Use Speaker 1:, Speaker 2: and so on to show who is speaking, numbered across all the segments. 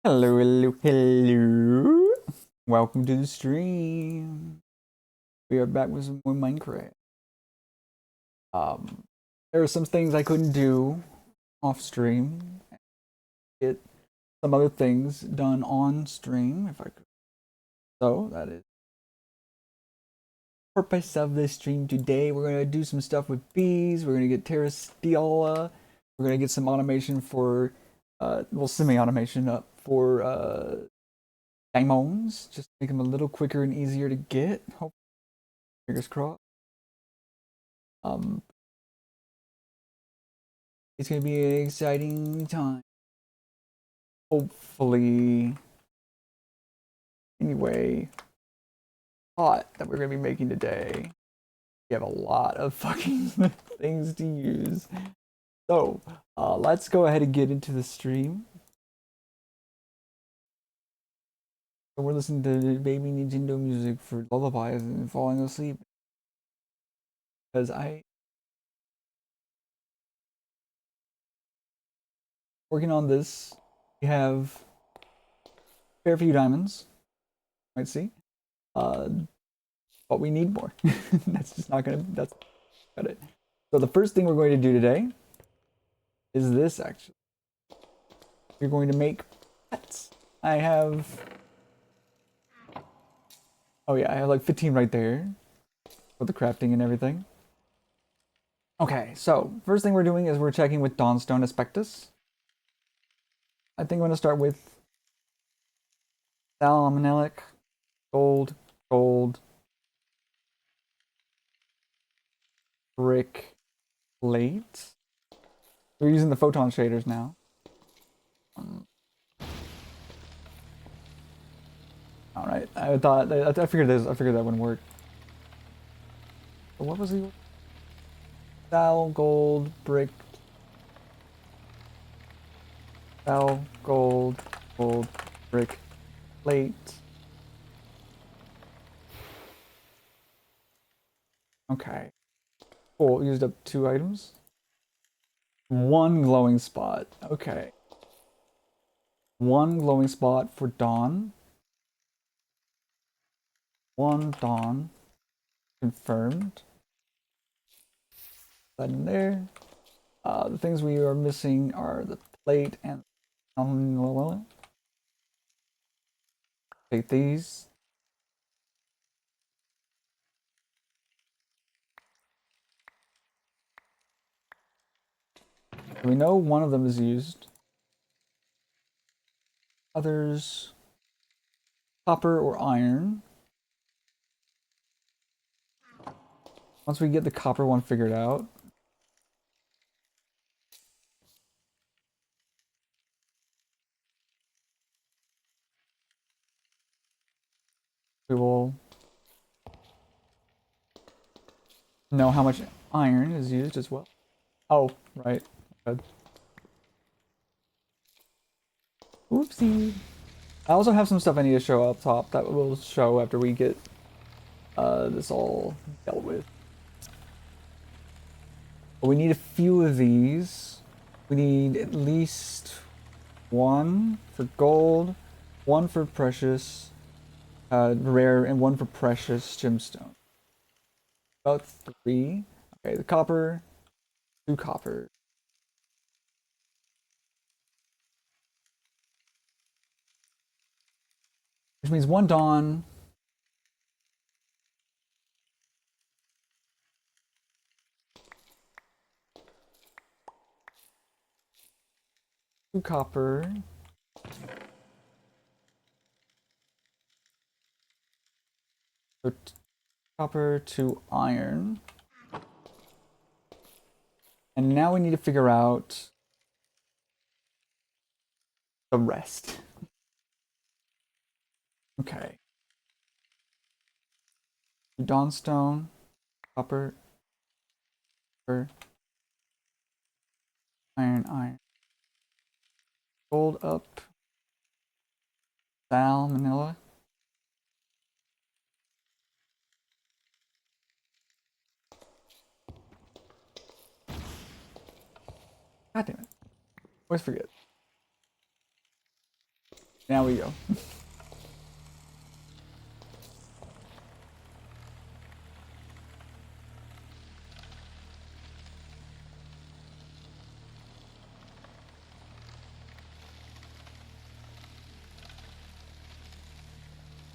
Speaker 1: Hello, hello, hello. Welcome to the stream. We are back with some more Minecraft. Um, there are some things I couldn't do off stream. Get some other things done on stream if I could. So that is the purpose of this stream today. We're gonna do some stuff with bees. We're gonna get Terrasteel. We're gonna get some automation for, well, semi-automation up for diamonds. Just make them a little quicker and easier to get. Hope fingers crossed. Um, it's gonna be an exciting time. Hopefully. Anyway, pot that we're gonna be making today. We have a lot of fucking things to use. So, let's go ahead and get into the stream. So we're listening to baby Nintendo music for lullabies and falling asleep. Because I working on this. We have a fair few diamonds. Might see. Uh, but we need more. That's just not gonna. That's got it. So the first thing we're going to do today is this. Actually, we're going to make pets. I have. Oh yeah, I have like 15 right there for the crafting and everything. Okay, so first thing we're doing is we're checking with Dawnstone Aspectus. I think I'm going to start with Salmonellic, gold, gold, brick, plate. We're using the photon shaders now. All right, I figured this. I figured that wouldn't work. But what was the Sal, gold, brick, Sal, gold, gold, brick, plate. Okay. Cool. Used up 2 items. One glowing spot. Okay. One glowing spot for Dawn. One Dawn. Confirmed. That in there. The things we are missing are the plate and take these. We know one of them is used. Others, copper or iron. Once we get the copper one figured out, we will know how much iron is used as well. Oh, right. Good. Oopsie. I also have some stuff I need to show up top that will show after we get this all dealt with. But we need a few of these. We need at least one for gold, one for precious, rare, and one for precious gemstone. About 3. Okay, the copper, 2 copper. Which means 1 dawn. Two copper. So copper, 2 iron. And now we need to figure out the rest. Okay. Dawnstone, copper, copper, iron, iron. Gold up. Sal, manila. God damn it. Always forget. Now we go.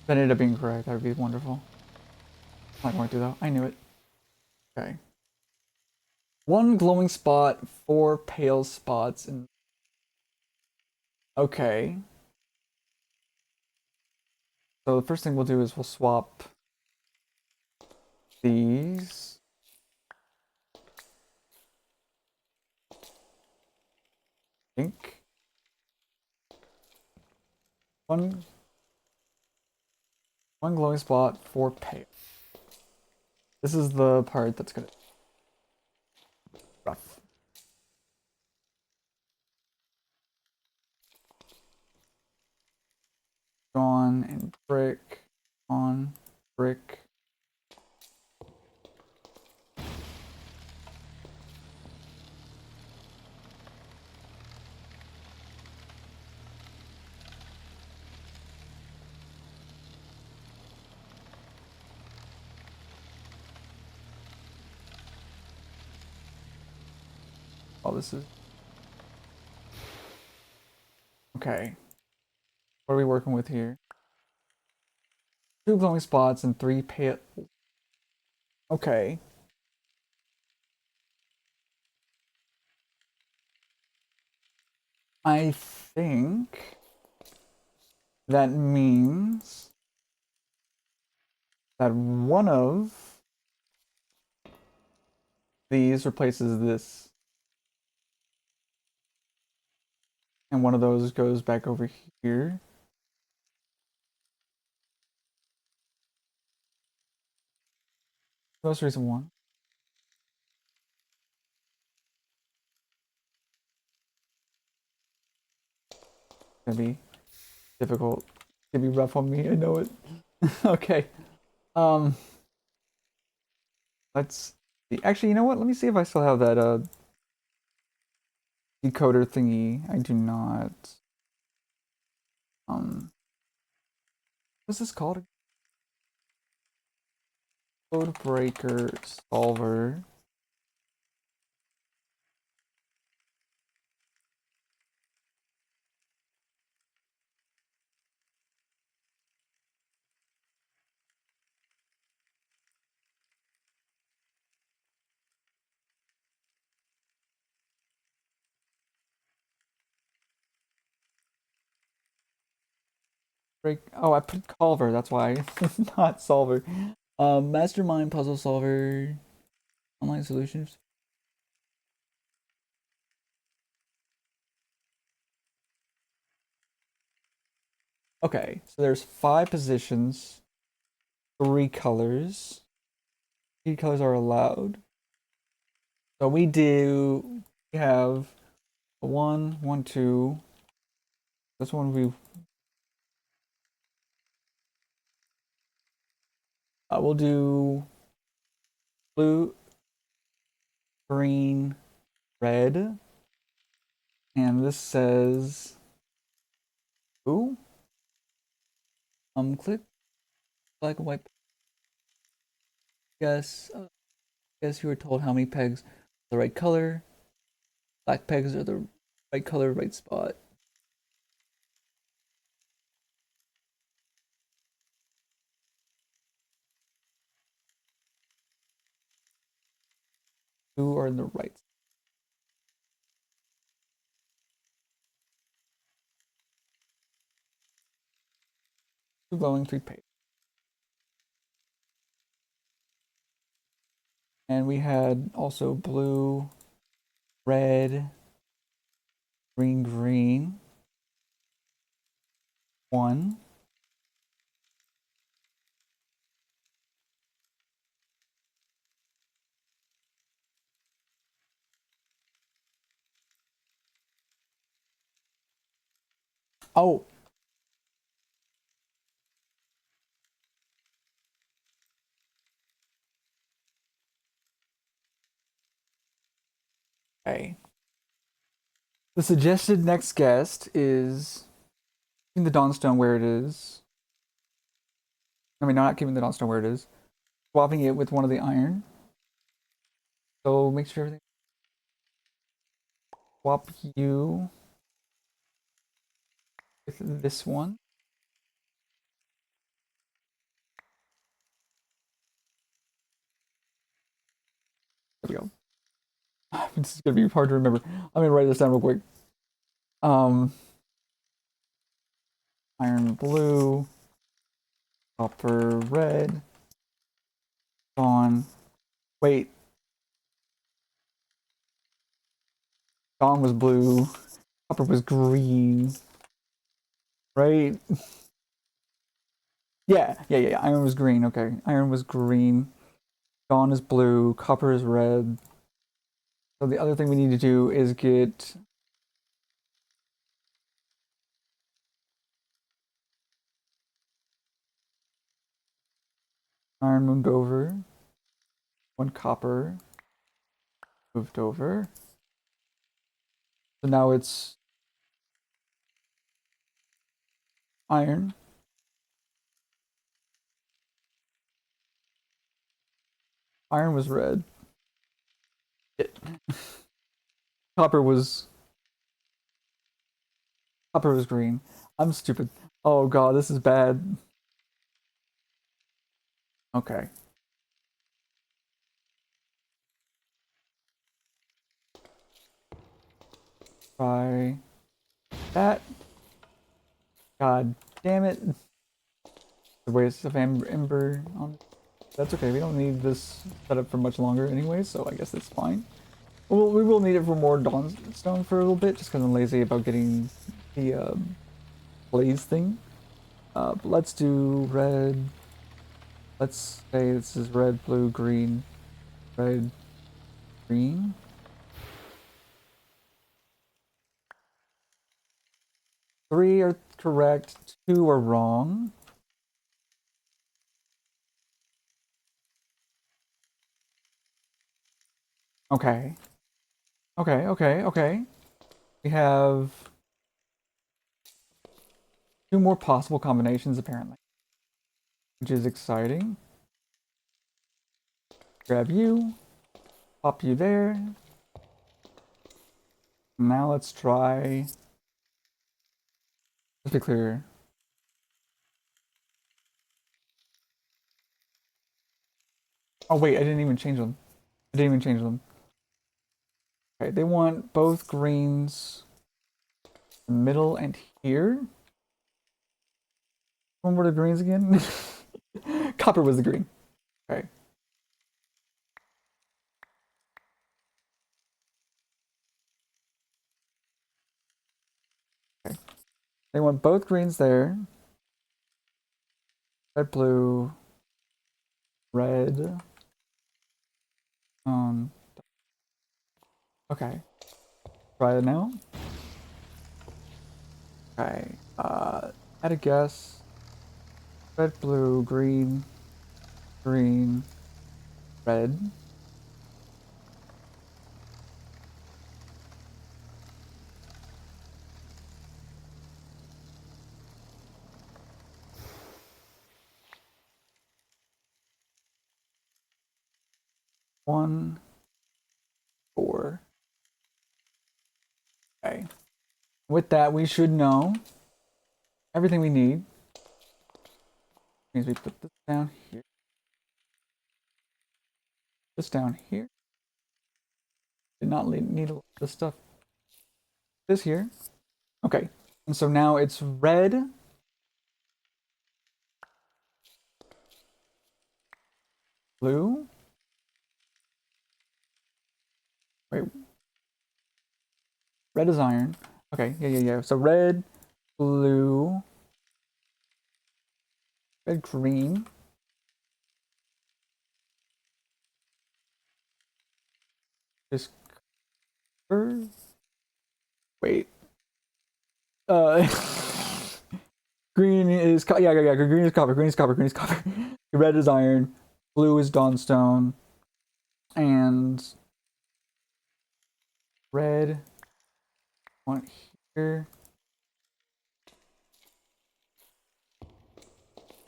Speaker 1: That ended up being correct. That would be wonderful. Not going to though. I knew it. Okay. One glowing spot, four pale spots, and okay. So the first thing we'll do is we'll swap these. I think one glowing spot, four pale. This is the part that's gonna be rough. On and brick, on brick. Oh, this is okay. What are we working with here? Two glowing spots and three pale. Okay. I think that means that one of these replaces this, and one of those goes back over here. Most recent one. Gonna be difficult. Gonna be rough on me. I know it. Okay. Um. Let's see. Actually, you know what? Let me see if I still have that decoder thingy. I do not. Um. What's this called? Code breaker solver. Break. Oh, I put Culver. That's why it's not solver. Mastermind puzzle solver. Online solutions. Okay, so there's five positions, three colors. Three colors are allowed. So we have one, one, two. This one we'll do blue, green, red, and this says, ooh, click black and white. Guess, guess you were told how many pegs are the right color. Black pegs are the right color, right spot. Two are in the right. Two glowing, three page. And we had also blue, red, green, green. One. Oh, okay. The suggested next guest is keeping the Dawnstone where it is. I mean, not keeping the Dawnstone where it is. Swapping it with one of the iron. So make sure everything. Swap you with this one. There we go. This is gonna be hard to remember. I'm gonna write this down real quick. Um, iron blue, copper red, dawn. Wait, dawn was blue, copper was green, right? Yeah. Iron was green. Okay, iron was green. Dawn is blue. Copper is red. So the other thing we need to do is get iron moved over. One copper moved over. So now it's iron. Iron was red. It, copper was copper was green. I'm stupid. Oh god, this is bad. Okay. Try that. God damn it. The waste of ember on. That's okay. We don't need this setup for much longer anyway, so I guess that's fine. Well, we will need it for more Dawnstone for a little bit, just because I'm lazy about getting the blaze thing. But let's do red. Let's say this is red, blue, green, red, green. Three are correct, two are wrong. Okay. Okay. We have two more possible combinations apparently, which is exciting. Grab you, pop you there. Now let's try. Just to be clear. Oh wait, I didn't even change them. I didn't even change them. Okay, they want both greens, middle and here. When were the greens again? Copper was the green. Okay. Okay. They want both greens there. Red, blue, red. Um. Okay. Try it now. Okay. At a guess. Red, blue, green, green, red. One, four. Okay. With that, we should know everything we need. Means we put this down here. This down here. Did not need a lot of this stuff. This here. Okay. And so now it's red, blue. Wait. Red is iron. Okay. Yeah. So red, blue, red, green. This color. Wait. Uh. Green is yeah. Green is copper. Green is copper. Green is copper. Red is iron. Blue is dawnstone. And red. One here.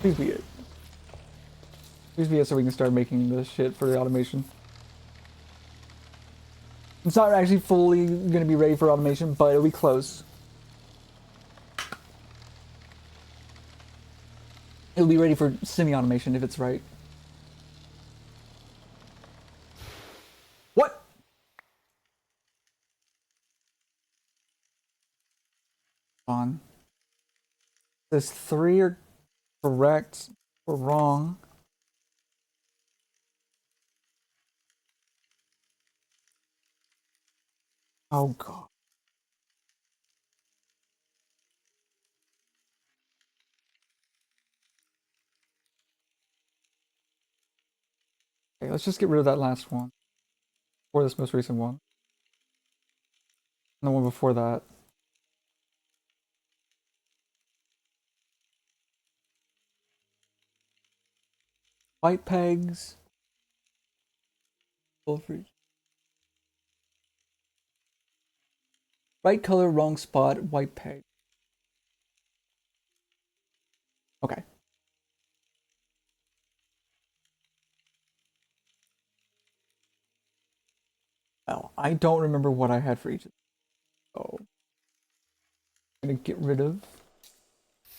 Speaker 1: Please be it. Please be it so we can start making this shit for the automation. It's not actually fully going to be ready for automation, but it'll be close. It'll be ready for semi-automation if it's right. What? On. There's 3 are correct or wrong. Oh god. Okay, let's just get rid of that last one. Or this most recent one. And the one before that. White pegs. Right color, wrong spot, white peg. Okay. Well, I don't remember what I had for each of them. So I'm gonna get rid of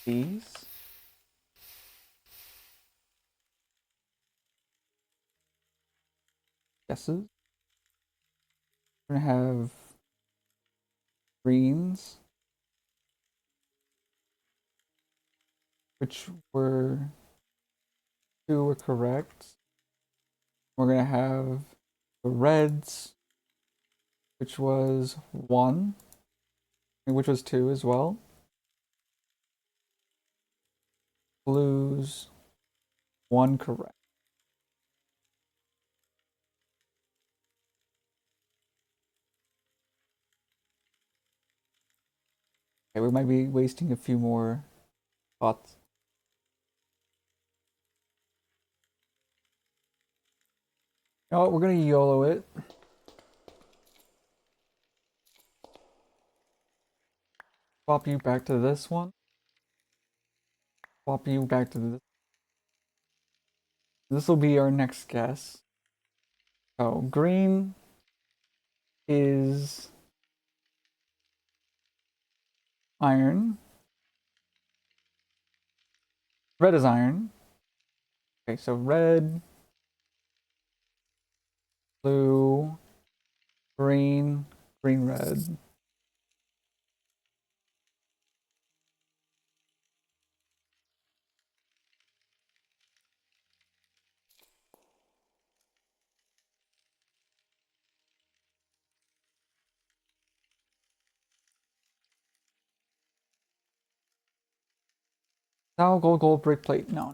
Speaker 1: these. Guesses. We're gonna have greens, which were 2 were correct. We're gonna have the reds, which was 1, and which was 2 as well. Blues, 1 correct. Okay, we might be wasting a few more spots. Oh, we're gonna YOLO it. Swap you back to this one. Swap you back to this. This will be our next guess. So green is iron. Red is iron. Okay, so red, blue, green, green, red. Now gold, gold, brick plate. No.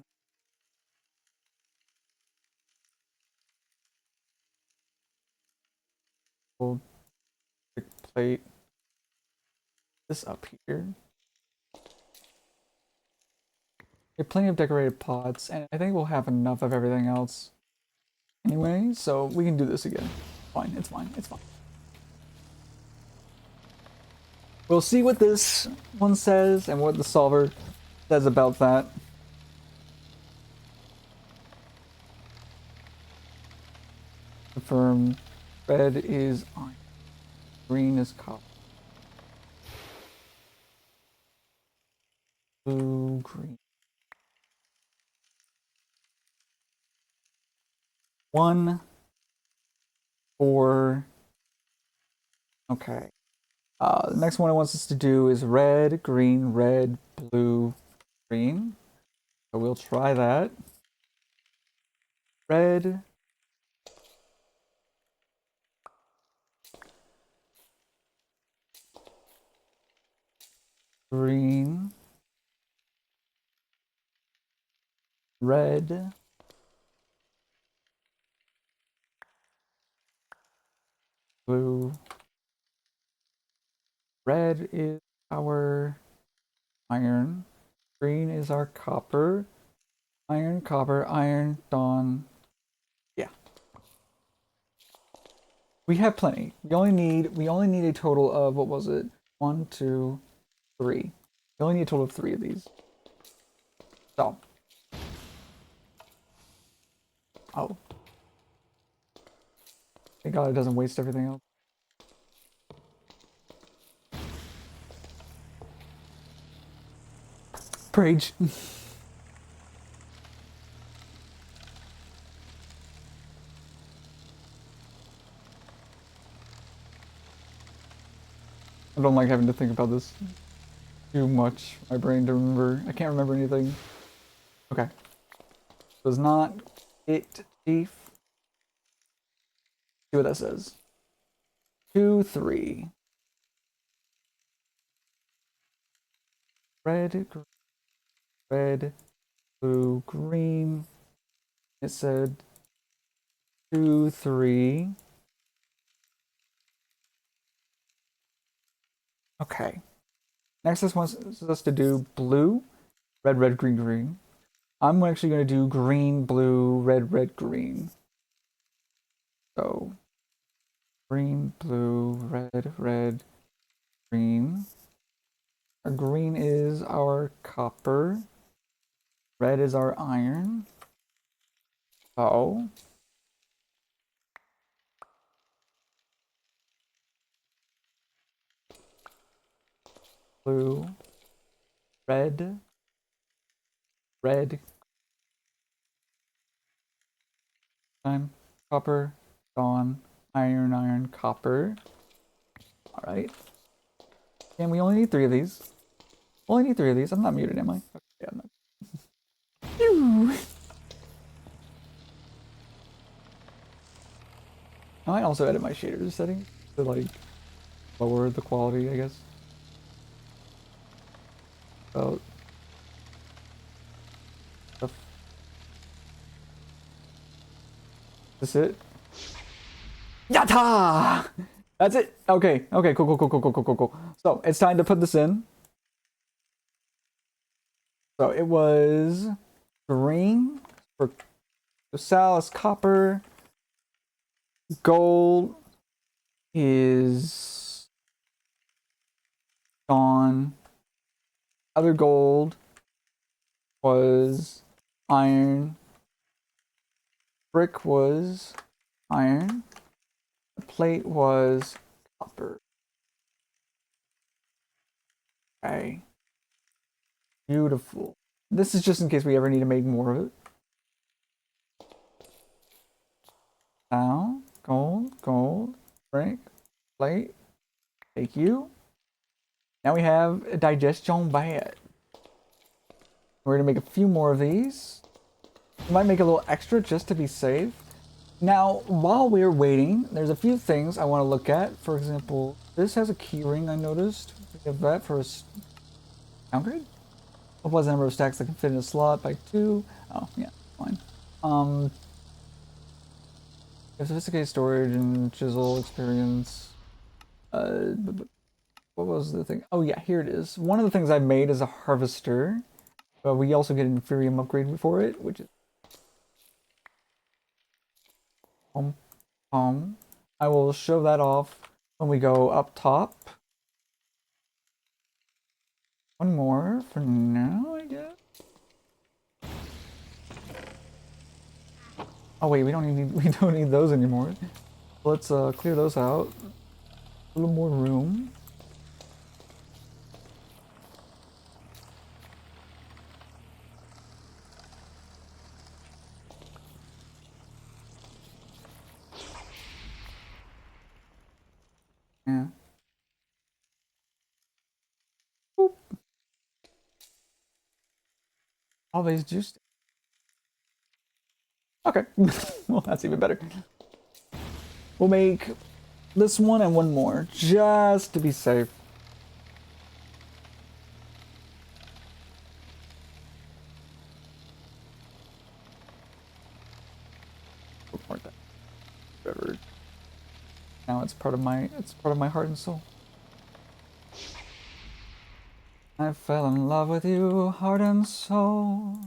Speaker 1: Gold, brick plate. This up here. We have plenty of decorated pots, and I think we'll have enough of everything else anyway, so we can do this again. Fine, it's fine, it's fine. We'll see what this one says and what the solver says about that. Confirm red is iron, green is copper. Blue, green. 1, 4. Okay. The next one it wants us to do is red, green, blue, green. So we'll try that. Red. Green. Red. Blue. Red is our iron. Green is our copper. Iron, copper, iron, dawn. Yeah. We have plenty. We only need a total of, what was it? 1, 2, 3. We only need a total of 3 of these. So Oh. Thank God it doesn't waste everything else. Prage. I don't like having to think about this too much. My brain to remember. I can't remember anything. Okay. Does not it, Chief. See what that says. 2, 3. Red, red, blue, green. It said 2, 3. Okay. Next, this wants us to do blue, red, red, green, green. I'm actually going to do green, blue, red, red, green. So, green, blue, red, red, green. Our green is our copper. Red is our iron. Oh. Blue, red, red, time, copper, gone, iron, iron, copper. All right. And we only need 3 of these. Only need 3 of these. I'm not muted, am I? Okay, yeah, I'm not. I might also edit my shaders setting to like lower the quality, I guess. About stuff. Is this it? Yatta! That's it. Okay. Okay. Cool. Cool. Cool. Cool. Cool. Cool. Cool. Cool. So it's time to put this in. So it was green for Salis, copper, gold is gone. Other gold was iron. Brick was iron. The plate was copper. Okay. Beautiful. This is just in case we ever need to make more of it. Now, gold, gold, brick, plate. Thank you. Now we have a digestion bat. We're gonna make a few more of these. We might make a little extra just to be safe. Now, while we're waiting, there's a few things I want to look at. For example, this has a key ring I noticed. We have that for a downgrade. Plus the number of stacks that can fit in a slot by 2. Oh, yeah, fine. Sophisticated storage and chisel experience. What was the thing? Oh yeah, here it is. One of the things I made is a harvester. But we also get an Inferium upgrade for it, which is I will show that off when we go up top. One more for now, I guess. Oh wait, we don't need those anymore. Let's clear those out. A little more room. Yeah. Boop. Always juiced. Okay. Well, that's even better. We'll make this one and one more, just to be safe. Whatever. Now it's part of my heart and soul. I fell in love with you, heart and soul.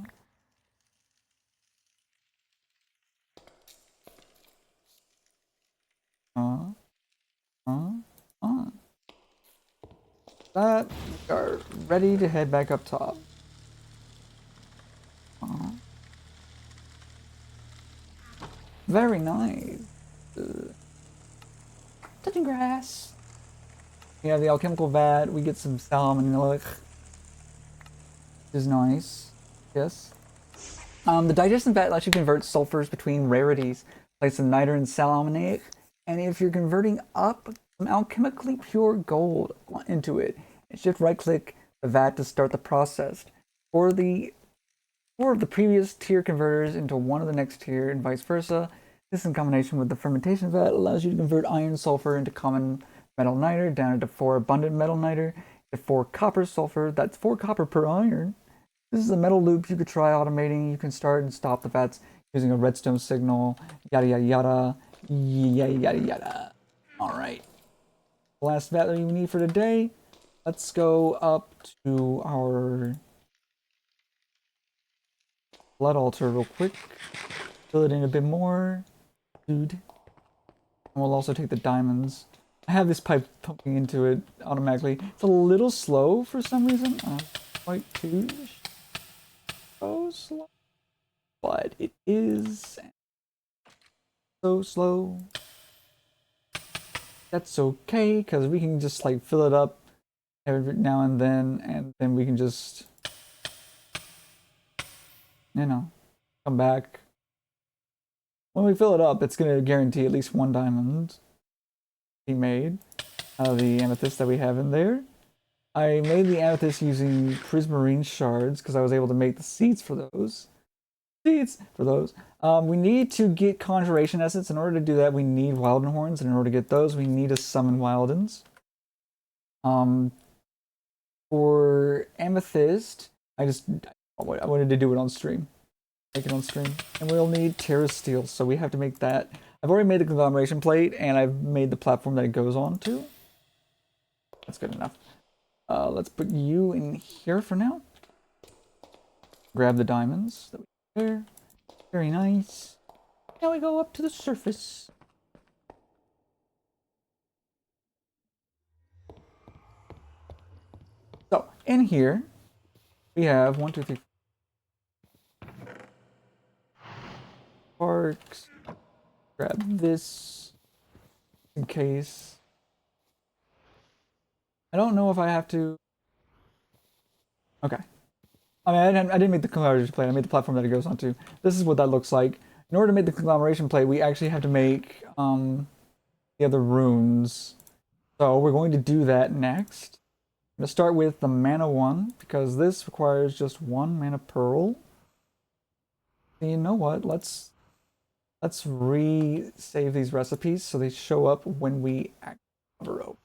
Speaker 1: That we are ready to head back up top. Very nice. Touching grass. We have the alchemical vat. We get some salmonella, which is nice. Yes. The digestion vat actually converts sulfurs between rarities, like some niter and salmonate. And if you're converting up some alchemically pure gold into it, shift right-click the vat to start the process. For the four of the previous tier converters into one of the next tier, and vice versa. This, in combination with the fermentation vat, allows you to convert iron sulfur into common metal niter, down into 4 abundant metal niter, to 4 copper sulfur. That's 4 copper per iron. This is a metal loop you could try automating. You can start and stop the vats using a redstone signal. Yada yada yada. Yada yada yada. Alright. Last vat that we need for today. Let's go up to our blood altar real quick. Fill it in a bit more. Dude. And we'll also take the diamonds. I have this pipe pumping into it automatically. It's a little slow for some reason. Quite too slow. But it is so slow. That's okay, because we can just like fill it up every now and then we can just, you know, come back. When we fill it up, it's going to guarantee at least 1 diamond be made out of the amethyst that we have in there. I made the amethyst using prismarine shards because I was able to make the seeds for those. We need to get conjuration essence. In order to do that, we need Wilden horns, and in order to get those, we need to summon Wildens. For amethyst, I wanted to do it on stream. Make it on stream. And we'll need Terrasteel, so we have to make that. I've already made the conglomeration plate, and I've made the platform that it goes on to. That's good enough. Let's put you in here for now. Grab the diamonds that we have there. Very nice. Now we go up to the surface. So, in here, we have 1, 2, 3, sparks. Grab this in case. I don't know if I have to. Okay. I mean, I didn't make the conglomeration plate. I made the platform that it goes onto. This is what that looks like. In order to make the conglomeration plate, we actually have to make the other runes. So we're going to do that next. I'm going to start with the mana one, because this requires just 1 mana pearl. And you know what? Let's re-save these recipes so they show up when we actually cover open.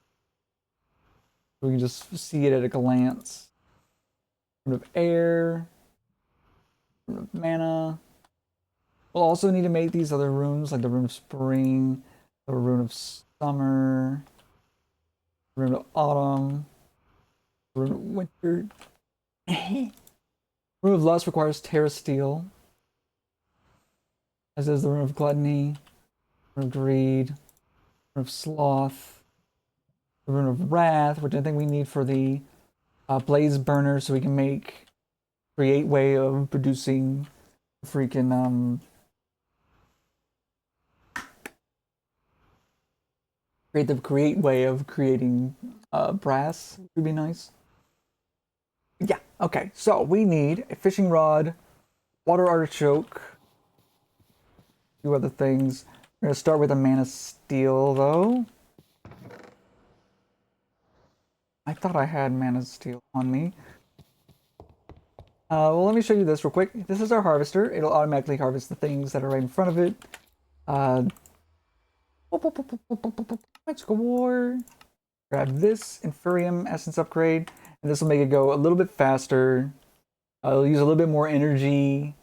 Speaker 1: We can just see it at a glance. Rune of air, rune of mana. We'll also need to make these other runes, like the rune of spring, the rune of summer, rune of autumn, rune of winter. Rune of lust requires Terrasteel, as does the rune of gluttony, rune of greed, rune of sloth, the rune of wrath, which I think we need for the blaze burner, so we can create way of producing freaking create way of creating brass would be nice. Yeah, okay, so we need a fishing rod, water artichoke, 2 other things. We're gonna start with a mana steel though. I thought I had mana steel on me. Well, let me show you this real quick. This is our harvester. It'll automatically harvest the things that are right in front of it. Let's go war. Grab this Inferium Essence upgrade, and this will make it go a little bit faster. It'll use a little bit more energy.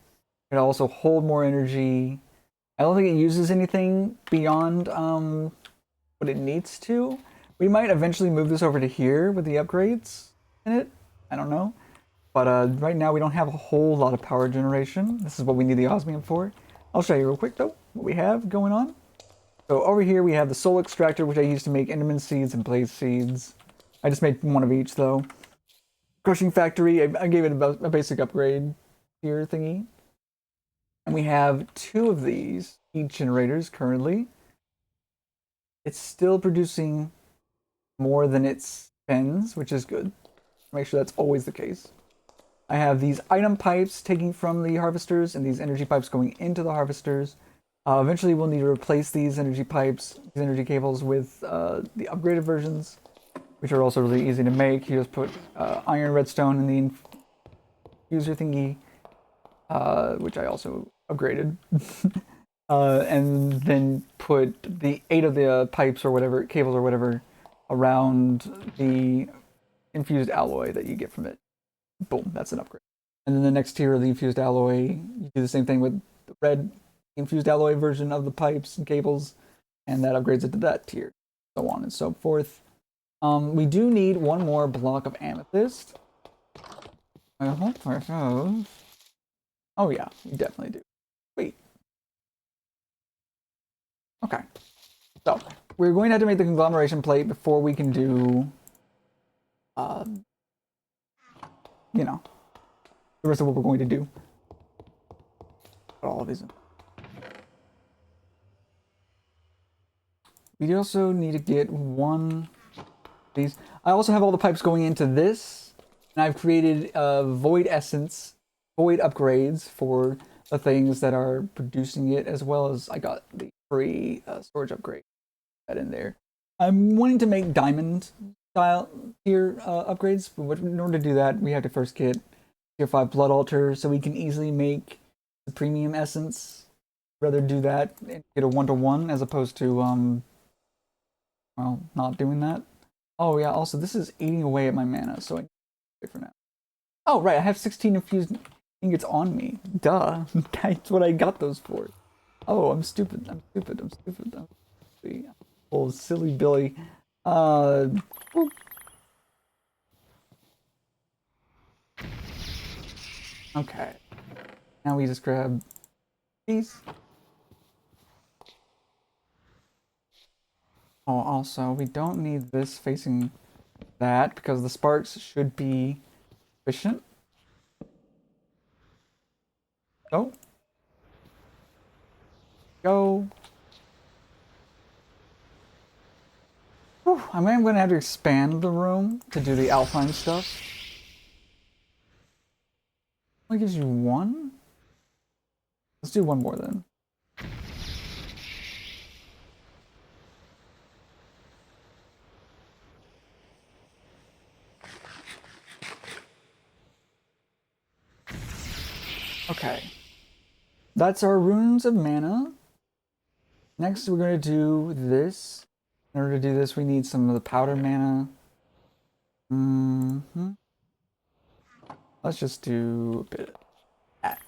Speaker 1: It'll also hold more energy. I don't think it uses anything beyond what it needs to. We might eventually move this over to here with the upgrades in it. I don't know. But right now we don't have a whole lot of power generation. This is what we need the osmium for. I'll show you real quick though what we have going on. So over here we have the soul extractor, which I used to make enderman seeds and blaze seeds. I just made 1 of each though. Crushing factory, I gave it a basic upgrade here thingy. And we have 2 of these heat generators currently. It's still producing more than it spends, which is good. Make sure that's always the case. I have these item pipes taking from the harvesters and these energy pipes going into the harvesters. Eventually, we'll need to replace these energy pipes, these energy cables with the upgraded versions, which are also really easy to make. You just put iron redstone in the infuser thingy, which I also upgraded. And then put the 8 of the pipes or whatever, cables or whatever, around the infused alloy that you get from it. Boom, that's an upgrade. And then the next tier of the infused alloy, you do the same thing with the red infused alloy version of the pipes and cables, and that upgrades it to that tier, so on and so forth. We do need one more block of amethyst. I hope I have. Oh yeah, we definitely do. Wait. Okay. So we're going to have to make the conglomeration plate before we can do, you know, the rest of what we're going to do. Put all of these in. We also need to get one of these. I also have all the pipes going into this, and I've created void essence, void upgrades for the things that are producing it, as well as I got the free storage upgrade that in there. I'm wanting to make diamond style tier upgrades, but in order to do that, we have to first get tier 5 blood altar so we can easily make the premium essence. Rather do that and get a 1-to-1 as opposed to well, not doing that. Oh yeah, also this is eating away at my mana, so I need to wait for now. Oh right, I have 16 infused ingots on me. Duh. That's what I got those for. Oh, I'm stupid. I'm stupid. I'm stupid. I'm stupid. Oh, silly Billy. Boop. Okay. Now we just grab these. Oh, also, we don't need this facing that because the sparks should be efficient. Go. Go. Whew, I am going to have to expand the room to do the alpine stuff. Only gives you one? Let's do one more then. Okay. That's our runes of mana. Next, we're going to do this. In order to do this, we need some of the powder mana. Let's just do a bit of that.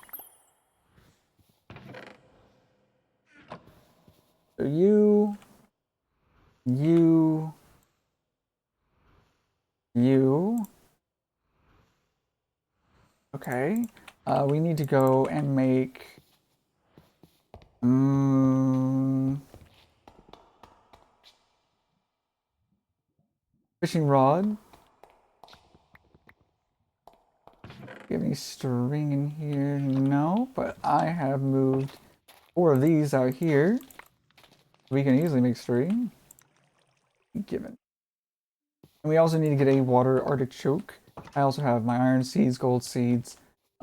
Speaker 1: So you. Okay. We need to go and make fishing rod. Do you have any string in here? No, but I have moved 4 of these out here. We can easily make string. Given. And we also need to get a water artichoke. I also have my iron seeds, gold seeds,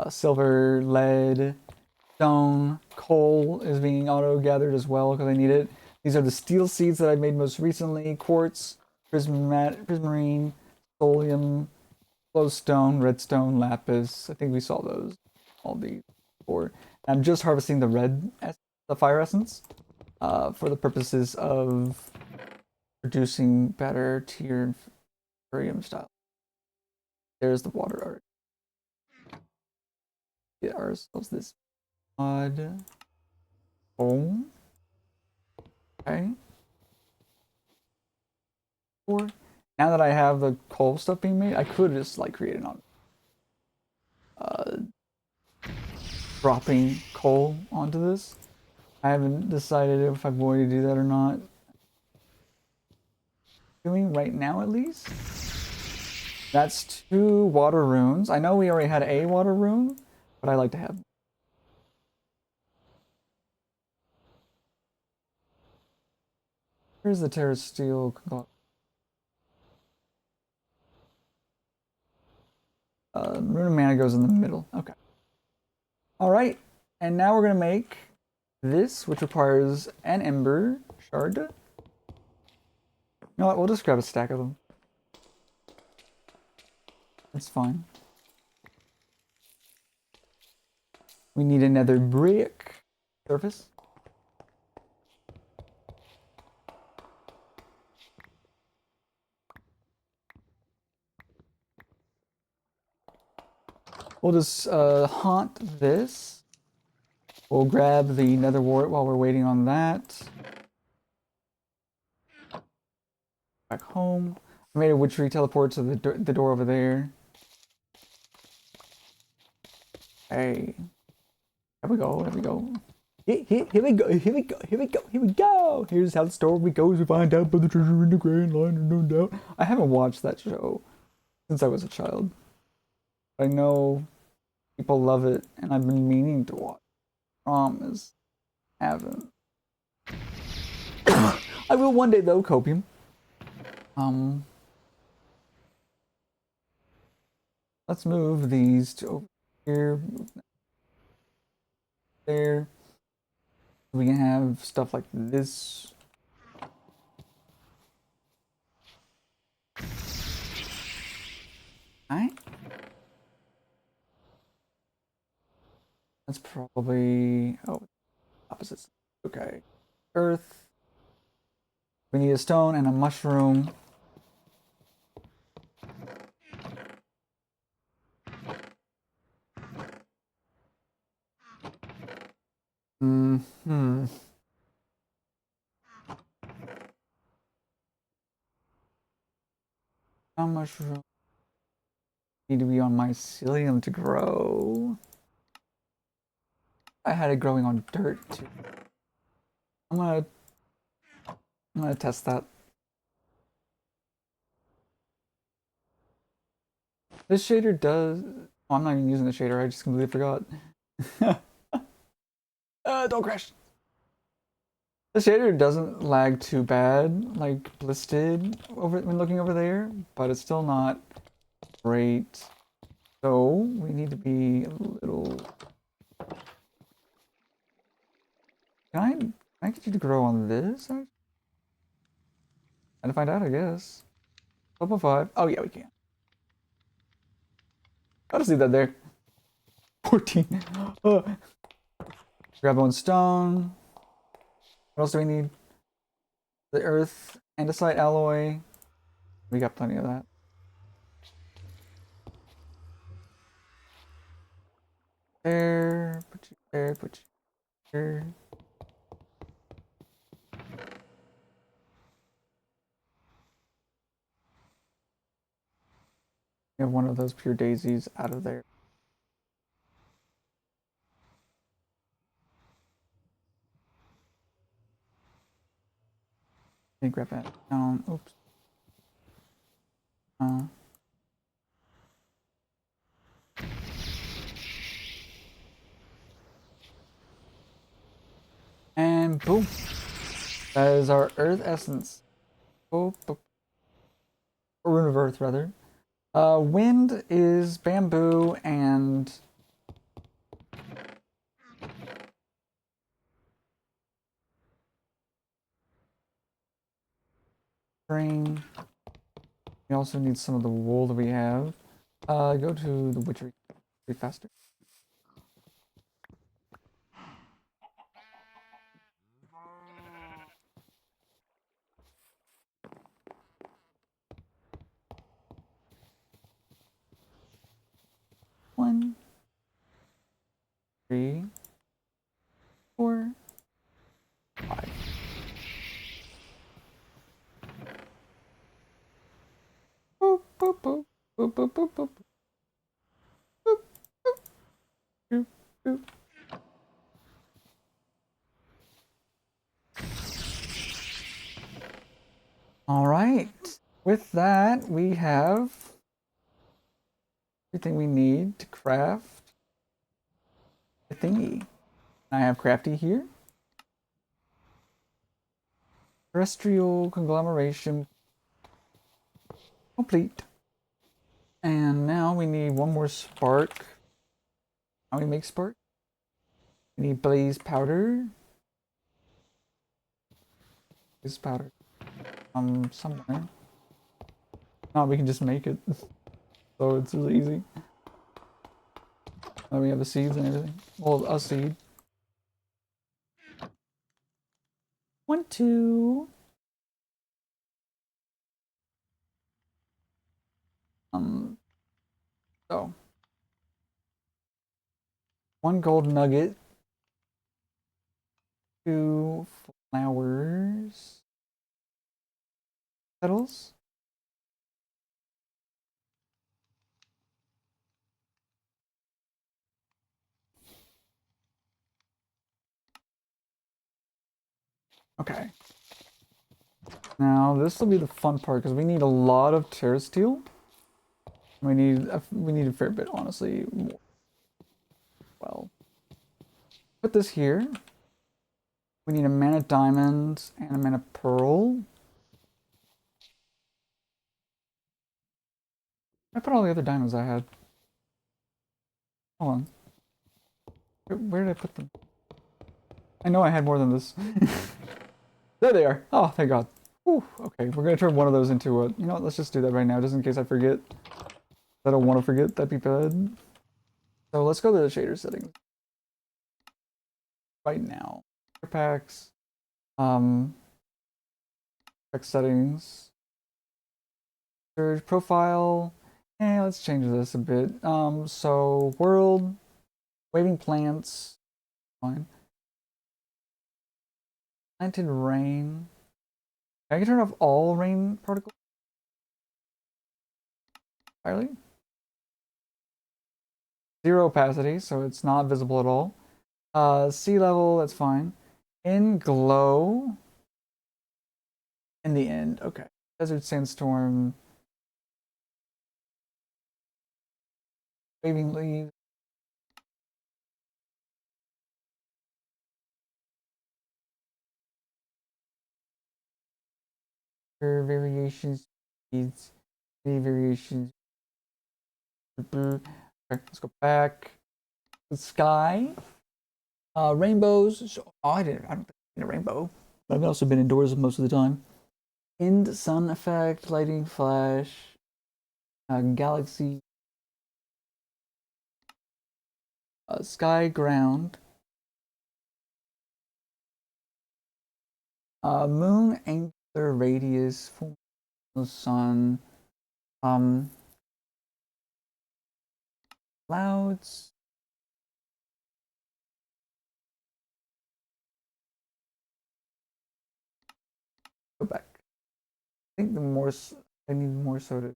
Speaker 1: silver, lead, stone, coal is being auto-gathered as well because I need it. These are the steel seeds that I made most recently. Quartz, prismarine, solium, glowstone, redstone, lapis. I think we saw those, all these before. I'm just harvesting the the fire essence, for the purposes of producing better tier Imperium style. There's the water art. Get ourselves this mod. Oh. Okay. Or now that I have the coal stuff being made, I could just like create it on dropping coal onto this. I haven't decided if I'm going to do that or not. Doing right now at least. That's 2 water runes. I know we already had a water rune, but I like to have. Where's the Terrasteel? Rune of Mana goes in the middle. Okay. All right, and now we're gonna make this, which requires an Ember shard. You know what? We'll just grab a stack of them. That's fine. We need another brick surface. We'll just haunt this. We'll grab the nether wart while we're waiting on that. Back home. I made a witchery teleport to the door over there. Hey. Here we go, here we go. Here we go, here we go, here we go, here we go! Here's how the story goes. We find out about the treasure in the Grand Line, no doubt. I haven't watched that show since I was a child. I know people love it, and I've been meaning to watch. Promise. Haven't. I will one day though, Copium. Let's move these to over here. Move there. We can have stuff like this. Alright. That's probably opposites. Okay. Earth. We need a stone and a mushroom. How mushroom need to be on mycelium to grow? I had it growing on dirt too. I'm gonna test that. This shader does. Oh, I'm not even using the shader. I just completely forgot. Don't crash. The shader doesn't lag too bad, like Bliss did when looking over there, but it's still not great. So we need to be a little. Can I get you to grow on this? And to find out, I guess. Level 5. Oh yeah, we can. I'll just leave that there. 14. Grab one stone. What else do we need? The earth, andesite alloy. We got plenty of that. There, put you there, put you here. We have one of those pure daisies out of there. Let me grab that down. Oops. And boom. That is our earth essence. Oh, or rune of earth, rather. Wind is bamboo and string. We also need some of the wool that we have. Go to the witchery faster. One, 3, 4, 5. Boop, boop, boop, boop, boop, boop, boop. Boop, boop, boop, boop. All right. With that, we have everything we need to craft a thingy. I have crafty here. Terrasteel conglomeration complete. And now we need one more spark. How do we make spark? We need blaze powder. Blaze powder. Somewhere. No, we can just make it. So it's really easy. Now we have the seeds and everything. Well, a seed. 1, 2. So 1 gold nugget. 2 flowers. Petals. Okay. Now this will be the fun part because we need a lot of Terrasteel. We need a fair bit, honestly. More. Well, put this here. We need a mana diamond and a mana pearl. I put all the other diamonds I had. Hold on. Where did I put them? I know I had more than this. There they are. Oh, thank God. Whew, okay, we're gonna turn one of those into a... You know what, let's just do that right now, just in case I forget. I don't want to forget, that'd be bad. So let's go to the shader settings. Right now. Packs. Pack settings. Surge profile. Let's change this a bit. So world. Waving plants. Fine. Planted rain. I can turn off all rain particles entirely. 0 opacity, so it's not visible at all. Sea level, that's fine. In glow. In the end, okay. Desert sandstorm. Waving leaves. Variations. Speeds. Variations. Okay, let's go back. The sky. Rainbows. So, oh, I don't think I need a rainbow. I've also been indoors most of the time. End sun effect, lighting flash, galaxy, sky ground, moon angular radius, full sun, um, clouds. Go back. I think I need more soda.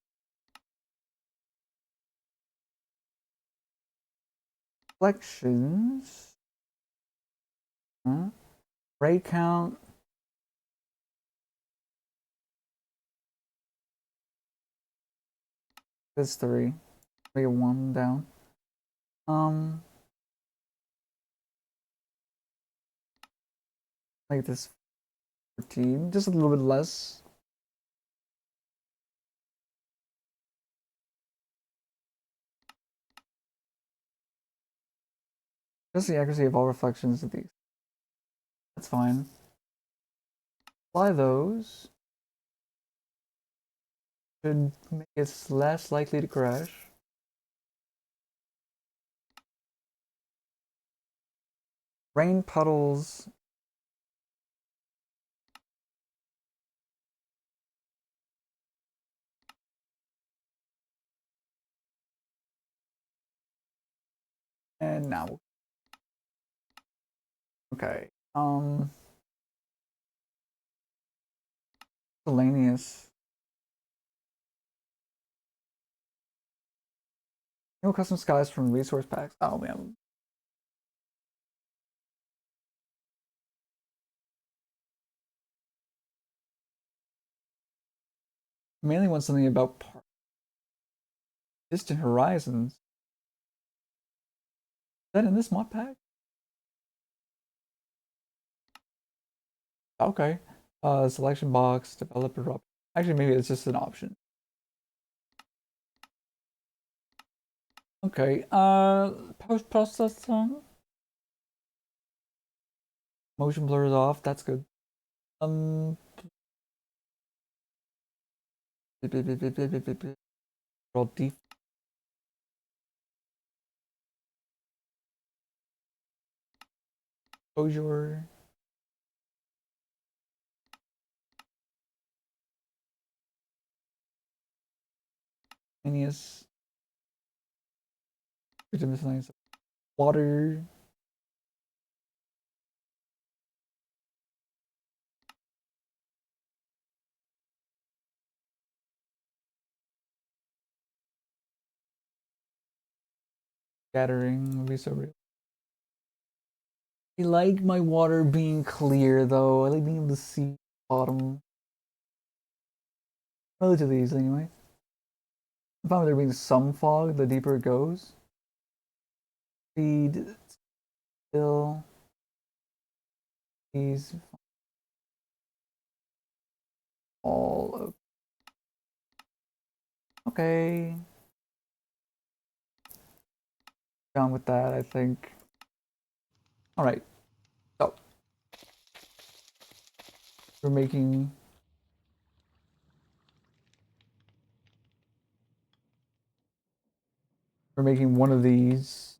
Speaker 1: Reflections. Huh? Ray count. That's 3. Maybe 1 down. Like this 14, just a little bit less. Just the accuracy of all reflections of these. That's fine. Apply those. Should make it less likely to crash. Rain puddles. And now. Okay. Miscellaneous. No custom skies from resource packs. Oh man. I mainly want something about distant horizons. Is that in this mod pack? Okay. Selection box, developer drop. Actually, maybe it's just an option. Okay, post processing. Motion blur is off, that's good. Roll deep. Exposure. Miscellaneous. Water. Scattering would be so real. I like my water being clear though. I like being able to see bottom. Relatively easily anyway. I found there being some fog the deeper it goes. Speed still. These all okay. Down with that, I think. All right. So we're making one of these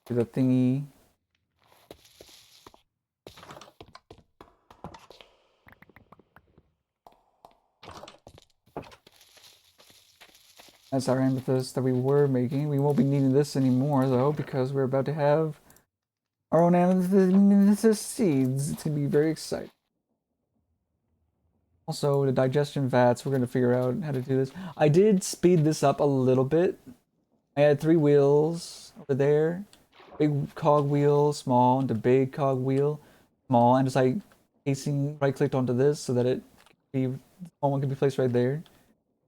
Speaker 1: with a thingy. That's our amethyst that we were making. We won't be needing this anymore though because we're about to have our own amethyst seeds. It's gonna be very exciting. Also, the digestion vats, we're gonna figure out how to do this. I did speed this up a little bit. I had 3 wheels over there. Big cog wheel, small, and a big cog wheel, small, and just like facing right clicked onto this so that it the small one can be placed right there.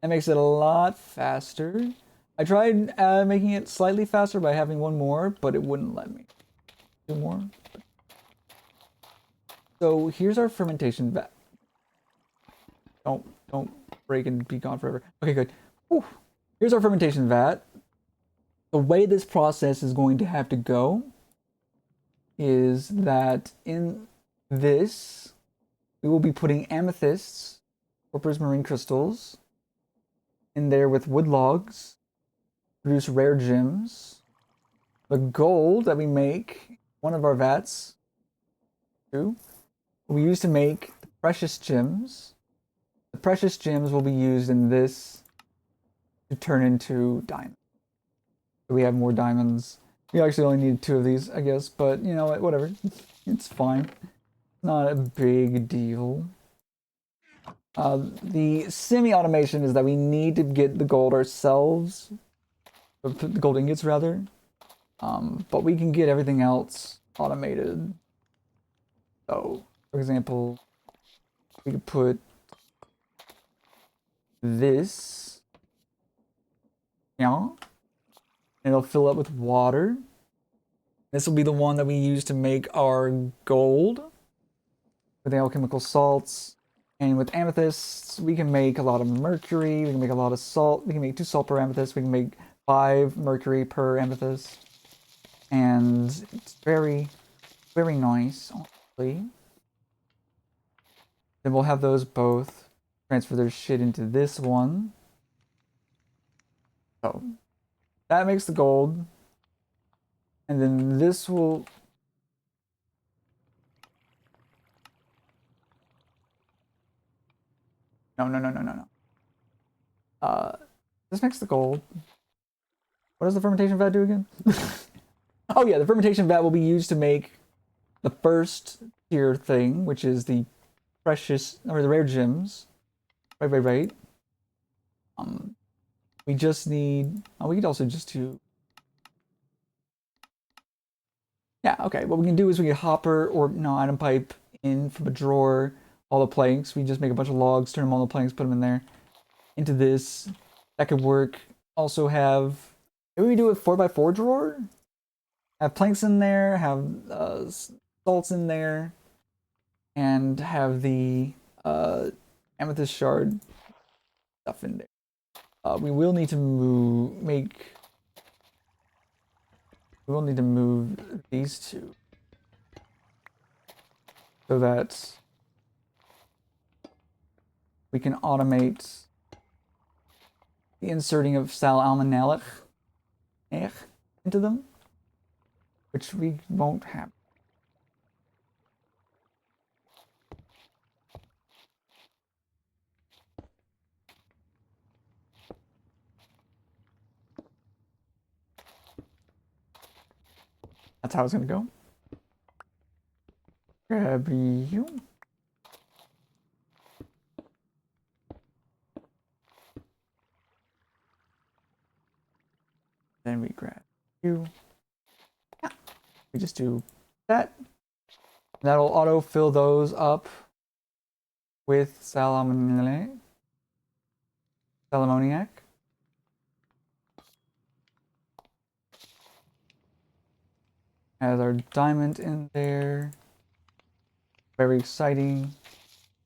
Speaker 1: That makes it a lot faster. I tried making it slightly faster by having one more, but it wouldn't let me. 2 more. So here's our fermentation vat. Don't break and be gone forever. Okay, good. Whew. Here's our fermentation vat. The way this process is going to have to go is that in this, we will be putting amethysts or prismarine crystals in there with wood logs, produce rare gems. The gold that we make, one of our vats, too, will be used to make the precious gems. The precious gems will be used in this to turn into diamonds. So we have more diamonds. We actually only need 2 of these, I guess, but you know what, whatever. It's fine. Not a big deal. The semi-automation is that we need to get the gold ourselves, the gold ingots rather, but we can get everything else automated. So, for example, we could put this, yeah, and it'll fill up with water. This will be the one that we use to make our gold with the alchemical salts. And with amethysts, we can make a lot of mercury, we can make a lot of salt, we can make 2 salt per amethyst, we can make 5 mercury per amethyst. And it's very, very nice, honestly. Then we'll have those both transfer their shit into this one. So that makes the gold. And then this will... No, no, no, no, no, no. This makes the gold. What does the fermentation vat do again? Oh yeah, the fermentation vat will be used to make the first tier thing, which is the precious, or the rare gems. Right, right, right. We just need... Oh, we could also just do... Yeah, okay. What we can do is we can hopper or no item pipe in from a drawer all the planks. We just make a bunch of logs, turn them all the planks, put them in there. Into this. That could work. Also have... Maybe we do a 4x4 drawer? Have planks in there, have salts in there. and have the amethyst shard stuff in there. We will need to move these two so that we can automate the inserting of sal almanelech into them, which we won't have. That's how it's gonna go. Grab you. Then we grab you. Yeah. We just do that. That'll auto-fill those up with salamoniac. Has our diamond in there. Very exciting.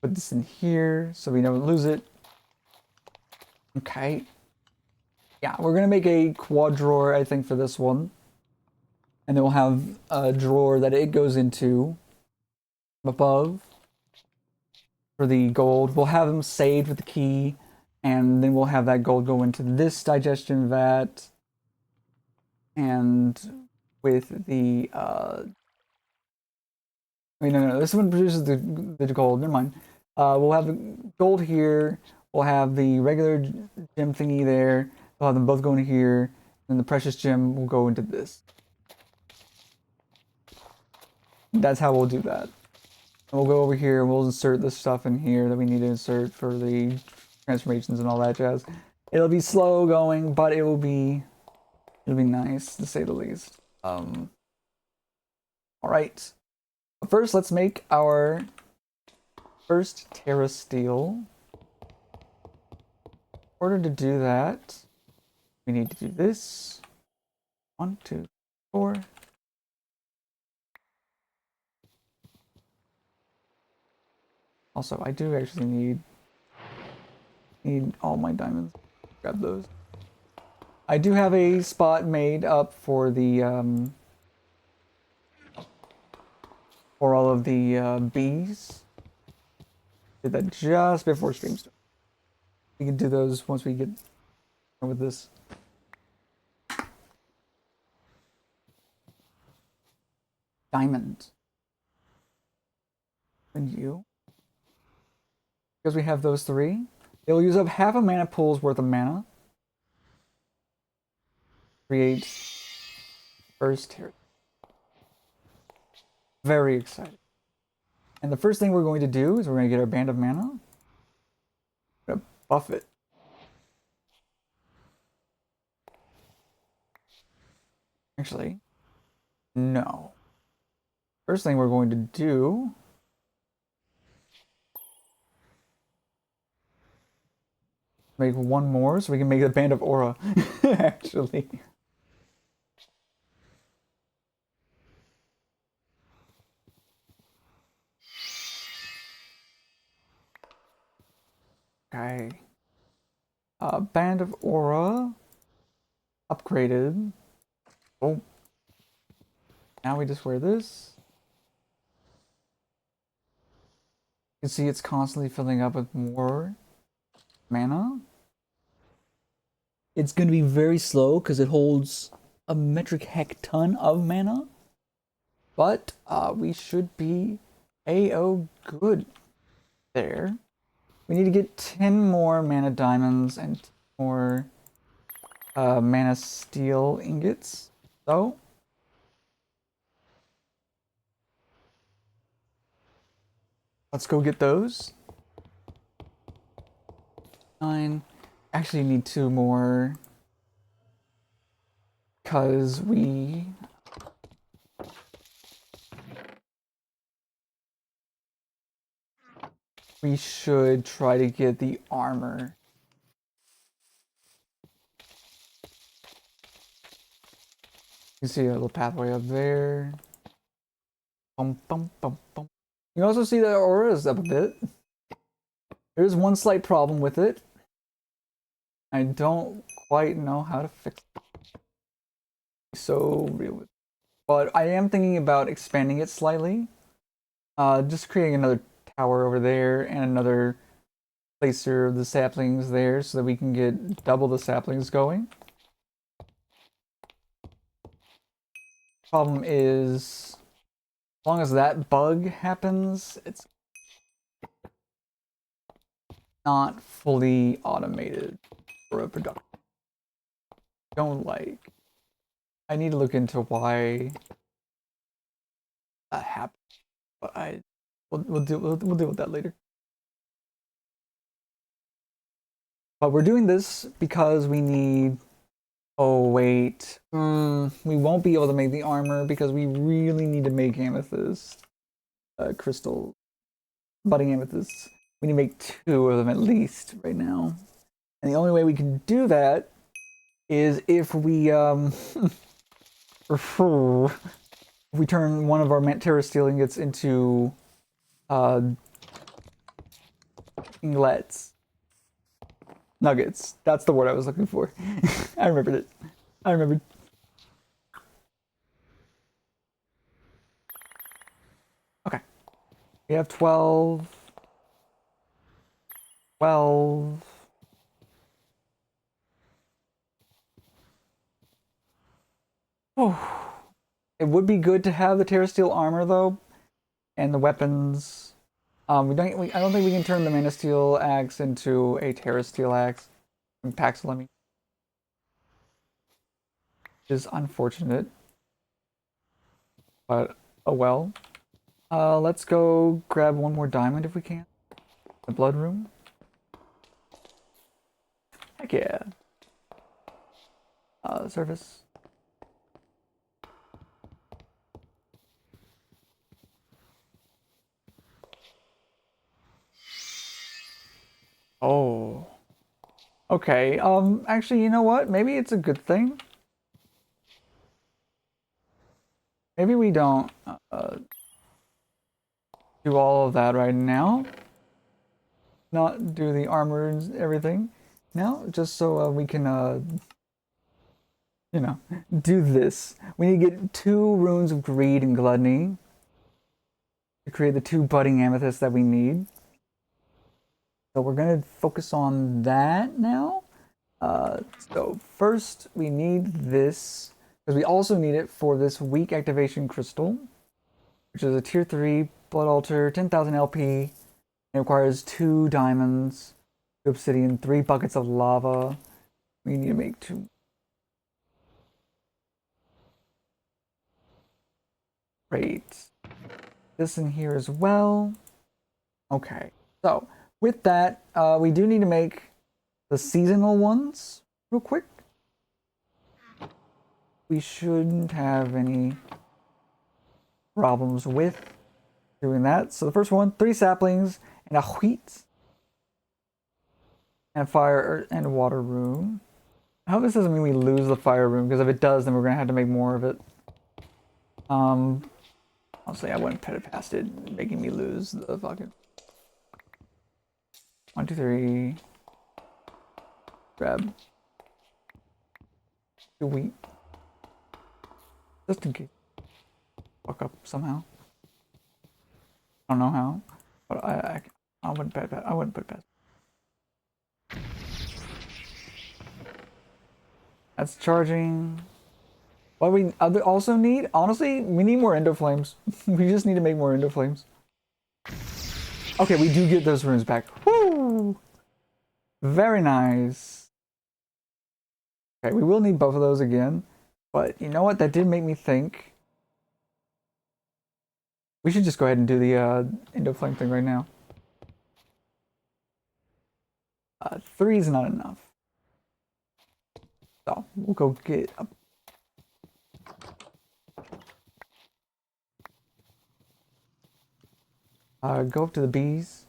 Speaker 1: Put this in here so we don't lose it. Okay. Yeah, we're gonna make a quad drawer, I think, for this one. And then we'll have a drawer that it goes into above for the gold. We'll have them saved with the key, and then we'll have that gold go into this digestion vat. And with the wait, no, this one produces the gold. Never mind. We'll have the gold here. We'll have the regular gem thingy there. We'll have them both go into here. And the precious gem will go into this. That's how we'll do that. And we'll go over here and we'll insert the stuff in here that we need to insert for the transformations and all that jazz. It'll be slow going, but it'll be nice to say the least. All right. But first, let's make our first Terrasteel. In order to do that, we need to do this. 1, 2, 4. Also, I do actually need all my diamonds. Grab those. I do have a spot made up for the for all of the bees. Did that just before stream started. We can do those once we get done with this. Diamond. And you. Because we have those three. It'll use up half a mana pool's worth of mana. Create first tier. Very excited. And the first thing we're going to do is we're going to get our band of mana. We're going to buff it. Actually, no. First thing we're going to do make one more so we can make a band of aura. Actually. Okay. Band of aura upgraded. Oh. Now we just wear this. You can see it's constantly filling up with more mana. It's going to be very slow because it holds a metric hecton of mana. But we should be A-O good there. We need to get 10 more mana diamonds and 10 more mana steel ingots. So let's go get those. 9. Actually need 2 more. Because we should try to get the armor. You see a little pathway up there. Bum, bum, bum, bum. You can also see that aura is up a bit. There's one slight problem with it. I don't quite know how to fix it. So real. But I am thinking about expanding it slightly. Just creating another tower over there and another placer of the saplings there so that we can get double the saplings going. Problem is, as long as that bug happens, it's not fully automated for a production. Don't like. I need to look into why that happened, but we'll deal with that later. But we're doing this because we need. Oh wait, we won't be able to make the armor because we really need to make amethyst, crystal, budding amethysts. We need to make 2 of them at least right now, and the only way we can do that is if we if we turn one of our Terrasteel ingots into inglets. Nuggets. That's the word I was looking for. I remembered it. I remembered. Okay. We have 12. 12. Oh. It would be good to have the Terrasteel armor though, and the weapons. I don't think we can turn the Man of Steel axe into a Terrasteel axe. Paxel, I mean. Is unfortunate. But oh well. Let's go grab one more diamond if we can. The blood room. Heck yeah. Surface. Oh. Okay, actually, you know what? Maybe it's a good thing. Maybe we don't do all of that right now. Not do the armor and everything now, just so we can, you know, do this. We need to get 2 runes of greed and gluttony to create the 2 budding amethysts that we need. So we're gonna focus on that now. So first we need this, because we also need it for this weak activation crystal, which is a tier 3 blood altar, 10,000 LP. It requires 2 diamonds, 2 obsidian, 3 buckets of lava. We need to make 2. Great. This in here as well. Okay, so with that, we do need to make the seasonal ones real quick. We shouldn't have any problems with doing that. So the first one, 3 saplings and a wheat and a fire and a water room. I hope this doesn't mean we lose the fire room, because if it does, then we're gonna have to make more of it. Honestly, I wouldn't put it past it making me lose the fucking 1, 2, 3. Grab 2 wheat, just in case. Fuck up somehow. I don't know how, but I wouldn't put it past. I wouldn't put it past. That's charging. What we also need, honestly, we need more endo flames. We just need to make more endo flames. Okay, we do get those runes back. Woo! Very nice. Okay, we will need both of those again. But you know what? That did make me think. We should just go ahead and do the endo flame thing right now. 3 is not enough. So we'll go get a go up to the bees.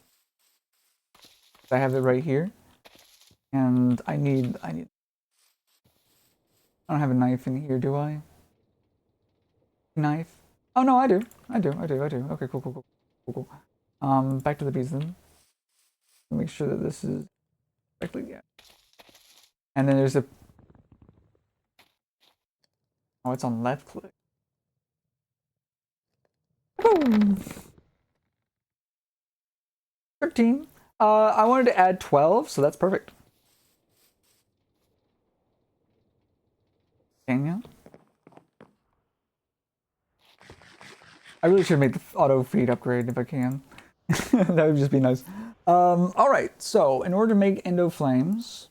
Speaker 1: I have it right here, and I don't have a knife in here, do I? Knife? Oh no, I do. Okay, cool. Cool. Back to the bees then. Make sure that this is correctly, yeah. And then there's a, oh, it's on left click. Boom. 13. I wanted to add 12, so that's perfect. Daniel? I really should make the auto feed upgrade if I can. That would just be nice. All right. So in order to make endo flames,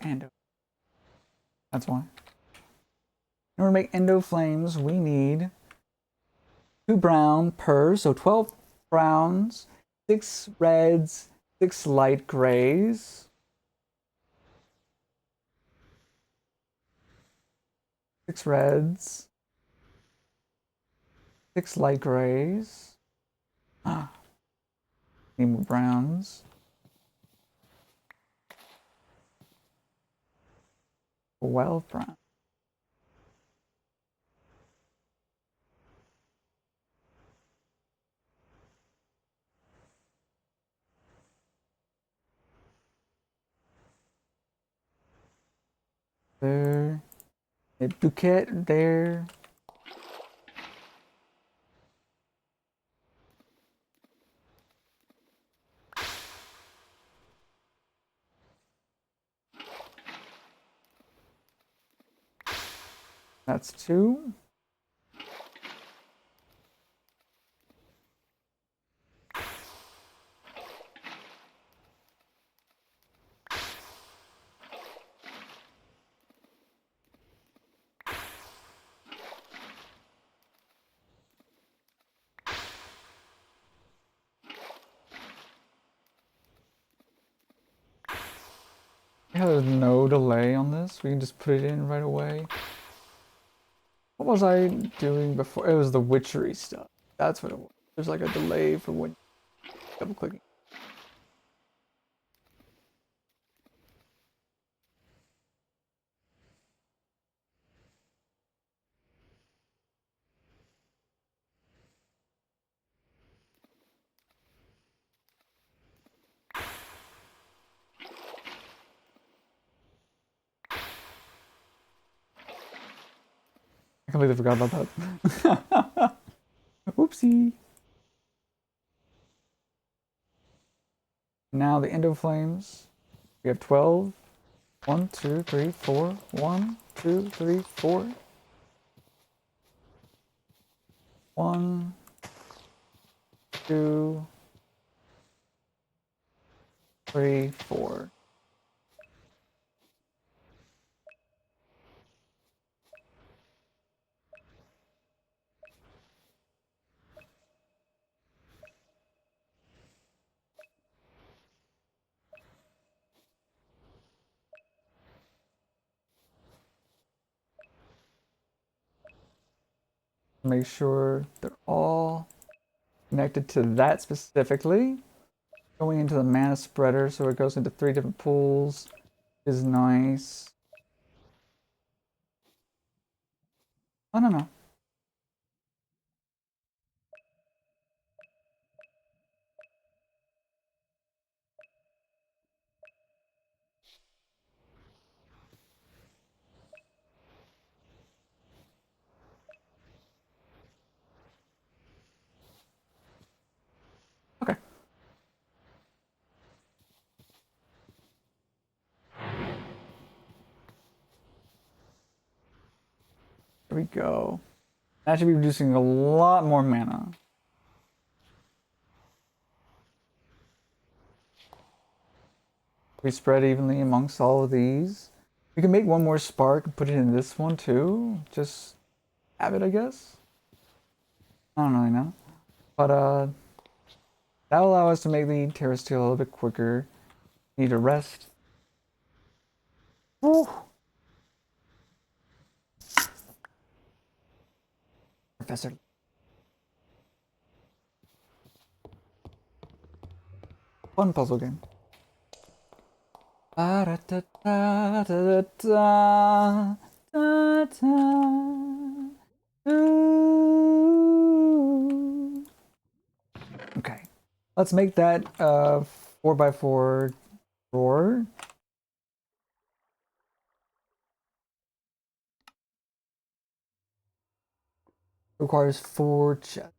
Speaker 1: endo. That's why. In order to make endo flames, we need 2 brown per, so 12 browns, 6 reds, 6 light grays, 6 reds, 6 light grays. Need more browns. 12 brown. There. A bouquet there. That's 2. Yeah, there's no delay on this. We can just put it in right away. What was I doing before? It was the witchery stuff. That's what it was. There's like a delay for when double clicking. I completely forgot about that. Whoopsie. Now the endo flames. We have 12. 1, 2, 3, 4. 1, 2, 3, 4. 1, 2, 3, 4. Make sure they're all connected to that specifically. Going into the mana spreader, so it goes into 3 different pools, is nice. I don't know. Okay. There we go. That should be producing a lot more mana. We spread evenly amongst all of these. We can make one more spark and put it in this one too. Just have it, I guess. I don't really know. But that'll allow us to make the Terrasteel a little bit quicker. Need a rest. Woo! Professor. Fun puzzle game. Ooh. Okay, let's make that 4x4 drawer. Requires 4 chests.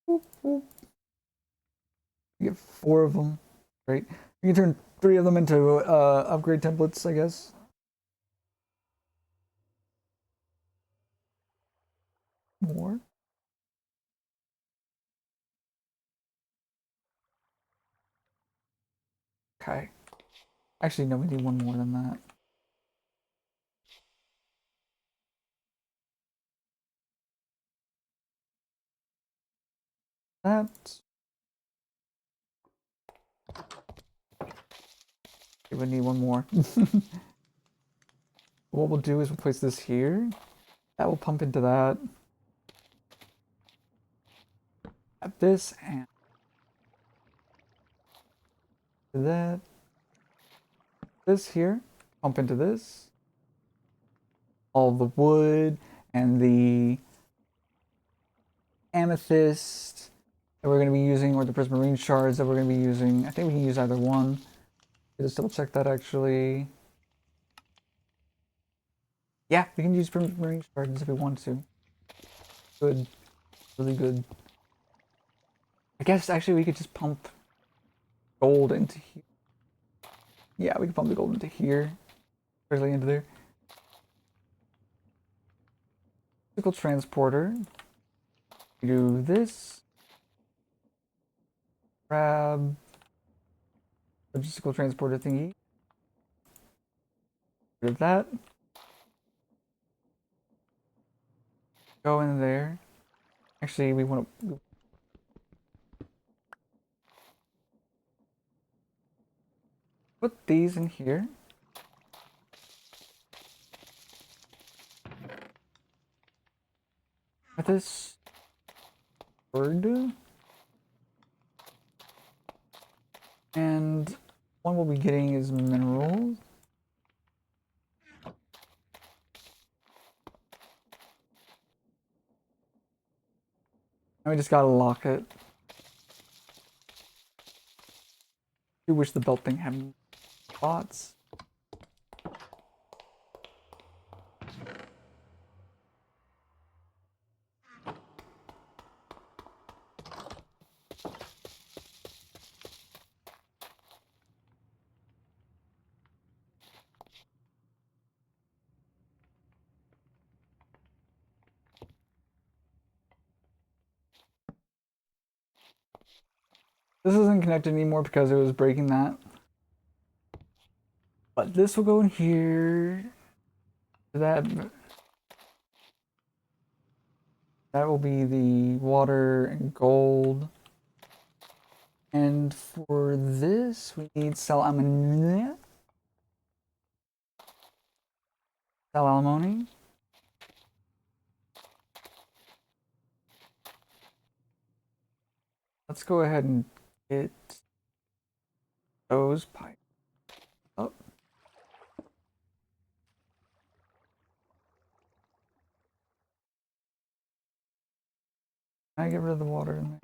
Speaker 1: Boop, boop. You get 4 of them. Great. You can turn 3 of them into upgrade templates, I guess. More. Okay. Actually, no, we need one more than that. That. We need one more. What we'll do is we'll place this here. That will pump into that. At this and that. This here. Pump into this. All the wood and the amethyst that we're going to be using, or the prismarine shards that we're going to be using. I think we can use either one. Just double check that actually. Yeah, we can use prismarine shards if we want to. Good. Really good. I guess actually we could just pump gold into here. Yeah, we can pump the gold into here. Directly into there. Physical transporter. We do this. Grab logistical transporter thingy. Rid of that. Go in there. Actually, we want to put these in here. With this bird. And one we'll be getting is minerals. And we just gotta lock it. I wish the belt thing had spots. This isn't connected anymore because it was breaking that. But this will go in here. That will be the water and gold. And for this, we need sal alimony. Sal alimony. Let's go ahead and get those pipes up. Can I get rid of the water in there?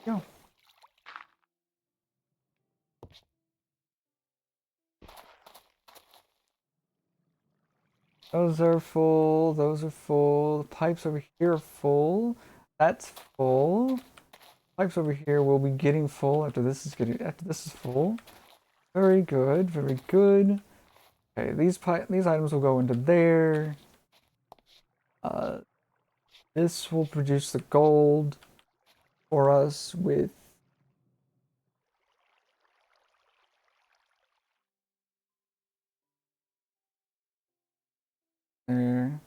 Speaker 1: Go. Those are full. Those are full. The pipes over here are full. That's full. Pipes over here will be getting full after this is full. Very good. Very good. Okay, these items will go into there. Uh, this will produce the gold for us with There.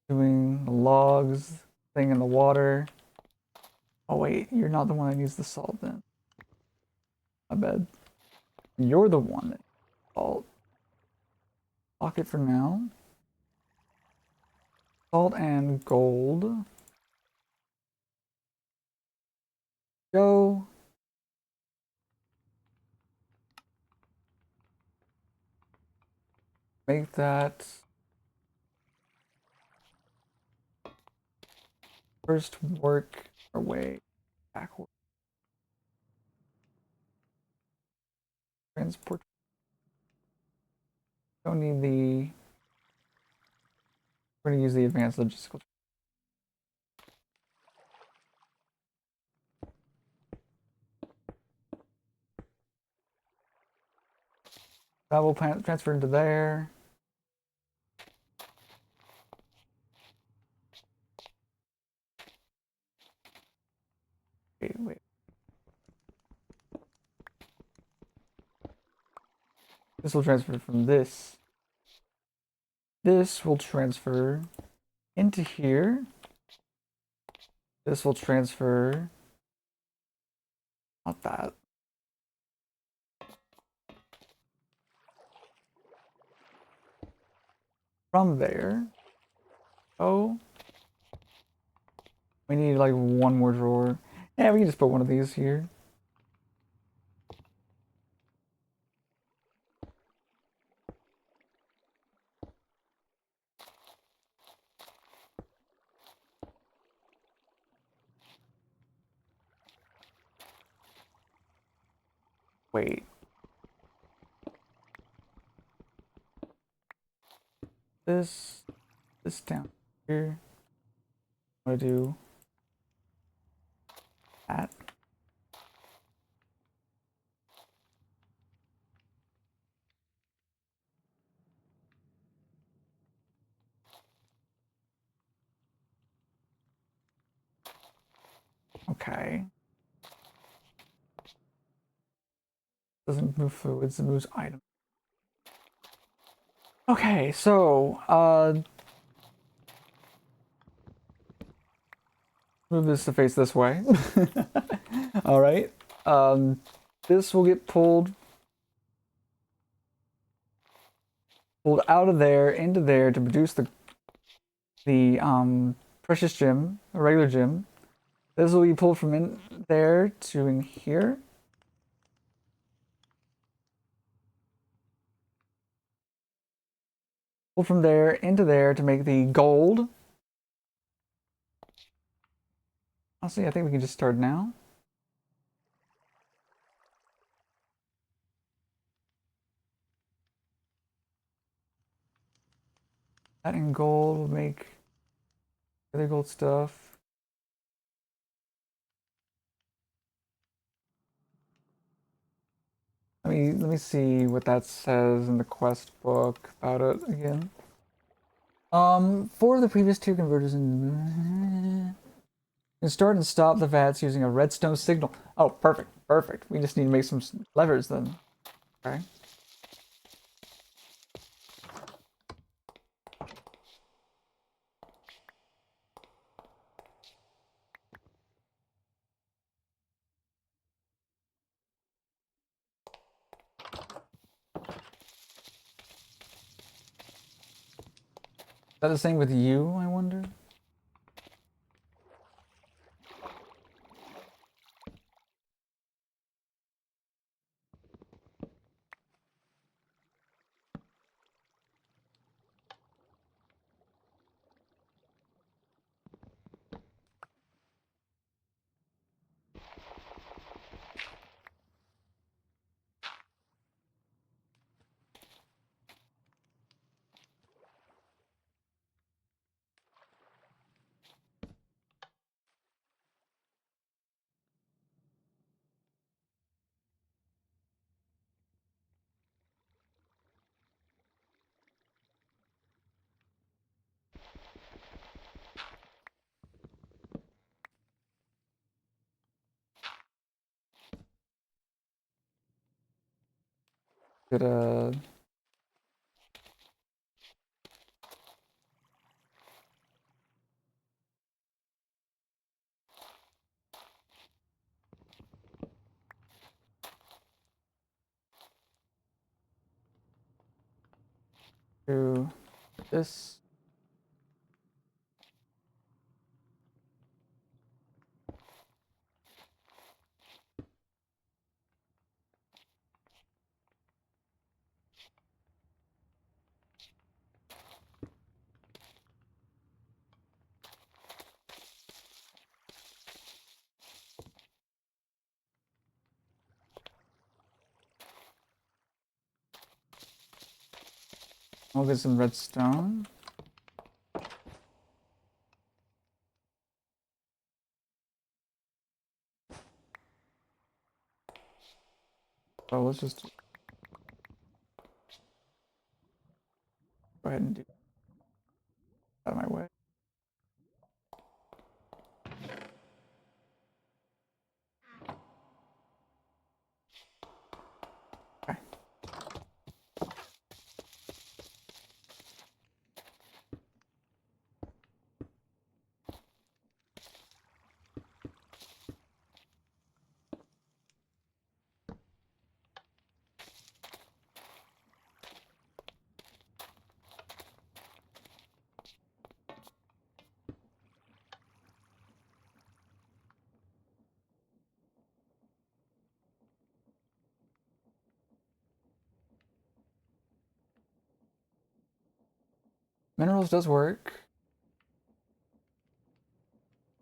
Speaker 1: Doing the logs thing in the water. Oh wait, you're not the one that needs the salt then. I bet. You're the one that needs salt. Lock it for now. Salt and gold. Go. Make that first work our way backward. Transport. Don't need the. We're gonna use the advanced logistical. That will transfer into there. Wait. This will transfer from this. This will transfer into here. This will transfer. Not that. From there. Oh. We need like one more drawer. Yeah, we can just put one of these here. Wait. This down here. I'm gonna do that. Okay. Doesn't move fluids, it moves items. Okay, so move this to face this way. All right. This will get pulled out of there into there to produce the precious gem, a regular gem. This will be pulled from in there to in here. Pull from there into there to make the gold. Honestly, I think we can just start now. That in gold will make other gold stuff. Let me see what that says in the quest book about it again. For the previous two converters in you can start and stop the vats using a redstone signal. Oh, perfect, perfect. We just need to make some levers then. Okay. Is that the same with you, I wonder? Could do this. I'll get some redstone. So let's just go ahead and do that out of my way. Okay. Minerals does work.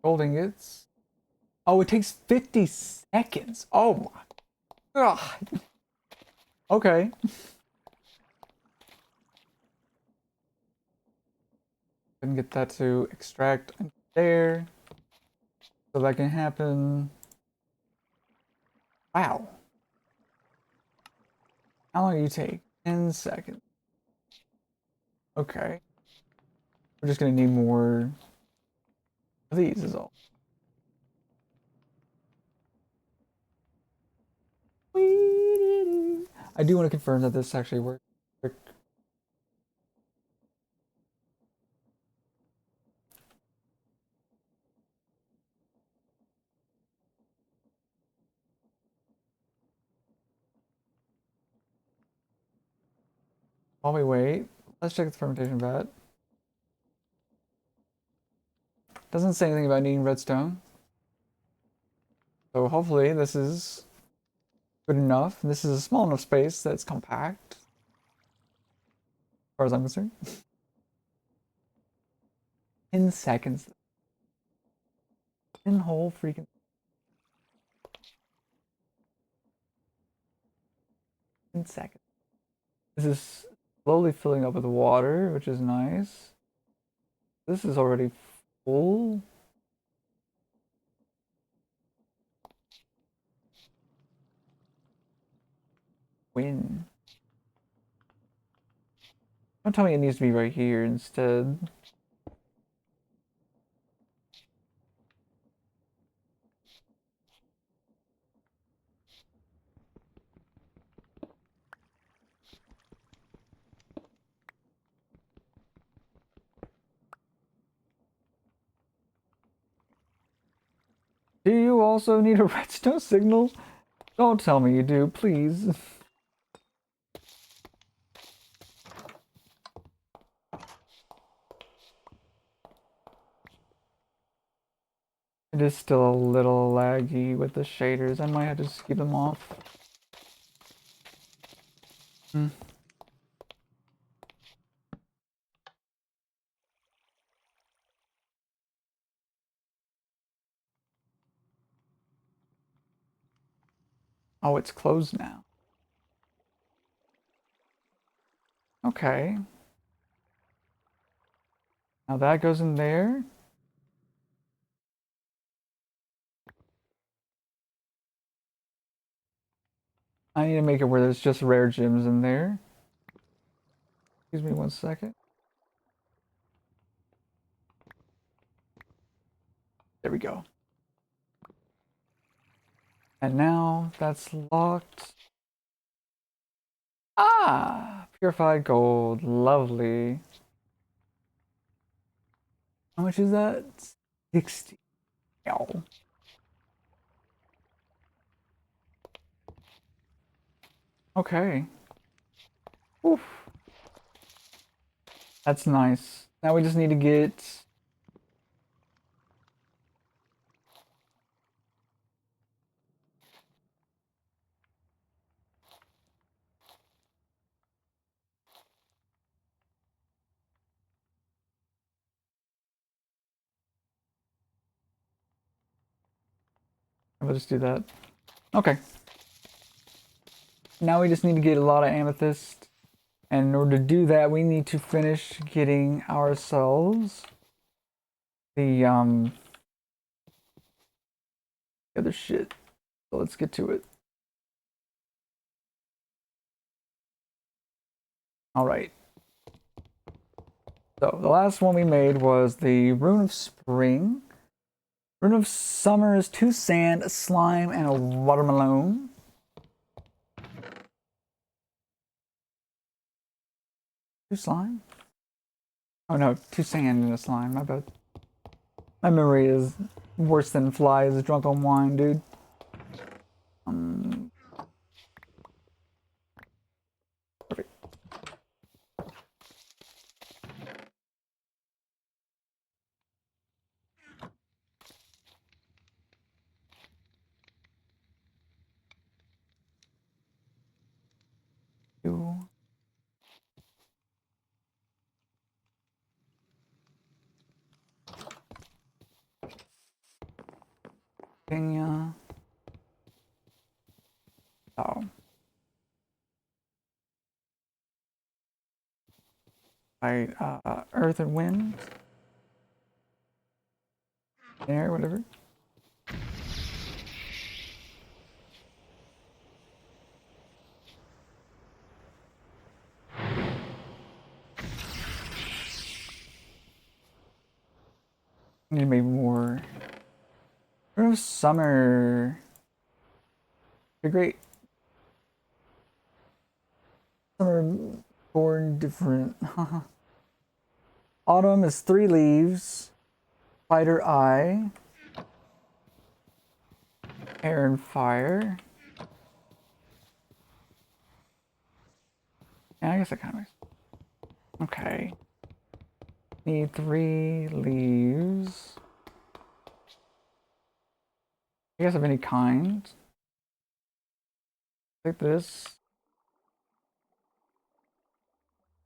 Speaker 1: Gold ingots. Oh, it takes 50 seconds. Oh my god. Okay. Couldn't get that to extract there. So that can happen. Wow. How long do you take? 10 seconds. Okay. We're just gonna need more of these is all. I do want to confirm that this actually works. While we wait, let's check the fermentation vat. Doesn't say anything about needing redstone. So hopefully this is good enough. This is a small enough space that it's compact. As far as I'm concerned. 10 seconds. 10 whole freaking 10 seconds. This is slowly filling up with water, which is nice. This is already full. Win. Don't tell me it needs to be right here instead. Do you also need a redstone signal? Don't tell me you do, please. It is still a little laggy with the shaders. I might have to just keep them off. Oh, it's closed now. Okay. Now that goes in there. I need to make it where there's just rare gems in there. Excuse me 1 second. There we go. And now that's locked. Ah! Purified gold. Lovely. How much is that? 60. Ow. Okay. Oof. That's nice. Now we just need to get. I'll just do that. Okay. Now we just need to get a lot of amethyst. And in order to do that, we need to finish getting ourselves the other shit. So let's get to it. All right. So the last one we made was the Rune of Spring. Rune of Summer is 2 sand, a slime, and a watermelon. 2 slime? Oh no, 2 sand and a slime. My bad. My memory is worse than flies drunk on wine, dude. Um, Perfect. Two. Kenya. Oh. By Earth and Wind. Air, whatever. Need maybe more. Rune of Summer. They're great. Summer born different. Autumn is 3 leaves. Spider Eye. Air and Fire. Yeah, I guess that kind of makes. Okay. Need 3 leaves. I guess of any kind. Like this.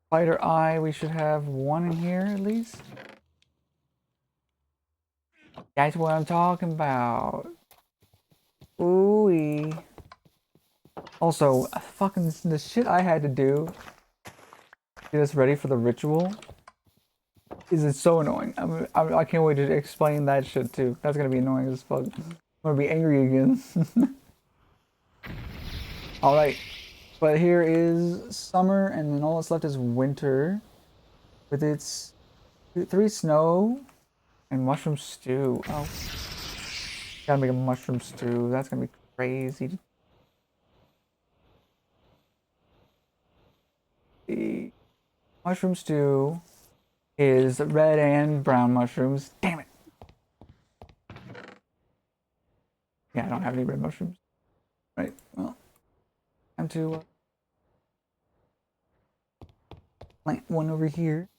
Speaker 1: Spider Eye, we should have 1 in here at least. That's what I'm talking about. Ooh. Also, fucking the shit I had to do to get us ready for the ritual is it's so annoying. I can't wait to explain that shit too. That's gonna be annoying as fuck. I'm gonna be angry again. All right, but here is summer, and then all that's left is winter, with its 3 snow and mushroom stew. Oh, gotta make a mushroom stew. That's gonna be crazy. The mushroom stew is red and brown mushrooms. Damn it. Yeah, I don't have any red mushrooms. Right. Well, time to plant one over here.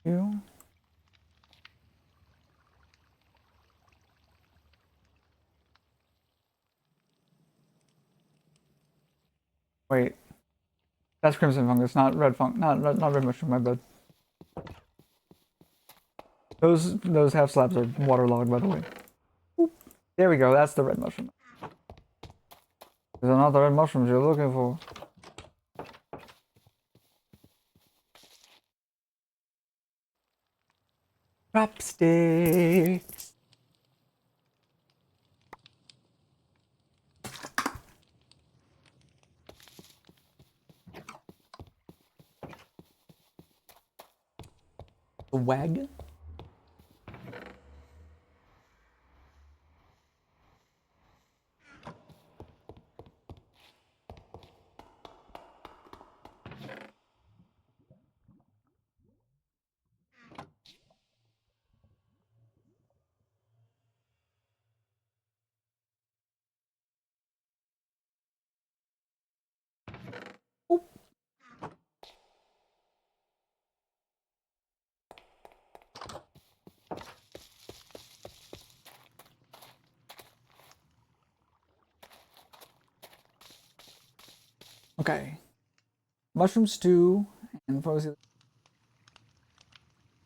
Speaker 1: You. Wait, that's crimson fungus, not red not red mushroom. My bad. Those half slabs are waterlogged, by the way. Oop. There we go. That's the red mushroom. These are not the red mushrooms you're looking for. Chopsticks. The wagon. Okay. Mushroom stew and what was it?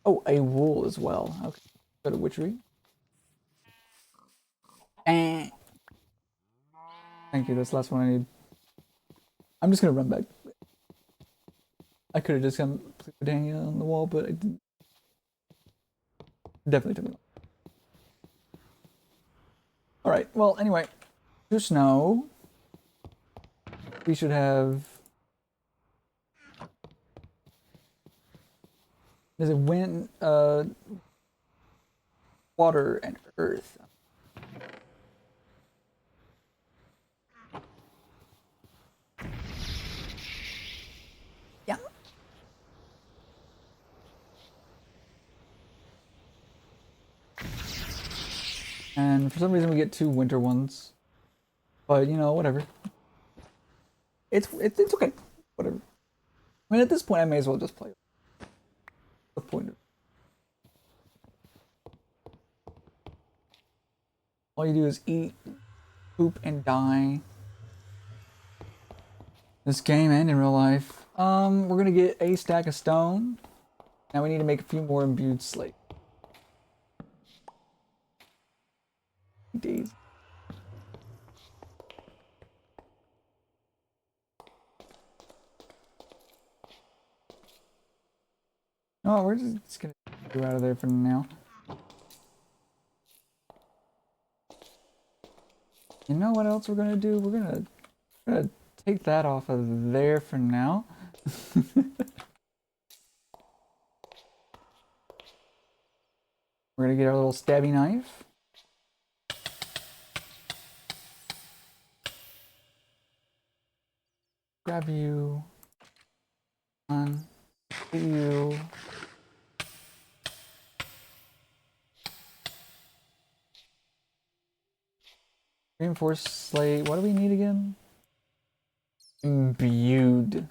Speaker 1: Oh, a wool as well. Okay. Go to witchery. Eh. Thank you. That's the last one I need. I'm just gonna run back. I could have just come hanging on the wall, but I didn't. Definitely took me long. All right. Well, anyway, to snow, we should have. There's a wind, water, and earth. Yeah. And for some reason, we get 2 winter ones. But you know, whatever. It's okay. Whatever. I mean, at this point, I may as well just play. The point of all you do is eat, poop, and die. This game and in real life. We're gonna get a stack of stone. Now we need to make a few more imbued slate. Days. Oh, we're just gonna go out of there for now. You know what else we're gonna do? We're gonna take that off of there for now. We're gonna get our little stabby knife. Grab you. Get you. Reinforced slate. What do we need again? Imbued. Here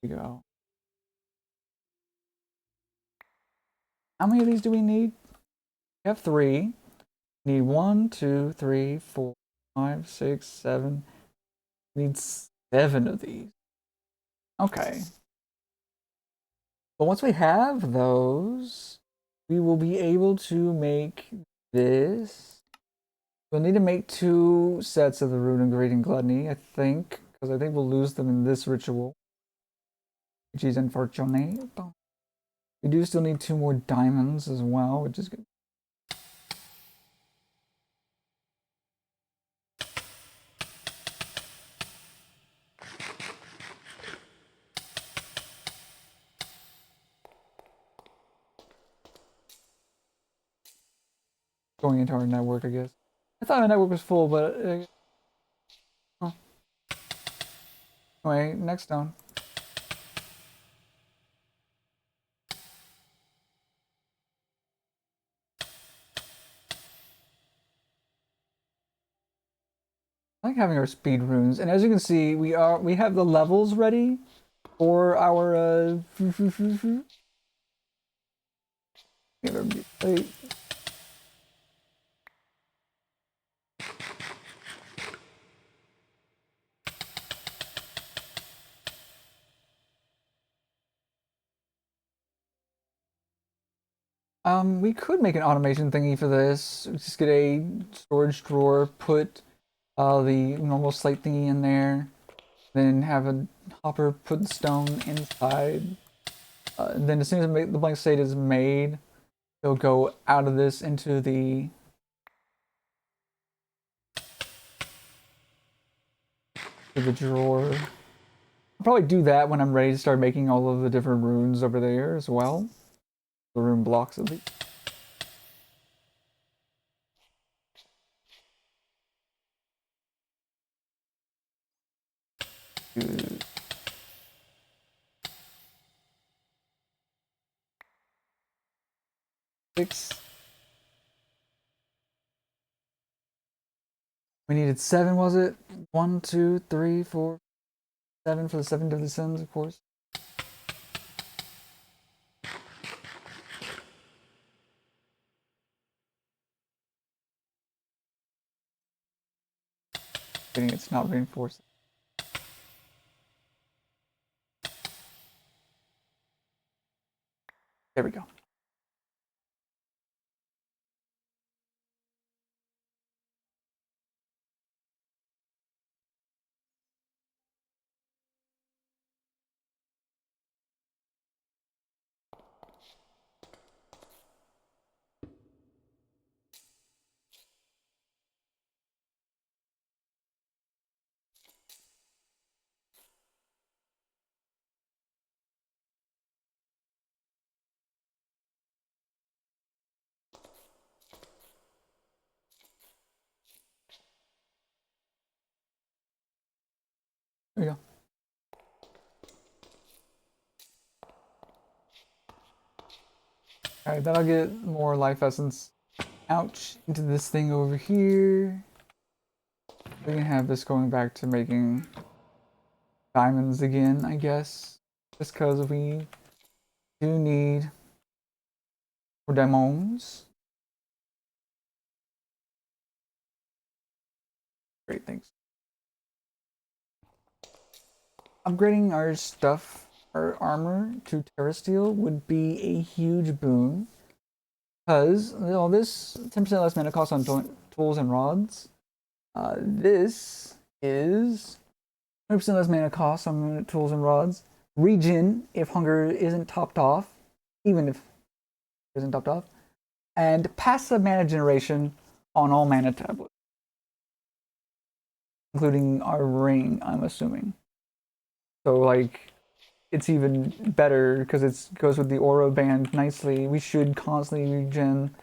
Speaker 1: we go. How many of these do we need? We have 3. We need 1, 2, 3, 4, 5, 6, 7. We need 7 of these. Okay. But once we have those, we will be able to make this. We'll need to make 2 sets of the Rune of Greed and Gluttony, I think, because I think we'll lose them in this ritual, which is unfortunate. We do still need 2 more diamonds as well, which is good. Going into our network, I guess. I thought our network was full, but oh. Anyway, next stone. I like having our speed runes, and as you can see, we have the levels ready for our we could make an automation thingy for this. Just get a storage drawer, put the normal slate thingy in there, then have a hopper put the stone inside. And then as soon as the blank slate is made, it'll go out of this into the drawer. I'll probably do that when I'm ready to start making all of the different runes over there as well. The rune blocks at least. 6. We needed 7, was it? 1, 2, 3, 4, 7 for the 7 deadly sins, of course. It's not reinforced. There we go. There we go. Alright, then I'll get more life essence out into this thing over here. We can have this going back to making diamonds again, I guess. Just because we do need more diamonds. Great, thanks. Upgrading our stuff, our armor to Terrasteel would be a huge boon. Because all this 10% less mana cost on tools and rods. This is 100% less mana cost on tools and rods. Regen if hunger isn't topped off, even if it isn't topped off. And passive mana generation on all mana tablets. Including our ring, I'm assuming. So, like, it's even better because it goes with the aura band nicely. We should constantly regen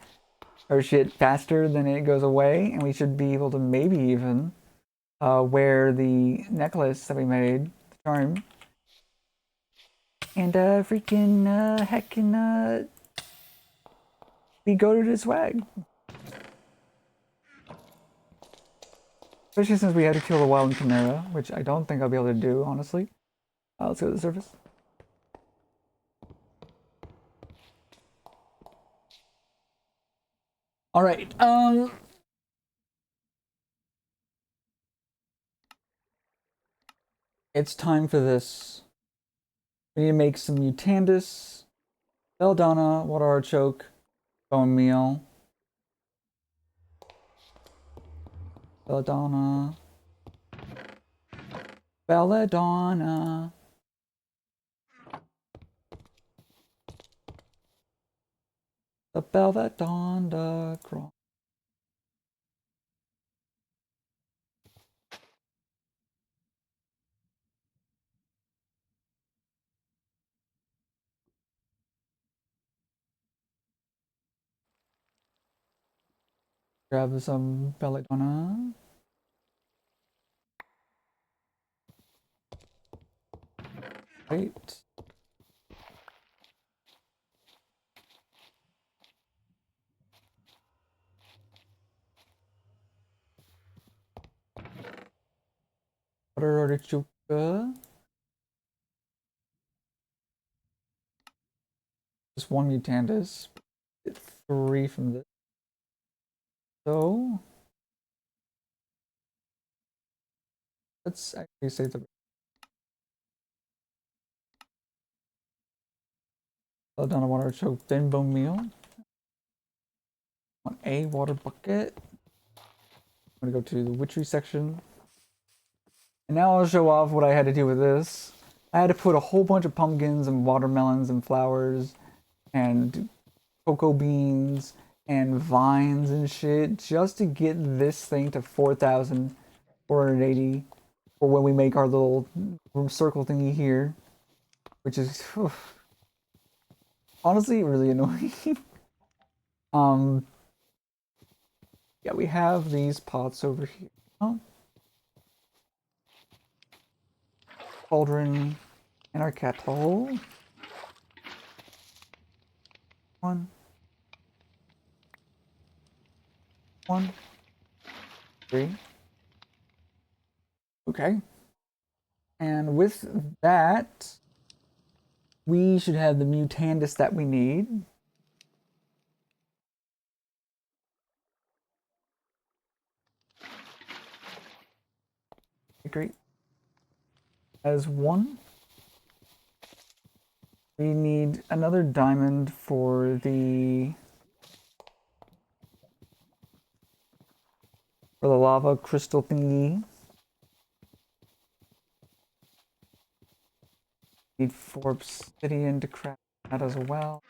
Speaker 1: our shit faster than it goes away, and we should be able to maybe even wear the necklace that we made, the charm, and freaking heckin' be goated to swag. Especially since we had to kill the wild chimera, which I don't think I'll be able to do, honestly. Let's go to the surface. All right. It's time for this. We need to make some mutandis, belladonna, water artichoke, bone meal. Belladonna. Belladonna. The bell that dawned across. Grab some belladonna. Wait. Water artichoke. Just one mutandis. Get 3 from this. So let's actually say the belladonna, water artichoke, then bone meal. Want a water bucket. I'm gonna go to the witchery section. And now I'll show off what I had to do with this. I had to put a whole bunch of pumpkins and watermelons and flowers and cocoa beans and vines and shit just to get this thing to 4,480 for when we make our little circle thingy here, which is honestly really annoying. Yeah, we have these pots over here. Oh. Cauldron and our kettle. 1, 1, 3. Okay. And with that, we should have the mutandis that we need. Great. As one. We need another diamond for the lava crystal thingy. Need 4 obsidian to craft that as well.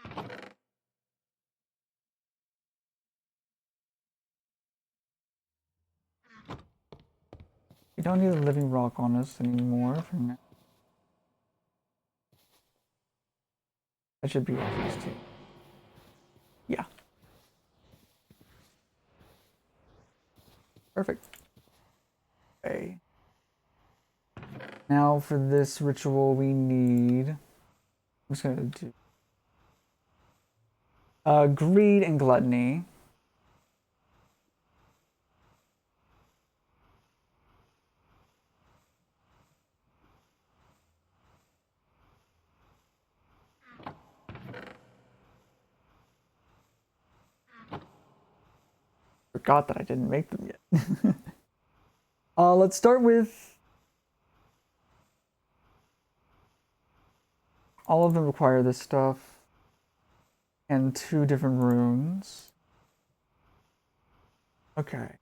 Speaker 1: We don't need a living rock on us anymore for now. That should be obvious too. Yeah. Perfect. Okay. Now for this ritual we need... I'm just gonna do... greed and gluttony. Forgot that I didn't make them yet. Let's start with... All of them require this stuff. And 2 different runes. Okay.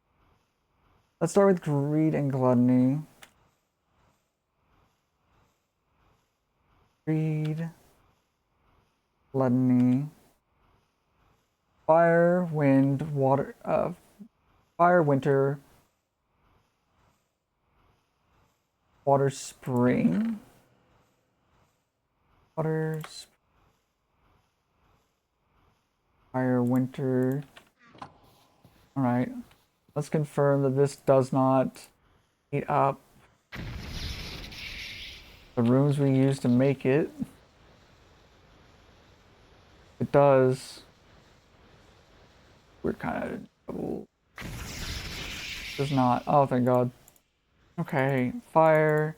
Speaker 1: Let's start with greed and gluttony. Greed. Gluttony. Fire, wind, water, fire, winter, water, spring. Water, fire, winter. Alright. Let's confirm that this does not eat up the rooms we use to make it. If it does, we're kind of in trouble. Does not. Oh, thank God. Okay. Fire.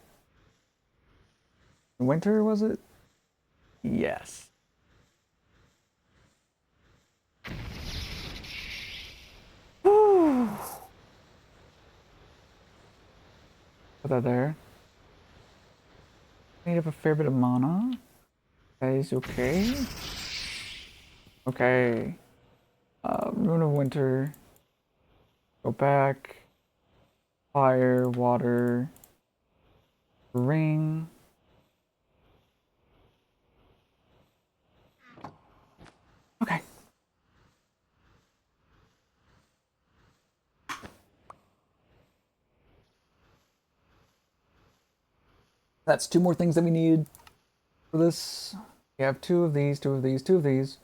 Speaker 1: Winter, was it? Yes. Put that there. Need up a fair bit of mana. Guys, okay. Okay. Rune of Winter. Go back. Fire, water. Ring. Okay. That's 2 more things that we need for this. We have 2 of these, 2 of these, 2 of these.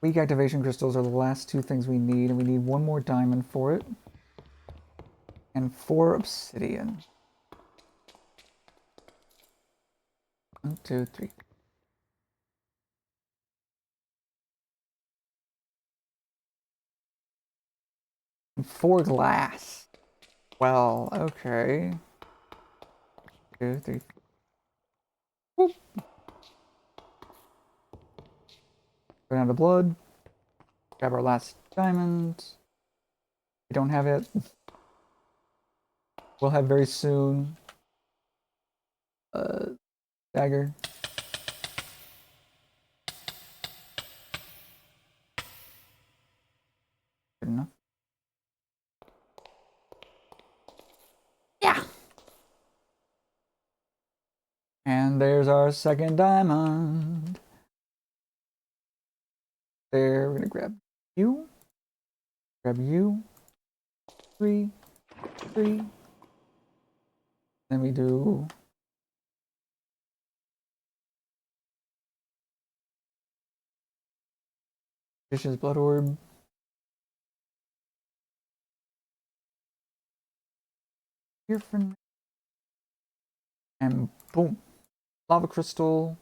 Speaker 1: Weak activation crystals are the last 2 things we need, and we need 1 more diamond for it. And 4 obsidian. 1, 2, 3. And 4 glass. Well, okay. 2, 3. Whoop. Go down to blood. Grab our last diamond. We don't have it. We'll have very soon. Dagger. Good enough. Yeah. And there's our second diamond. There, we're gonna grab you. Grab you. 3, 3. Then we do Vicious Blood Orb. Here for now. And boom. Lava Crystal.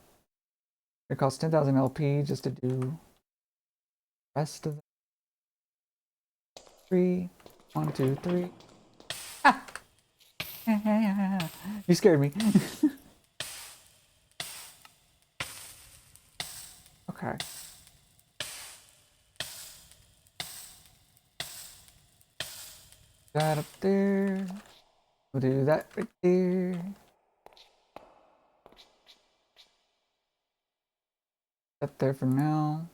Speaker 1: It costs 10,000 LP just to do the rest of it. 3. 1, 2, 3. Ah! You scared me. Okay. That up there. We'll do that right there. Up there for now.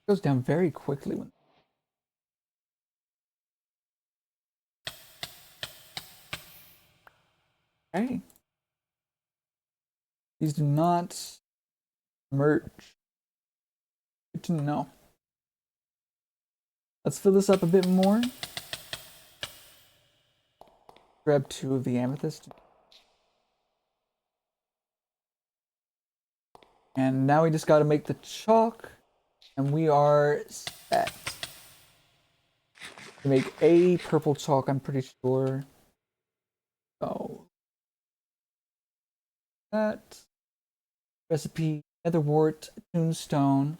Speaker 1: Goes down very quickly when. Okay. These do not merge. Good to know. Let's fill this up a bit more. Grab 2 of the amethyst. And now we just got to make the chalk, and we are set. To make a purple chalk, I'm pretty sure. So that recipe: netherwort, tombstone,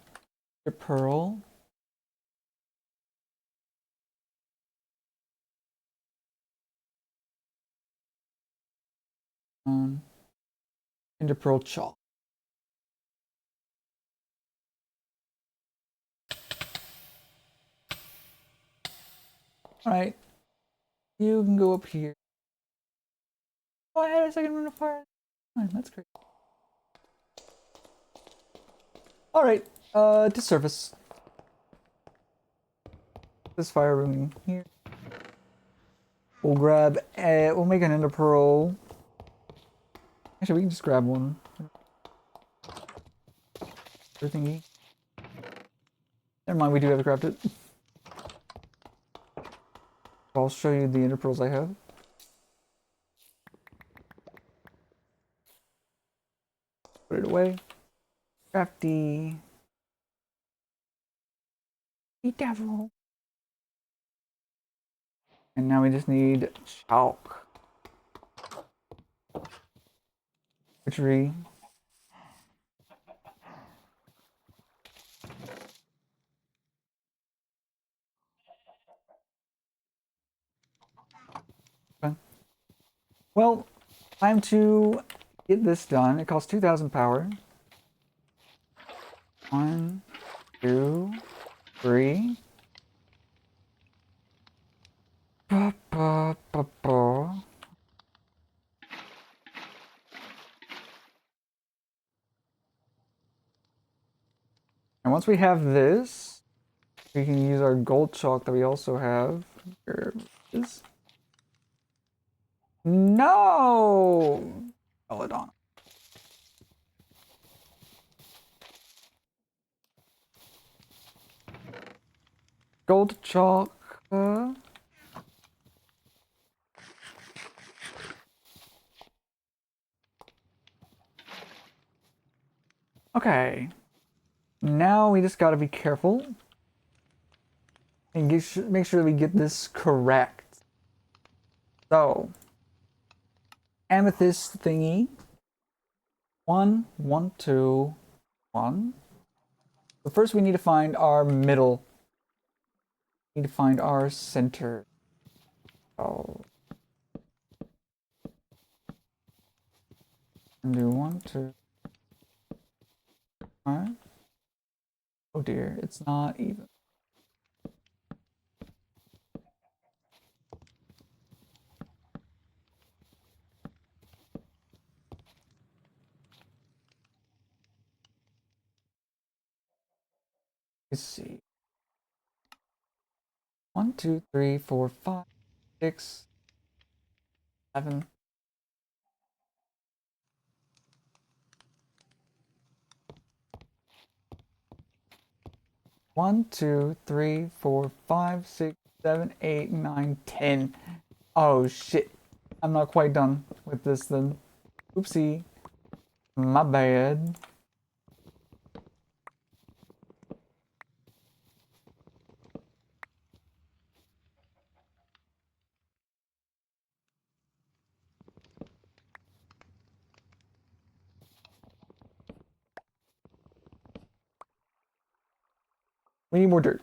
Speaker 1: pearl. Ender pearl chalk. All right, you can go up here. Oh, I had a second run of fire. Oh, that's great. All right, to surface. This fire room here. We'll grab. We'll make an ender pearl. Actually, we can just grab one. Thingy. Never mind, we do have to craft it. I'll show you the ender pearls I have. Put it away. Crafty. The devil. And now we just need chalk. Witchery. Okay. Well, time to get this done. It costs 2,000 power. 1, 2, 3. Ba, ba, ba, ba. And once we have this, we can use our gold chalk that we also have. Here it is. No! Hold on. Gold chalk. Okay. Now we just gotta be careful and make sure that we get this correct. So, amethyst thingy. 1, 1, 2, 1. So first we need to find our middle. We need to find our center. Oh. And do 1, 2. Alright. Oh dear, it's not even. Let's see. 1, 2, 3, 4, 5, 6, 7. One, two, three, four, five, 6, 7, 8, 9, 10. Oh shit. I'm not quite done with this then. Oopsie. My bad. We need more dirt.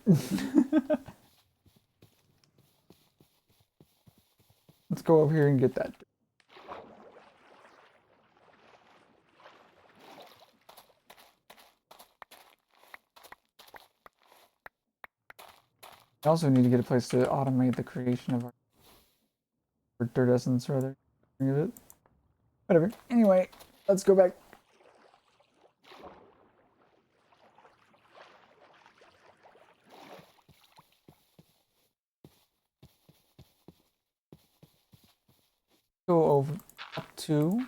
Speaker 1: Let's go over here and get that. I also need to get a place to automate the creation of our dirt essence, rather. Whatever. Anyway, let's go back. Go over up to.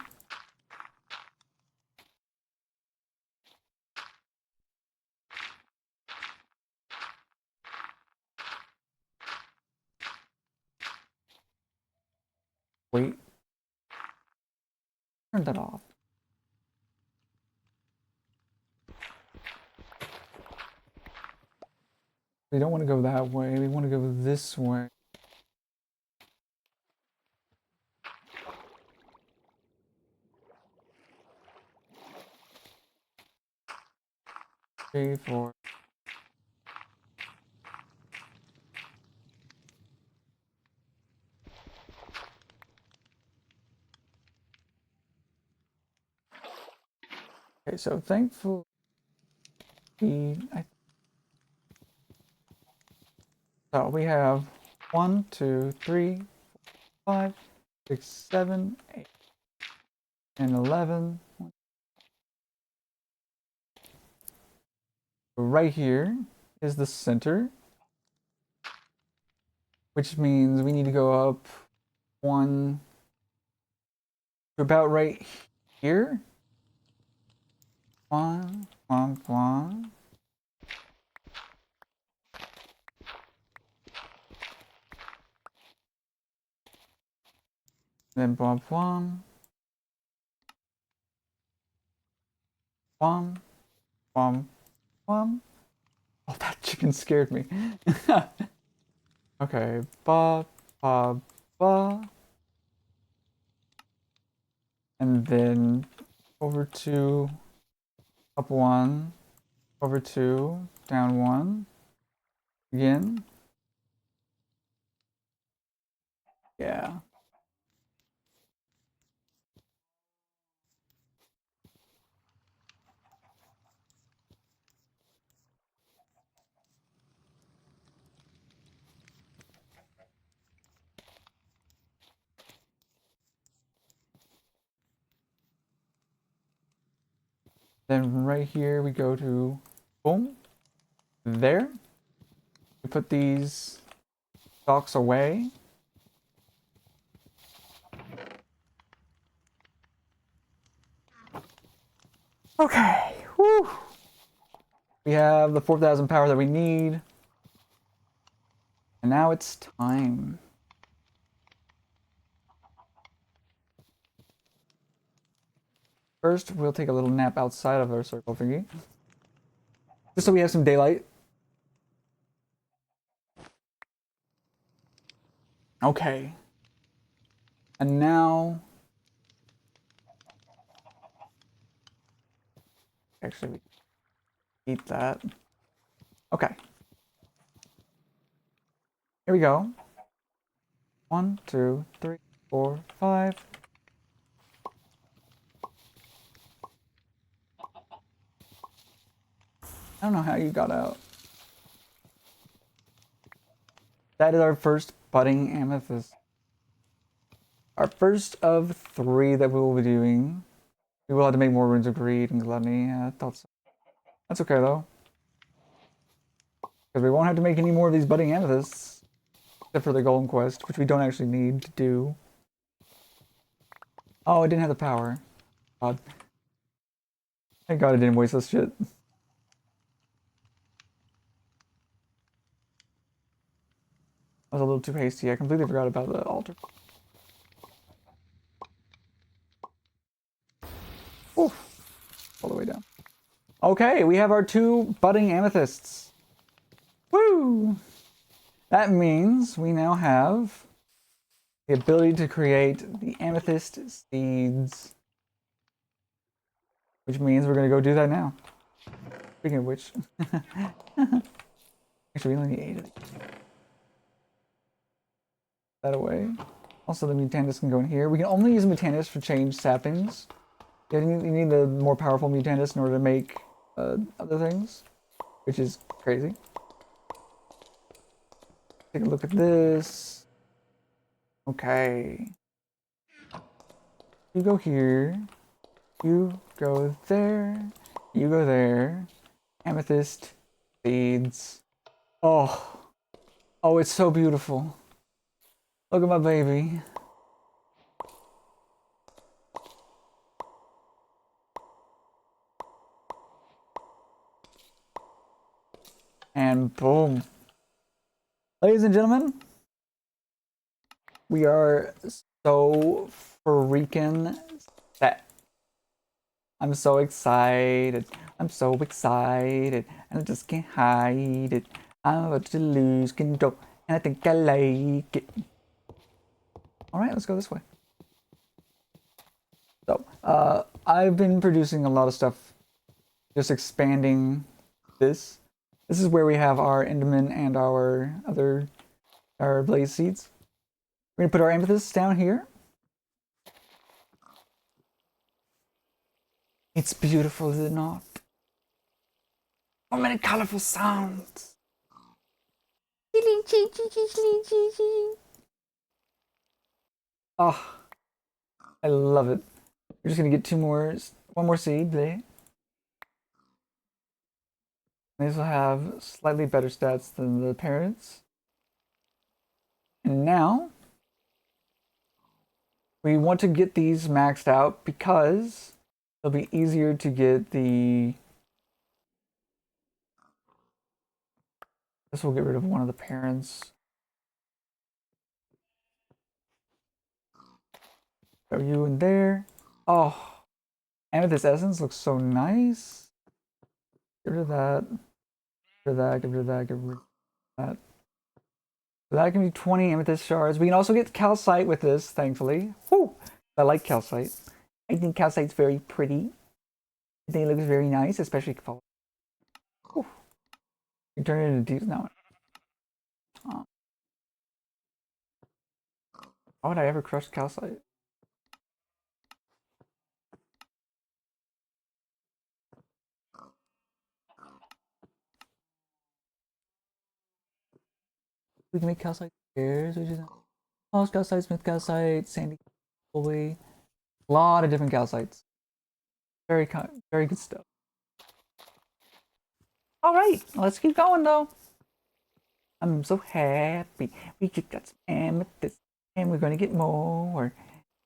Speaker 1: Wait. Turn that off. We don't want to go that way. We want to go this way. Three, four. Okay, so thankfully, so we have 1, 2, 3, 5, 6, 7, 8, and 11. Right here is the center, which means we need to go up 1 to about right here. 1, 1, 1. Then bump 1, 1, 1, 1. Oh, that chicken scared me. Okay, ba, ba, ba. And then over 2, up 1, over 2, down 1. Again. Yeah. Then right here we go to boom. There. We put these stalks away. Okay. Whew. We have the 4,000 power that we need. And now it's time. First, we'll take a little nap outside of our circle thingy. Just so we have some daylight. Okay. And now... Actually, we eat that. Okay. Here we go. 1, 2, 3, 4, 5. I don't know how you got out. That is our first budding amethyst. Our first of 3 that we will be doing. We will have to make more runes of greed and gluttony. I thought so. That's okay though. Because we won't have to make any more of these budding amethysts. Except for the golden quest, which we don't actually need to do. Oh, it didn't have the power. God. Thank God I didn't waste this shit. I was a little too hasty. I completely forgot about the altar. Oof. All the way down. Okay, we have our 2 budding amethysts. Woo! That means we now have the ability to create the amethyst seeds. Which means we're going to go do that now. Speaking of which. Actually, we only need 8 of these. That away. Also, the Mutantis can go in here. We can only use Mutantis for change saplings. You need the more powerful Mutantis in order to make other things, which is crazy. Take a look at this. Okay. You go here. You go there. You go there. Amethyst. Seeds. Oh. Oh, it's so beautiful. Look at my baby. And boom. Ladies and gentlemen, we are so freaking set. I'm so excited. I'm so excited. And I just can't hide it. I'm about to lose control. And I think I like it. Alright, let's go this way. So, I've been producing a lot of stuff. Just expanding this. This is where we have our Enderman and our blaze seeds. We're gonna put our amethysts down here. It's beautiful, is it not? So many colorful sounds. Oh, I love it. We're just gonna get one more seed there. These will have slightly better stats than the parents. And now, we want to get these maxed out because it'll be easier to get the... This will get rid of one of the parents. Throw you in there. Oh, Amethyst Essence looks so nice. Get rid of that. Get rid of that, get rid of that, get rid of that. So that can be 20 Amethyst shards. We can also get Calcite with this, thankfully. Whew! I like Calcite. I think Calcite's very pretty. I think it looks very nice, especially if you turn it into deep now. Why would I ever crush Calcite? We can make Calcite stairs, which is polished Calcite, smooth Calcite, sandy Calcite. A lot of different Calcites. Very good stuff. All right, let's keep going though. I'm so happy. We just got some amethyst, and we're gonna get more.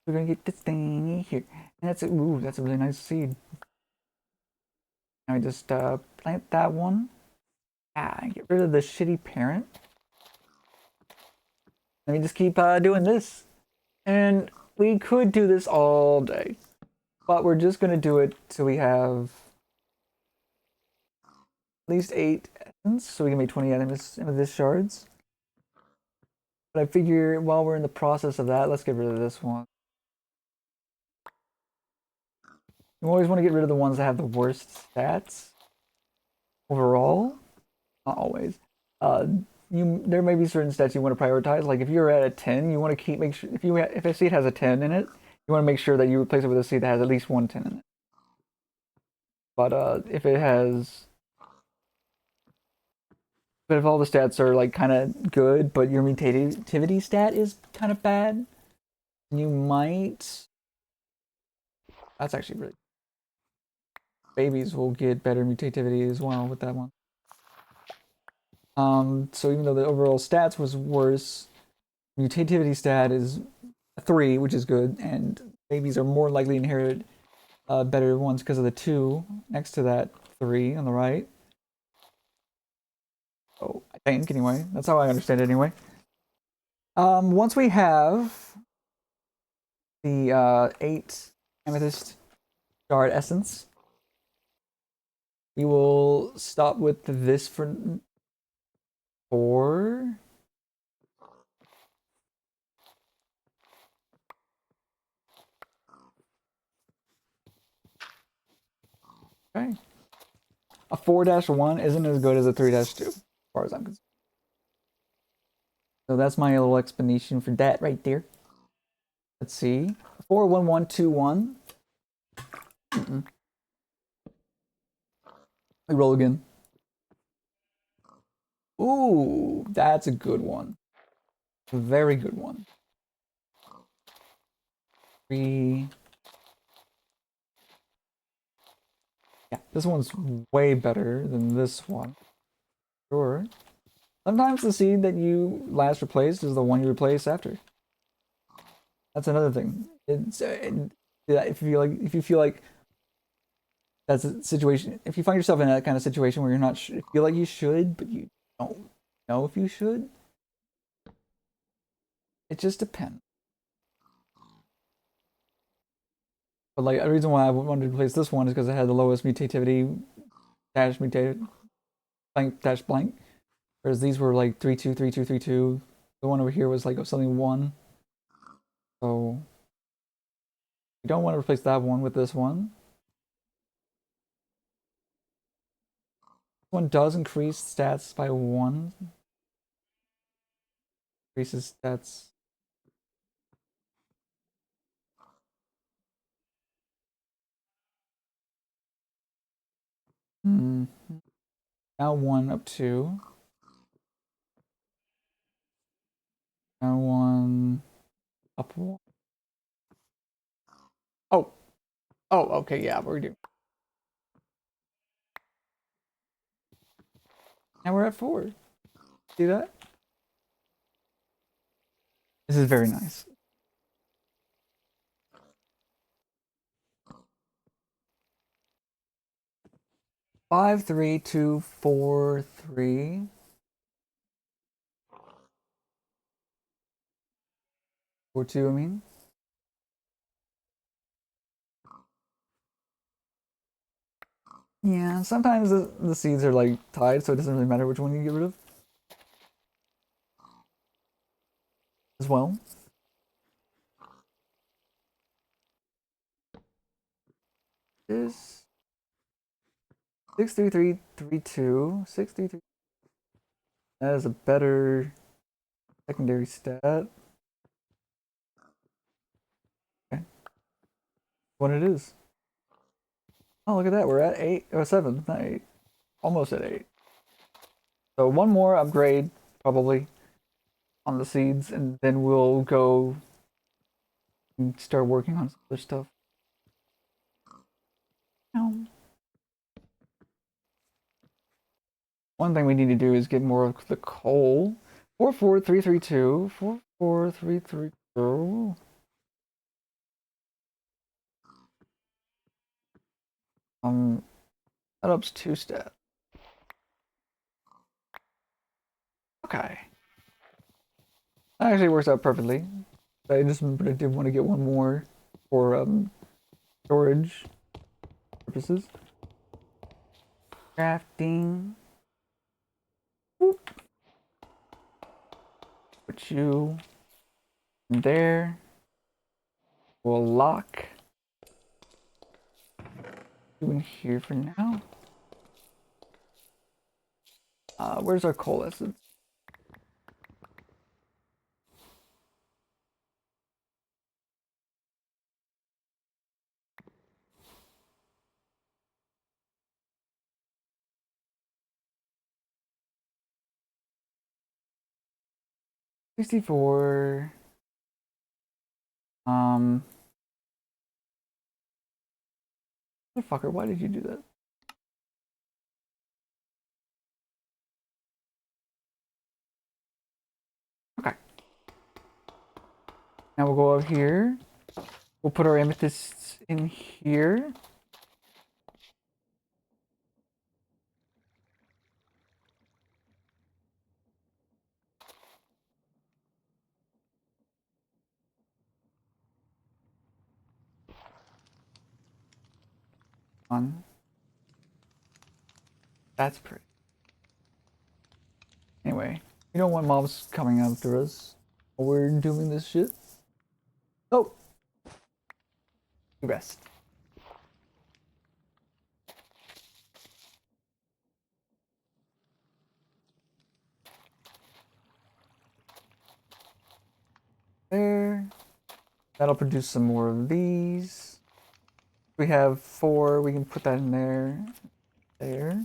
Speaker 1: We're gonna get this thing here, and that's that's a really nice seed. Now I just plant that one. And get rid of the shitty parent. Let me just keep doing this, and we could do this all day, but we're just gonna do it till we have at least 8 essence, so we can make 20 amethyst shards. But I figure while we're in the process of that, let's get rid of this one. You always want to get rid of the ones that have the worst stats overall. Not always. There may be certain stats you want to prioritize. Like if you're at a 10, you want to make sure if a seed has a 10 in it, you want to make sure that you replace it with a seed that has at least one 10 in it. But if all the stats are like kind of good, but your mutativity stat is kind of bad, you might. That's actually really. Babies will get better mutativity as well with that one. So even though the overall stats was worse, mutativity stat is 3, which is good, and babies are more likely to inherit better ones because of the 2 next to that 3 on the right. Oh, I think anyway. That's how I understand it anyway. Once we have the 8 amethyst shard essence, we will stop with this for 4. Okay. A 4-1 isn't as good as a 3-2. far as I'm concerned. So that's my little explanation for that right there. Let's see. 41121. We roll again. Ooh, that's a good one. A very good one. 3. Yeah, this one's way better than this one. Sure. Sometimes the seed that you last replaced is the one you replace after. That's another thing. If you feel like that's a situation, if you find yourself in that kind of situation where you're not feel like you should, but you don't know if you should, it just depends. But like the reason why I wanted to replace this one is because it had the lowest mutativity dash mutated blank dash blank, whereas these were like 3 2 3 2 3 2. The one over here was like something 1. So you don't want to replace that one with this one. This one does increase stats by 1. Increases stats. Now 1 up 2. Now 1 up 1. Oh, oh, okay, yeah, we're doing. Now we're at 4. See that? This is very nice. 5 3 2 4 3. 4 2, I mean. Yeah, sometimes the seeds are like tied, so it doesn't really matter which one you get rid of. As well. This 6 3 3 3 2. 6 3 3. That is a better secondary stat. Okay. What it is. Oh, look at that. We're at 8 or 7, not 8. Almost at 8. So one more upgrade, probably, on the seeds, and then we'll go and start working on some other stuff. One thing we need to do is get more of the coal. 44332. 44332. That ups 2 stat. Okay. That actually works out perfectly. I just did want to get one more for storage purposes. Crafting. Whoop. Put you there. We'll lock you in here for now. Where's our coal essence? $64. Motherfucker, why did you do that? Okay. Now we'll go up here. We'll put our amethysts in here. On. That's pretty. Anyway, you don't want mobs coming after us while we're doing this shit. Oh! Rest. That'll produce some more of these. We have 4, we can put that in there. There.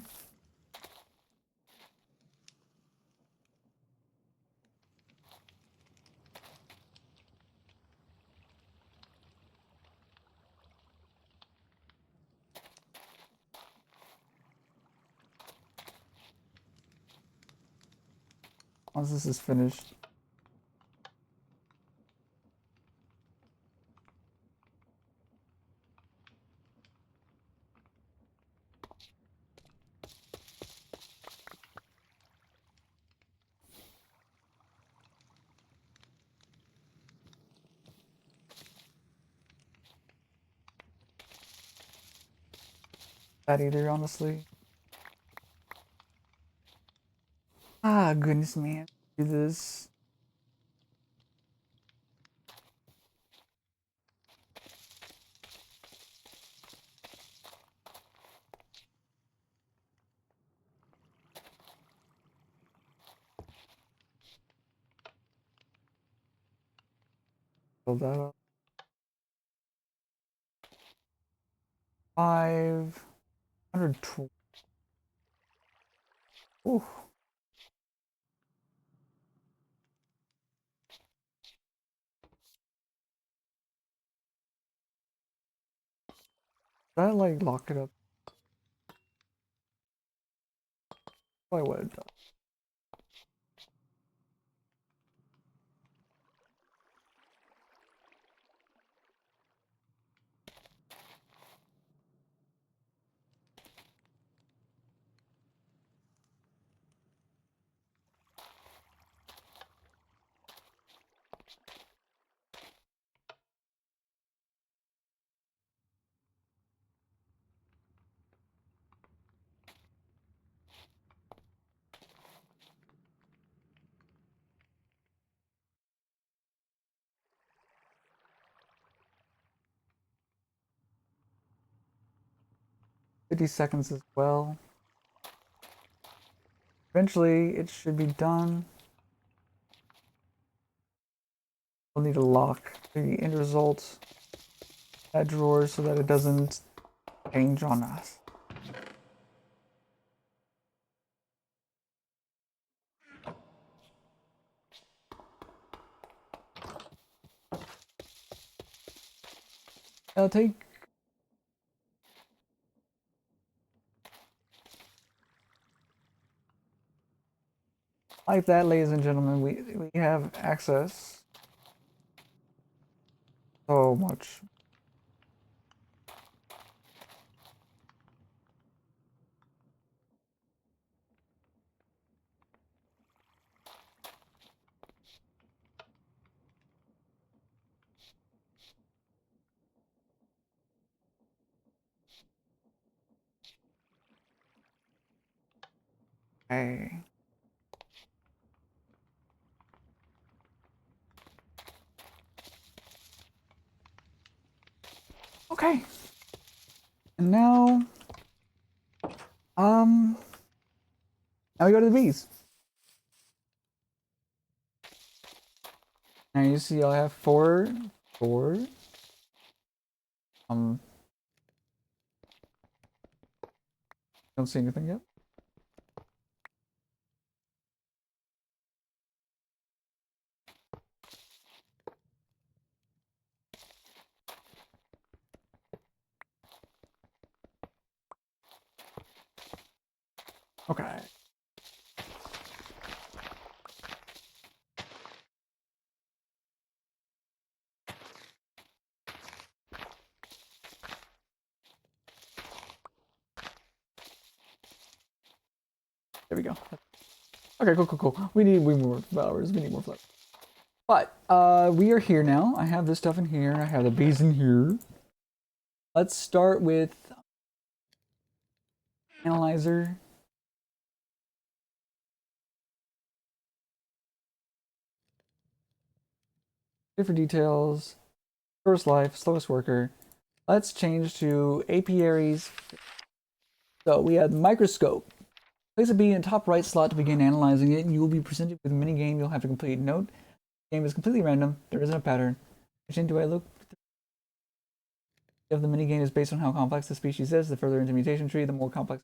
Speaker 1: Once this is finished. That either, honestly. Ah, goodness, man. Do this. Build that up. 520. Ooh. Did I like lock it up? Probably what it does. $50 as well. Eventually, it should be done. We'll need to lock the end result that drawer so that it doesn't change on us. It'll take like that, ladies and gentlemen. We have access so much. Hey. Okay. And now, now we go to the bees. Now you see I have 4. Don't see anything yet. Okay. There we go. Okay, cool. We need more flowers. We need more flowers. But we are here now. I have this stuff in here. I have the bees in here. Let's start with analyzer. Different details. First life, slowest worker. Let's change to apiaries. So we have microscope. Place a bee in the top right slot to begin analyzing it, and you will be presented with a mini game you'll have to complete. Note, the game is completely random. There isn't a pattern. Which end do I look? If the minigame is based on how complex the species is, the further into mutation tree, the more complex.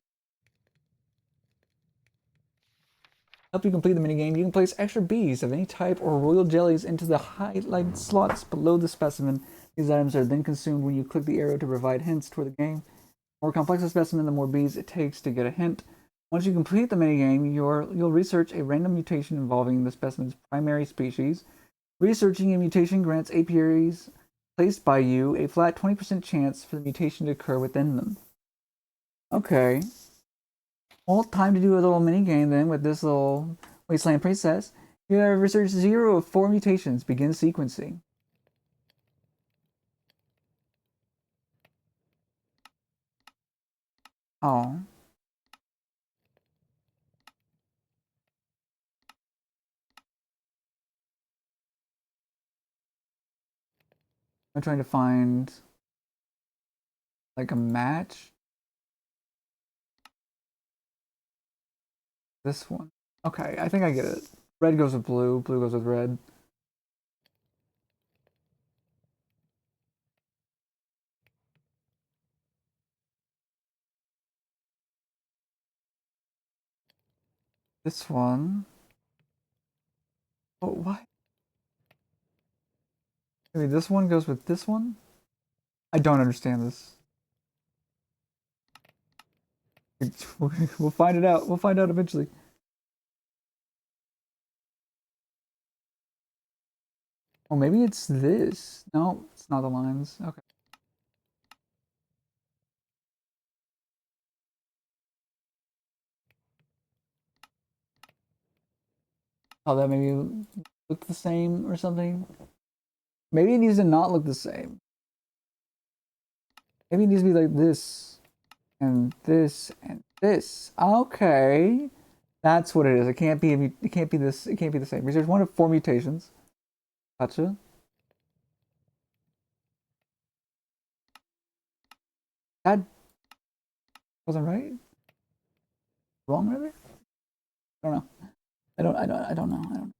Speaker 1: Help you complete the minigame, you can place extra bees of any type or royal jellies into the highlighted slots below the specimen. These items are then consumed when you click the arrow to provide hints toward the game. The more complex the specimen, the more bees it takes to get a hint. Once you complete the minigame, you'll research a random mutation involving the specimen's primary species. Researching a mutation grants apiaries placed by you a flat 20% chance for the mutation to occur within them. Okay. Well, time to do a little mini game then with this little Wasteland Princess. You have researched 0 of 4 mutations. Begin sequencing. Oh. I'm trying to find like a match. This one. Okay, I think I get it. Red goes with blue, blue goes with red. This one. Oh, what? Maybe this one goes with this one? I don't understand this. We'll find it out. We'll find out eventually. Oh, maybe it's this. No, it's not the lines. Okay. Oh, that maybe look the same or something. Maybe it needs to not look the same. Maybe it needs to be like this and this and this. Okay, that's what it is. It can't be. It can't be this. It can't be the same. Research 1 of 4 mutations. Gotcha. That wasn't right. Wrong, maybe. I don't know. I don't. I don't. I don't know. I don't.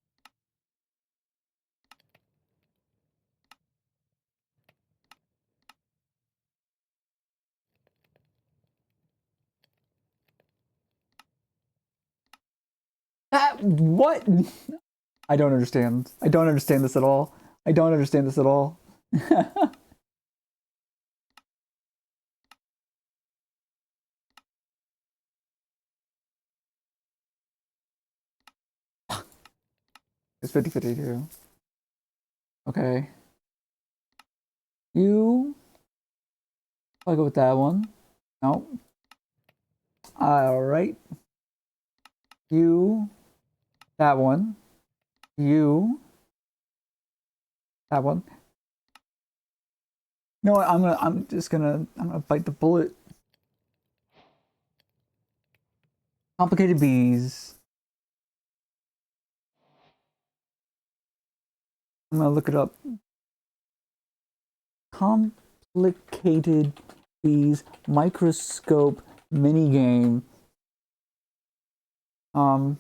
Speaker 1: That what? I don't understand. I don't understand this at all. I don't understand this at all. It's 50-50 too. Okay. You. I'll go with that one. No. All right. You. That one. You. That one. No, I'm gonna bite the bullet. Complicated bees. I'm gonna look it up. Complicated bees microscope mini game. Um.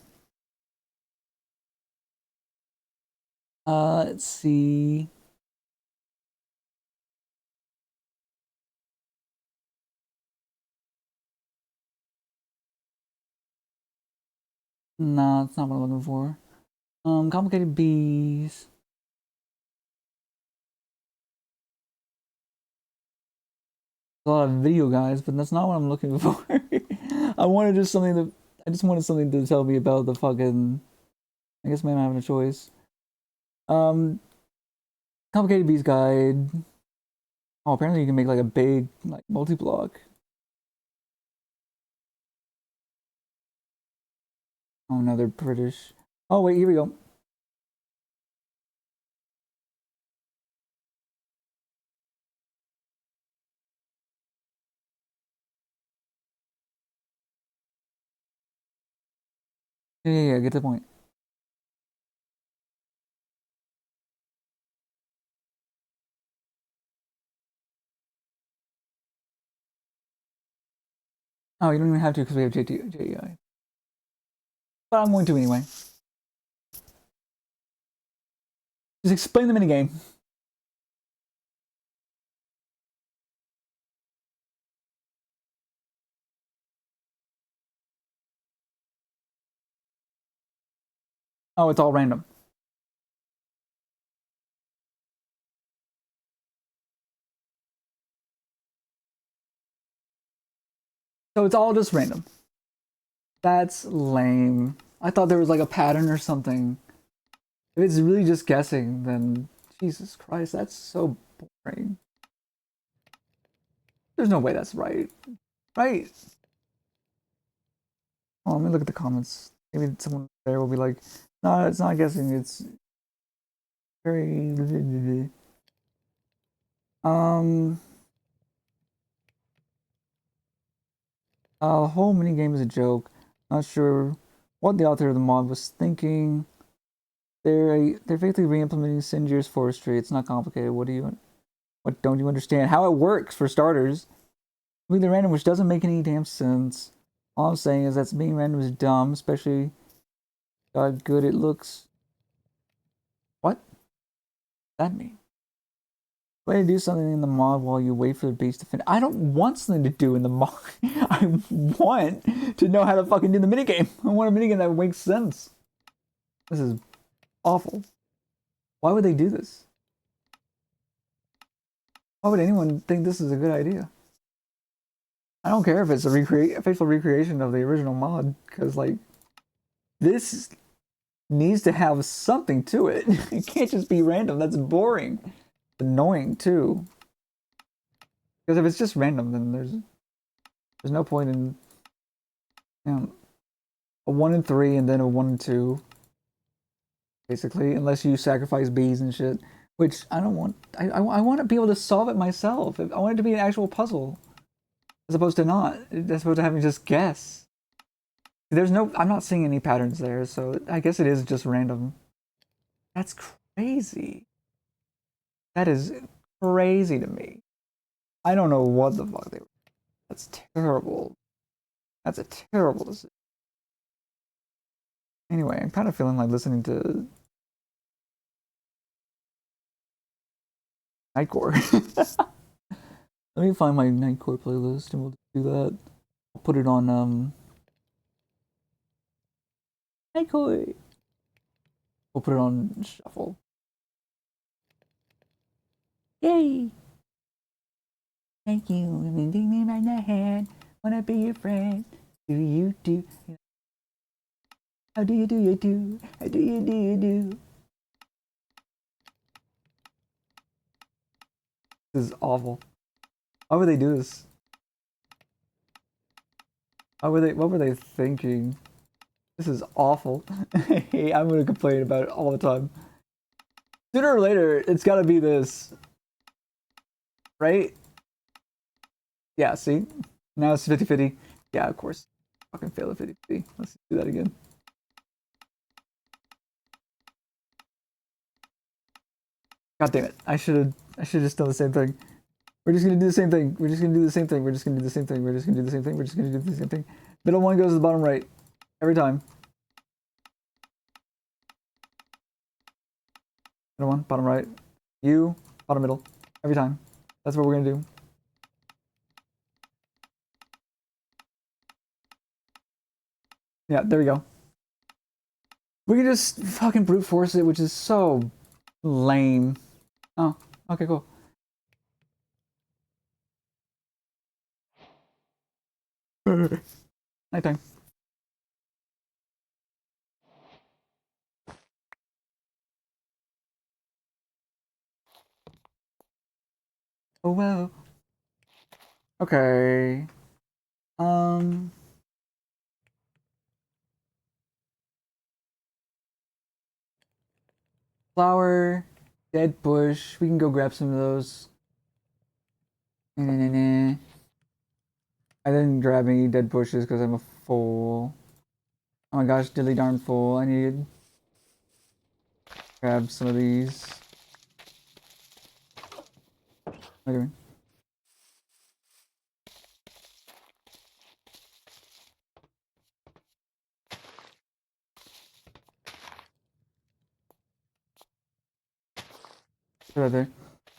Speaker 1: Let's see. No, that's not what I'm looking for. Complicated bees. A lot of video guys, but that's not what I'm looking for. I wanted just something that I just wanted something to tell me about the fucking. I guess maybe I'm having a choice. Um, complicated bees guide. Oh, apparently you can make like a big like multi-block. Oh no, they're British. Oh wait, here we go. Yeah, get the point. Oh, you don't even have to because we have JEI. But I'm going to anyway. Just explain the minigame. Oh, it's all random. So it's all just random. That's lame. I thought there was like a pattern or something. If it's really just guessing, then Jesus Christ, that's so boring. There's no way that's right. Right? Oh, let me look at the comments. Maybe someone there will be like, no, it's not guessing, it's very um whole mini game is a joke. Not sure what the author of the mod was thinking. They're effectively re-implementing Singier's forestry. It's not complicated. What don't you understand? How it works for starters. Completely random, which doesn't make any damn sense. All I'm saying is that being random is dumb, especially how good it looks. What does that mean? Way to do something in the mod while you wait for the base to finish. I don't want something to do in the mod. I want to know how to fucking do the minigame. I want a minigame that makes sense. This is awful. Why would they do this? Why would anyone think this is a good idea? I don't care if it's a faithful recreation of the original mod, because like this needs to have something to it. It can't just be random. That's boring. It's annoying too. Because if it's just random, then there's no point in a 1 and 3 and then a 1 and 2. Basically, unless you sacrifice bees and shit. Which I don't want. I want to be able to solve it myself. I want it to be an actual puzzle. As opposed to not. As opposed to having just guess. There's no. I'm not seeing any patterns there, so I guess it is just random. That's crazy. That is crazy to me. I don't know what the fuck they were. That's terrible. That's a terrible decision. Anyway, I'm kind of feeling like listening to Nightcore. Let me find my Nightcore playlist and we'll do that. I'll put it on Nightcore. We'll put it on shuffle. Yay! Thank you. Lending me my hand. Wanna be your friend. Do you do? How do you do you do? How do you do you do? This is awful. Why would they do this? Why were they? What were they thinking? This is awful. Hey, I'm gonna complain about it all the time. Sooner or later, it's gotta be this. Right? Yeah, see? Now it's 50-50. Yeah, of course. Fucking fail at 50-50. Let's do that again. God damn it. I should have just done the same thing. We're just gonna do the same thing. We're just gonna do the same thing. We're just gonna do the same thing. We're just gonna do the same thing. We're just gonna do the same thing. Middle one goes to the bottom right. Every time. Middle one, bottom right. You, bottom middle. Every time. That's what we're gonna do. Yeah, there we go. We can just fucking brute force it, which is so lame. Oh, okay, cool. Nighttime. Oh well. Okay. Um. Flower, dead bush. We can go grab some of those. Nah, nah, nah, nah. I didn't grab any dead bushes because I'm a fool. Oh my gosh, dilly darn fool. I need to grab some of these. Okay. Right there.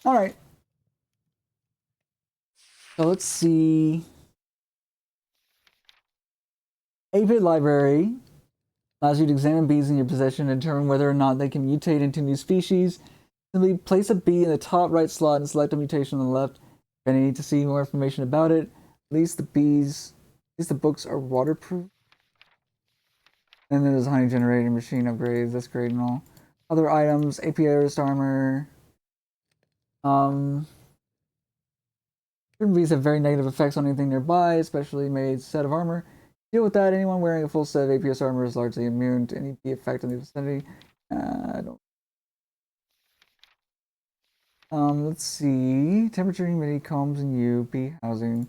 Speaker 1: Alright. So let's see. 8-bit library. Allows you to examine bees in your possession and determine whether or not they can mutate into new species. Simply place a bee in the top right slot and select a mutation on the left. If you need to see more information about it, at least the books are waterproof. And then there's honey generating machine upgrades. That's great and all. Other items: apiarist armor. Certain bees have very negative effects on anything nearby, especially made set of armor. Deal with that. Anyone wearing a full set of APS armor is largely immune to any bee effect in the vicinity. I don't. Let's see. Temperature, humidity, combs and you, bee housing,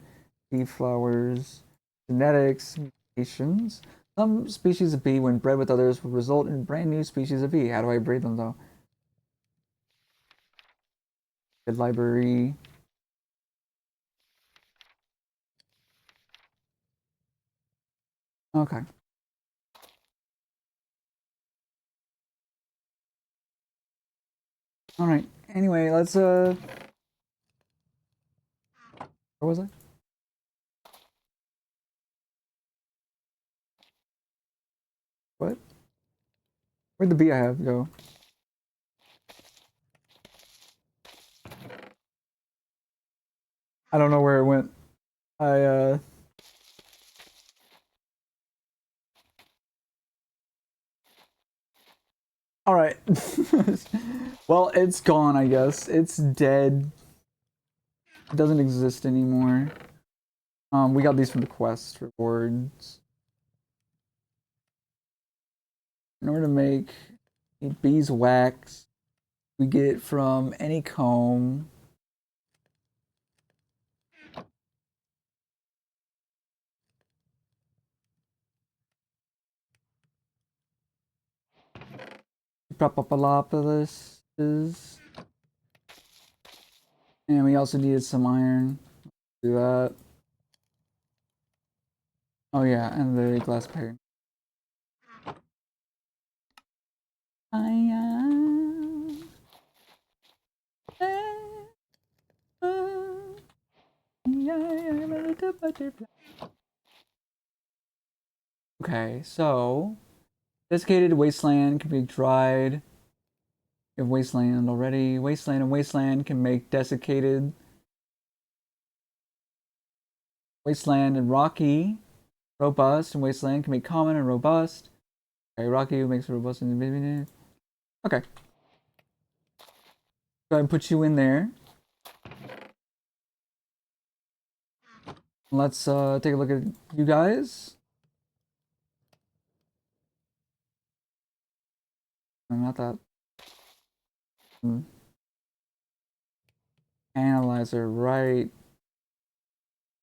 Speaker 1: bee flowers, genetics, mutations. Some species of bee, when bred with others, will result in brand new species of bee. How do I breed them though? Good library. Okay. All right. Anyway, let's where was I? What? Where'd the bee I have go? I don't know where it went. I All right. Well, it's gone, I guess. It's dead. It doesn't exist anymore. We got these from the quest rewards. In order to make a beeswax, we get it from any comb. Propopolopolis is. And we also needed some iron. Do that. Oh yeah, and the glass pair. Okay, so desiccated wasteland can be dried. You have wasteland already. Wasteland and wasteland can make desiccated. Wasteland and rocky, robust, and wasteland can make common and robust. Okay, rocky makes robust and okay. Go ahead and put you in there. Let's take a look at you guys. No, not that. Analyzer, right.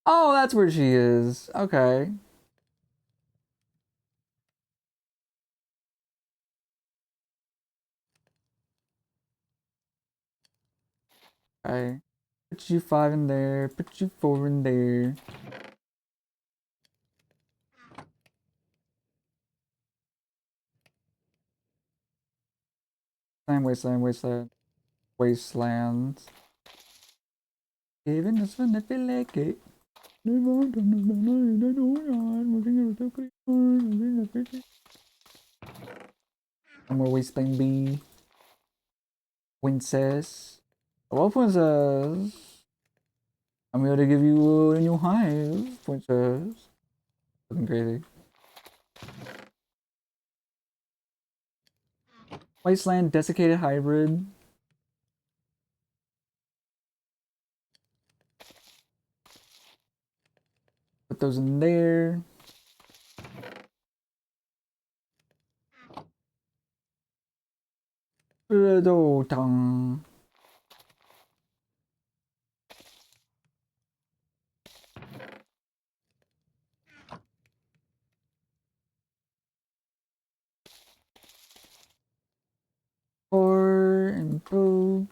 Speaker 1: Oh, that's where she is. Okay. Okay. Put you 5 in there. Put you 4 in there. Wasteland, wasteland, wasteland. Even this one, I feel like it. One more wasteland bee. Princess. Hello, princess. I'm here to give you a new hive, princess. Looking crazy. Wasteland desiccated hybrid. Put those in there. Tongue. Pour and poop.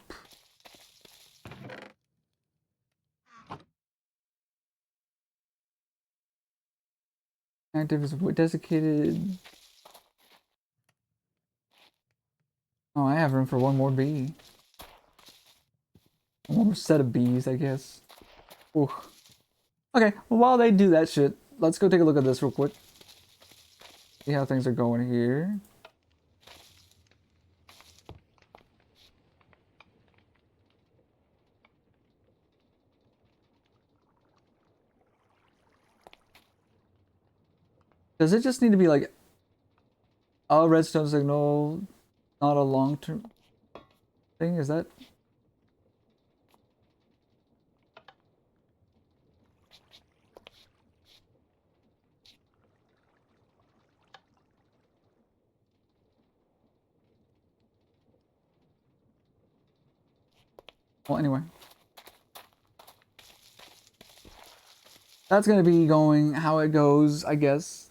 Speaker 1: Active is desiccated. Oh, I have room for one more bee. One more set of bees, I guess. Ooh. Okay, well, while they do that shit, let's go take a look at this real quick. See how things are going here. Does it just need to be like a redstone signal, not a long-term thing? Is that? Well, anyway. That's gonna be going how it goes, I guess.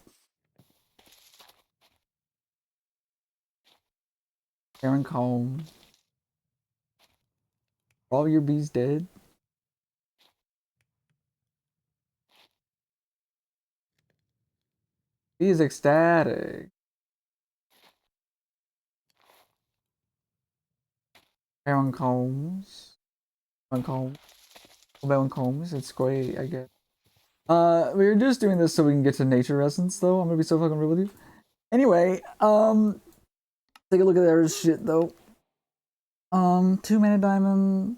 Speaker 1: Aaron Comb. Are all your bees dead? He is ecstatic. Aaron Combs. Aaron Combs. Aaron Combs. It's great, I guess. We were just doing this so we can get to nature essence, though. I'm gonna be so fucking real with you. Anyway, take a look at their shit, though. 2 mana diamond,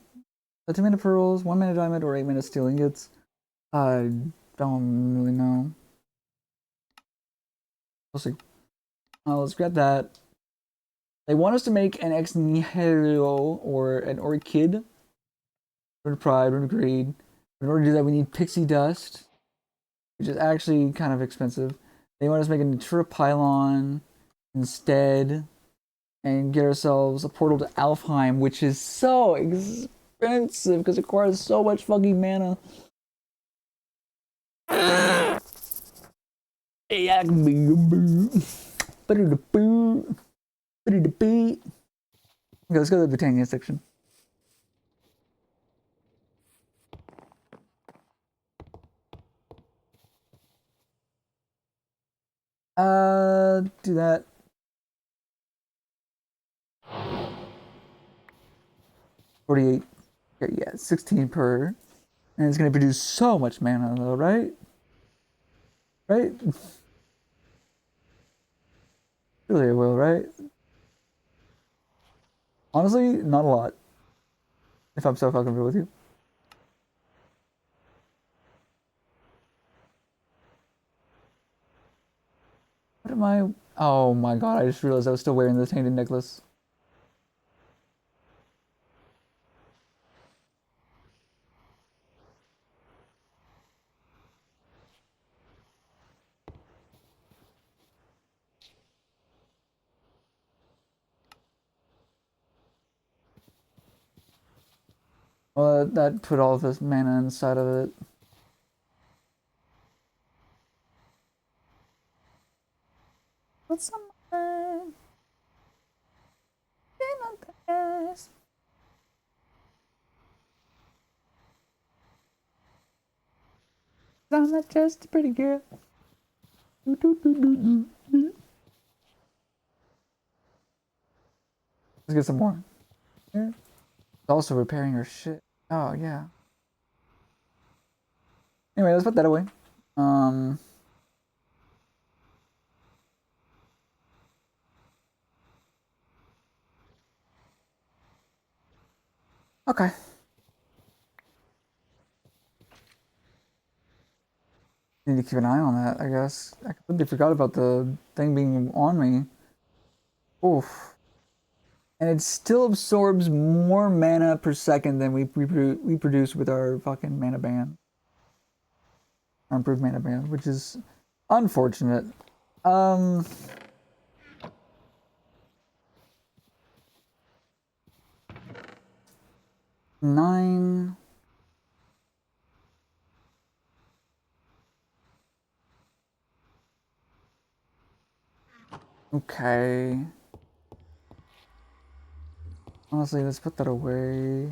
Speaker 1: 2 mana pearls, 1 mana diamond, or 8 mana steel ingots. I don't really know. We'll see. Let's grab that. They want us to make an ex nihilo or an orchid. Rune of pride, rune of greed. In order to do that, we need pixie dust, which is actually kind of expensive. They want us to make a natura pylon instead and get ourselves a portal to Alfheim, which is so expensive because it requires so much fucking mana. Okay, let's go to the Britannia section. Do that. 48. Okay, yeah, 16 per. And it's gonna produce so much mana though, right? Right? Really it will, right? Honestly, not a lot. If I'm so fucking real with you. What am I? Oh my god, I just realized I was still wearing the tainted necklace. Well, that put all of this mana inside of it. Put some mana in the past. I'm not just a pretty girl. Let's get some more. Here. It's also repairing her shit. Oh yeah. Anyway, let's put that away. Um. Okay. Need to keep an eye on that, I guess. I completely forgot about the thing being on me. Oof. And it still absorbs more mana per second than we produce with our fucking mana band. Our improved mana band, which is unfortunate. Um 9. Okay. Honestly, let's put that away.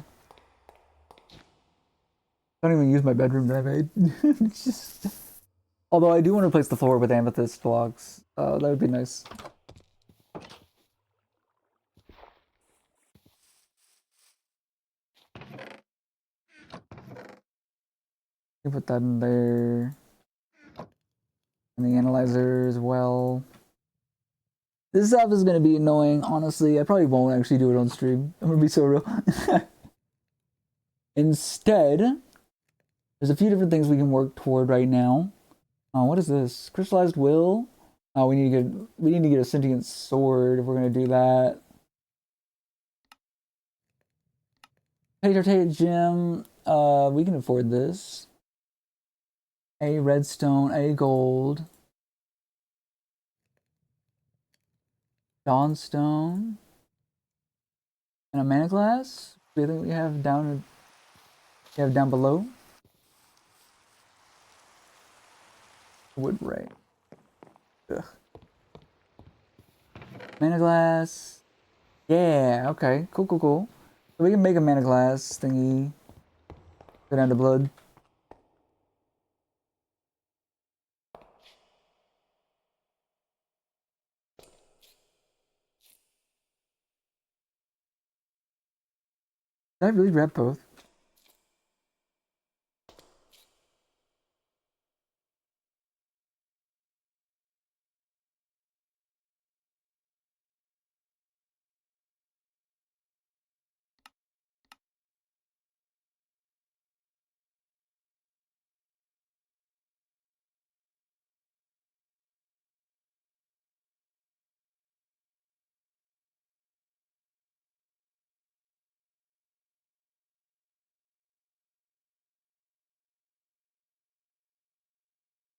Speaker 1: I don't even use my bedroom that I made. It's just... Although I do want to replace the floor with amethyst blocks. That would be nice. You put that in there. And the analyzer as well. This stuff is gonna be annoying, honestly. I probably won't actually do it on stream. I'm gonna be so real. Instead, there's a few different things we can work toward right now. What is this? Crystallized will? Oh, we need to get a sentient sword if we're gonna do that. Hey, gem. We can afford this. A redstone, a gold. Dawnstone. And a mana glass? Do you think we have down below? Wood ray. Ugh. Mana glass. Yeah, okay. Cool. So we can make a mana glass thingy. Go down to blood. Did I really grab both?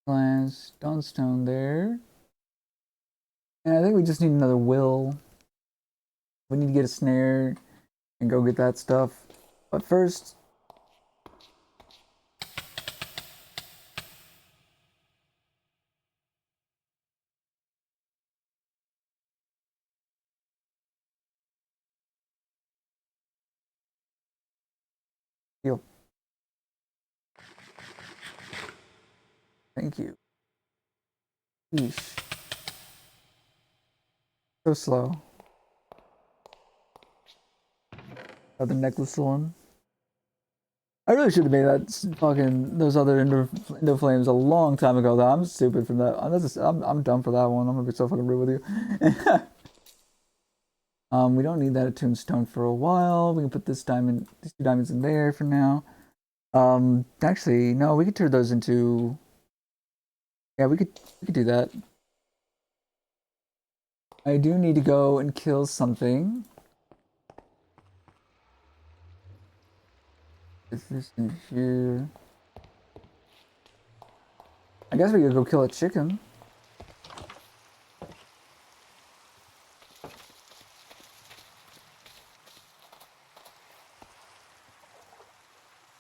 Speaker 1: Glass, Dawnstone there. And I think we just need another will. We need to get a snare and go get that stuff. But first, heal. Thank you. Yeesh. So slow. Got the necklace on. I really should have made that fucking those other Endo flames a long time ago. Though I'm stupid from that. I'm dumb for that one. I'm gonna be so fucking rude with you. We don't need that attuned stone for a while. We can put these two diamonds in there for now. Actually, no, we could turn those into. Yeah, we could do that. I do need to go and kill something. Is this in here? I guess we could go kill a chicken.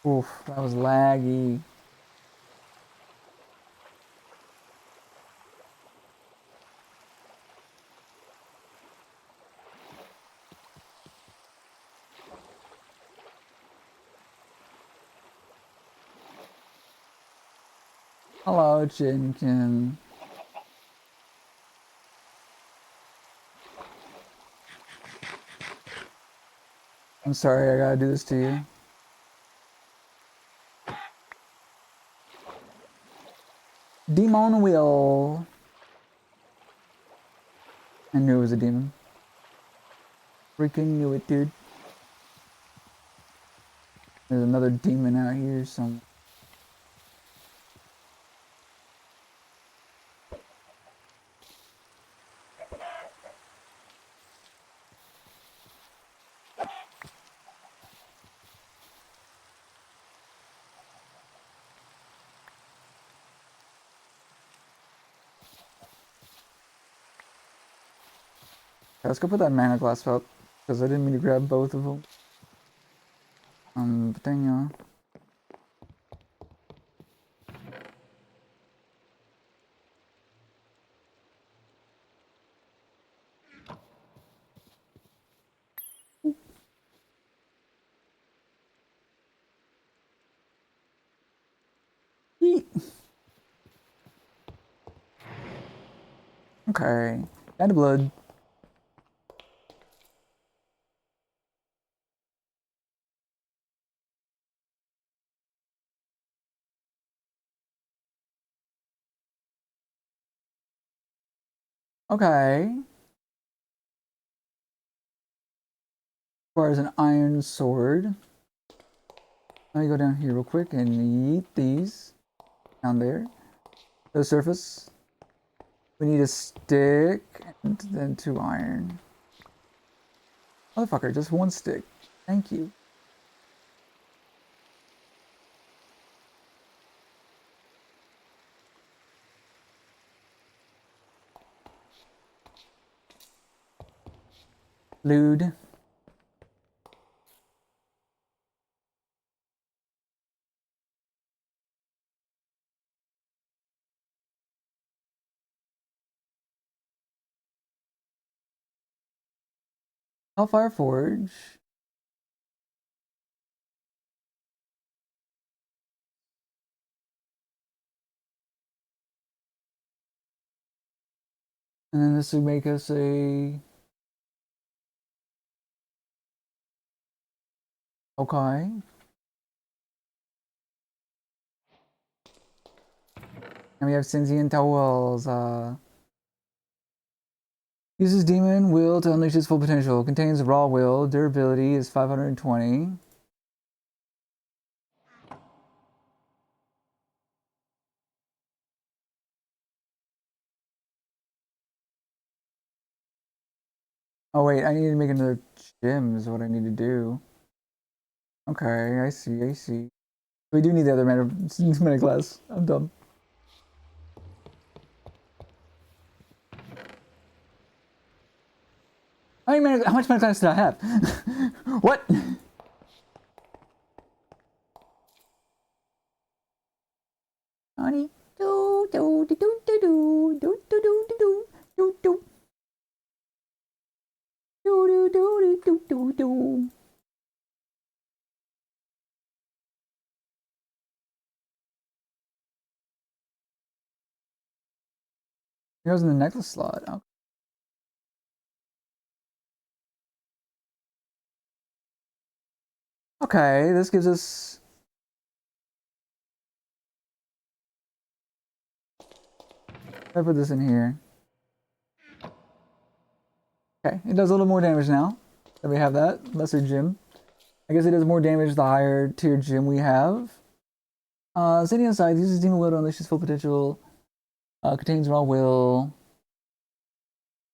Speaker 1: Oof, that was laggy. Hello, Chinkin. I'm sorry I gotta do this to you. Demon Will. I knew it was a demon. Freaking knew it, dude. There's another demon out here somewhere. Okay, let's go put that mana glass up, because I didn't mean to grab both of them. But then, Yeet. Okay, down to blood. Okay. Requires an iron sword. Let me go down here real quick and eat these down there. The surface. We need a stick and then 2 iron. Motherfucker, just 1 stick. Thank you. Lewd. Hellfire Forge. And then this would make us a... Okay. And we have Cinzian Towels. Uses Demon Will to unleash its full potential. Contains Raw Will. Durability is 520. Oh wait, I need to make another gym is what I need to do. Okay, I see, I see. We do need the other mana class. I'm dumb. How much mana class did I have? What? Honey. Do do do do do do do do do do do do do do do do do do. It goes in the necklace slot. Oh. Okay, this gives us... I put this in here. Okay, it does a little more damage now that we have that. Lesser gym. I guess it does more damage the higher tier gym we have. Standing inside, uses Demon Will to unleash his full potential. Contains Raw Will.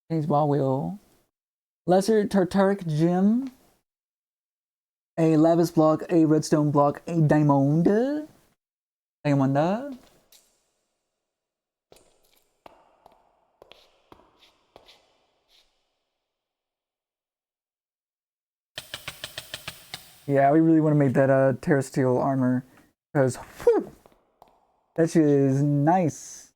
Speaker 1: Contains Raw Will. Lesser Tartaric Gem. A Lavis block, a Redstone block, a Diamond. Diamond. Yeah, we really want to make that Terrasteel armor. Because, that shit is nice.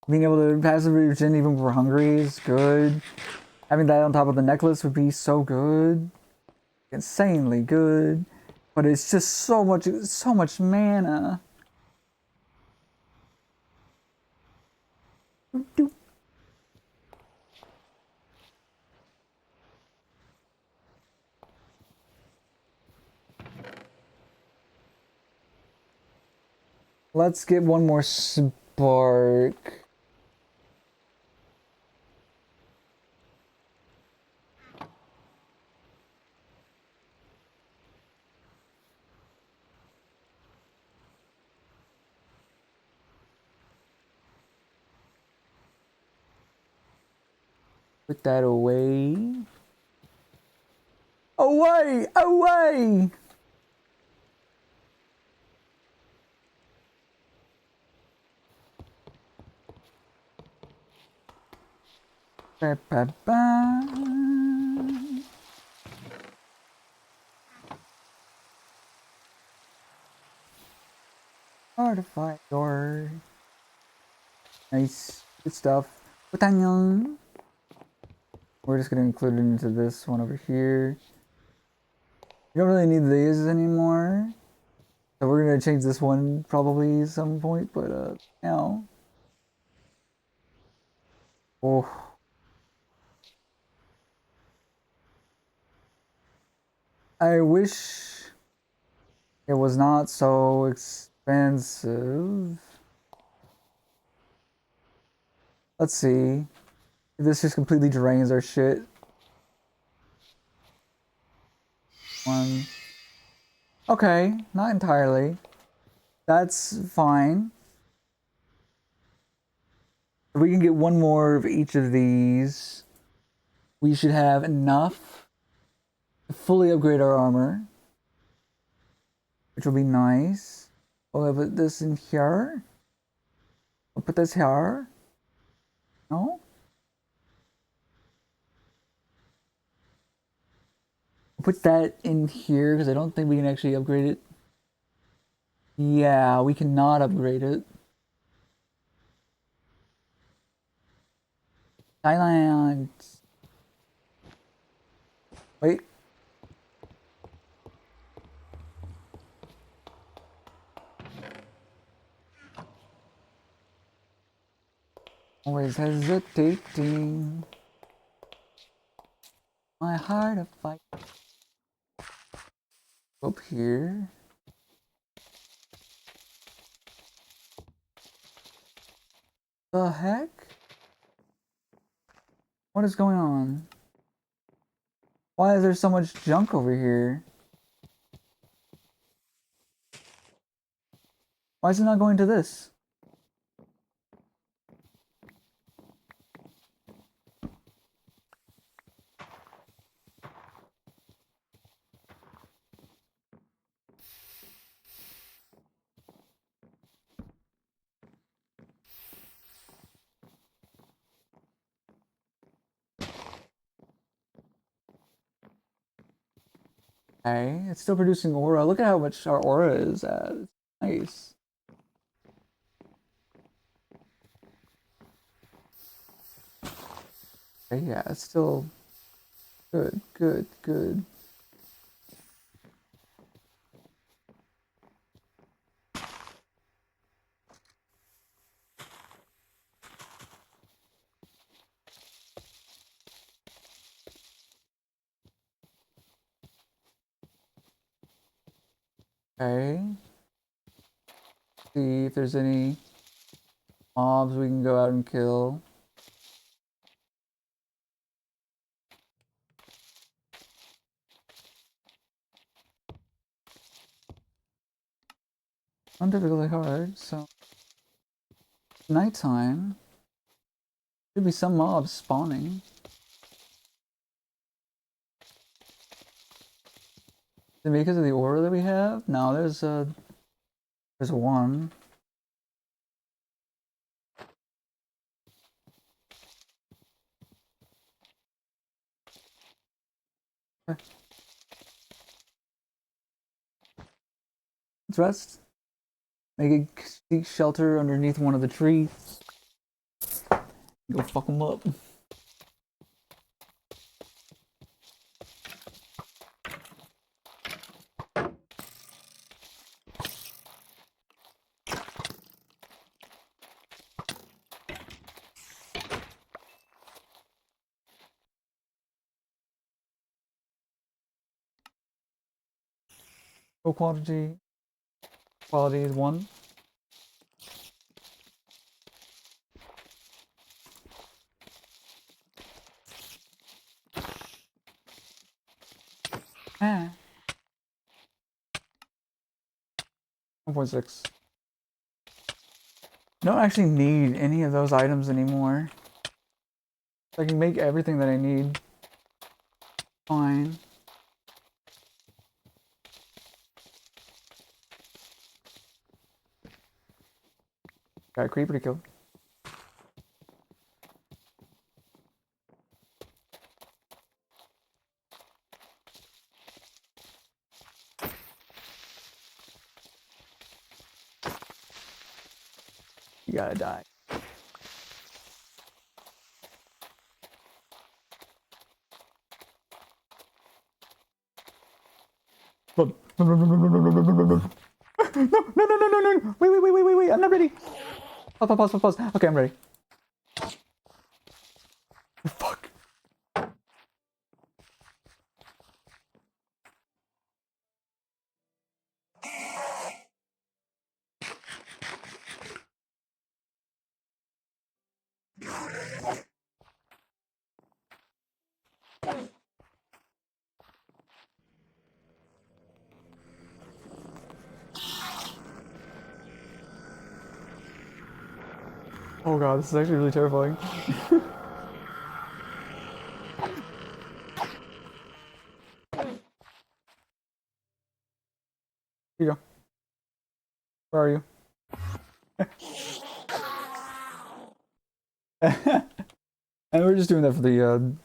Speaker 1: Being able to passive regen even when we're hungry is good. Having that on top of the necklace would be so good. Insanely good. But it's just so much mana. Let's get one more spark. Put that away. Away! Away! Ba, ba, ba. Artifact door. Nice. Good stuff. Botanyang. We're just gonna include it into this one over here. You don't really need these anymore. So we're gonna change this one probably at some point, but now. Oh. I wish it was not so expensive. Let's see. This just completely drains our shit. One. Okay, not entirely. That's fine. If we can get one more of each of these, we should have enough to fully upgrade our armor, which will be nice. We'll put this in here. We'll put this here. No? We'll put that in here because I don't think we can actually upgrade it. Yeah, we cannot upgrade it. Thailand. Wait. Always hesitating. My heart of fight. Up here. The heck? What is going on? Why is there so much junk over here? Why is it not going to this? Okay, it's still producing aura. Look at how much our aura is at. It's nice. Okay, yeah, it's still good, good, good. Okay. See if there's any mobs we can go out and kill. Not difficultly hard, so nighttime. Should be some mobs spawning. Is it because of the aura that we have? No, there's one. Okay. Let's rest. Make a seek shelter underneath one of the trees. Go fuck them up. Low quality. Quality is 1. Ah. 1.6. Don't actually need any of those items anymore. I can make everything that I need. Fine. Got a creeper to kill. You gotta die. Run. Run, run, run, run, run, run, run, run, run, run. No, no, no, no, no, no. Wait, wait, wait, wait, wait, wait. I'm not ready. Pause, pause, pause, pause. Okay, I'm ready. Fuck. Oh god, this is actually really terrifying. Here you go. Where are you? And we're just doing that for the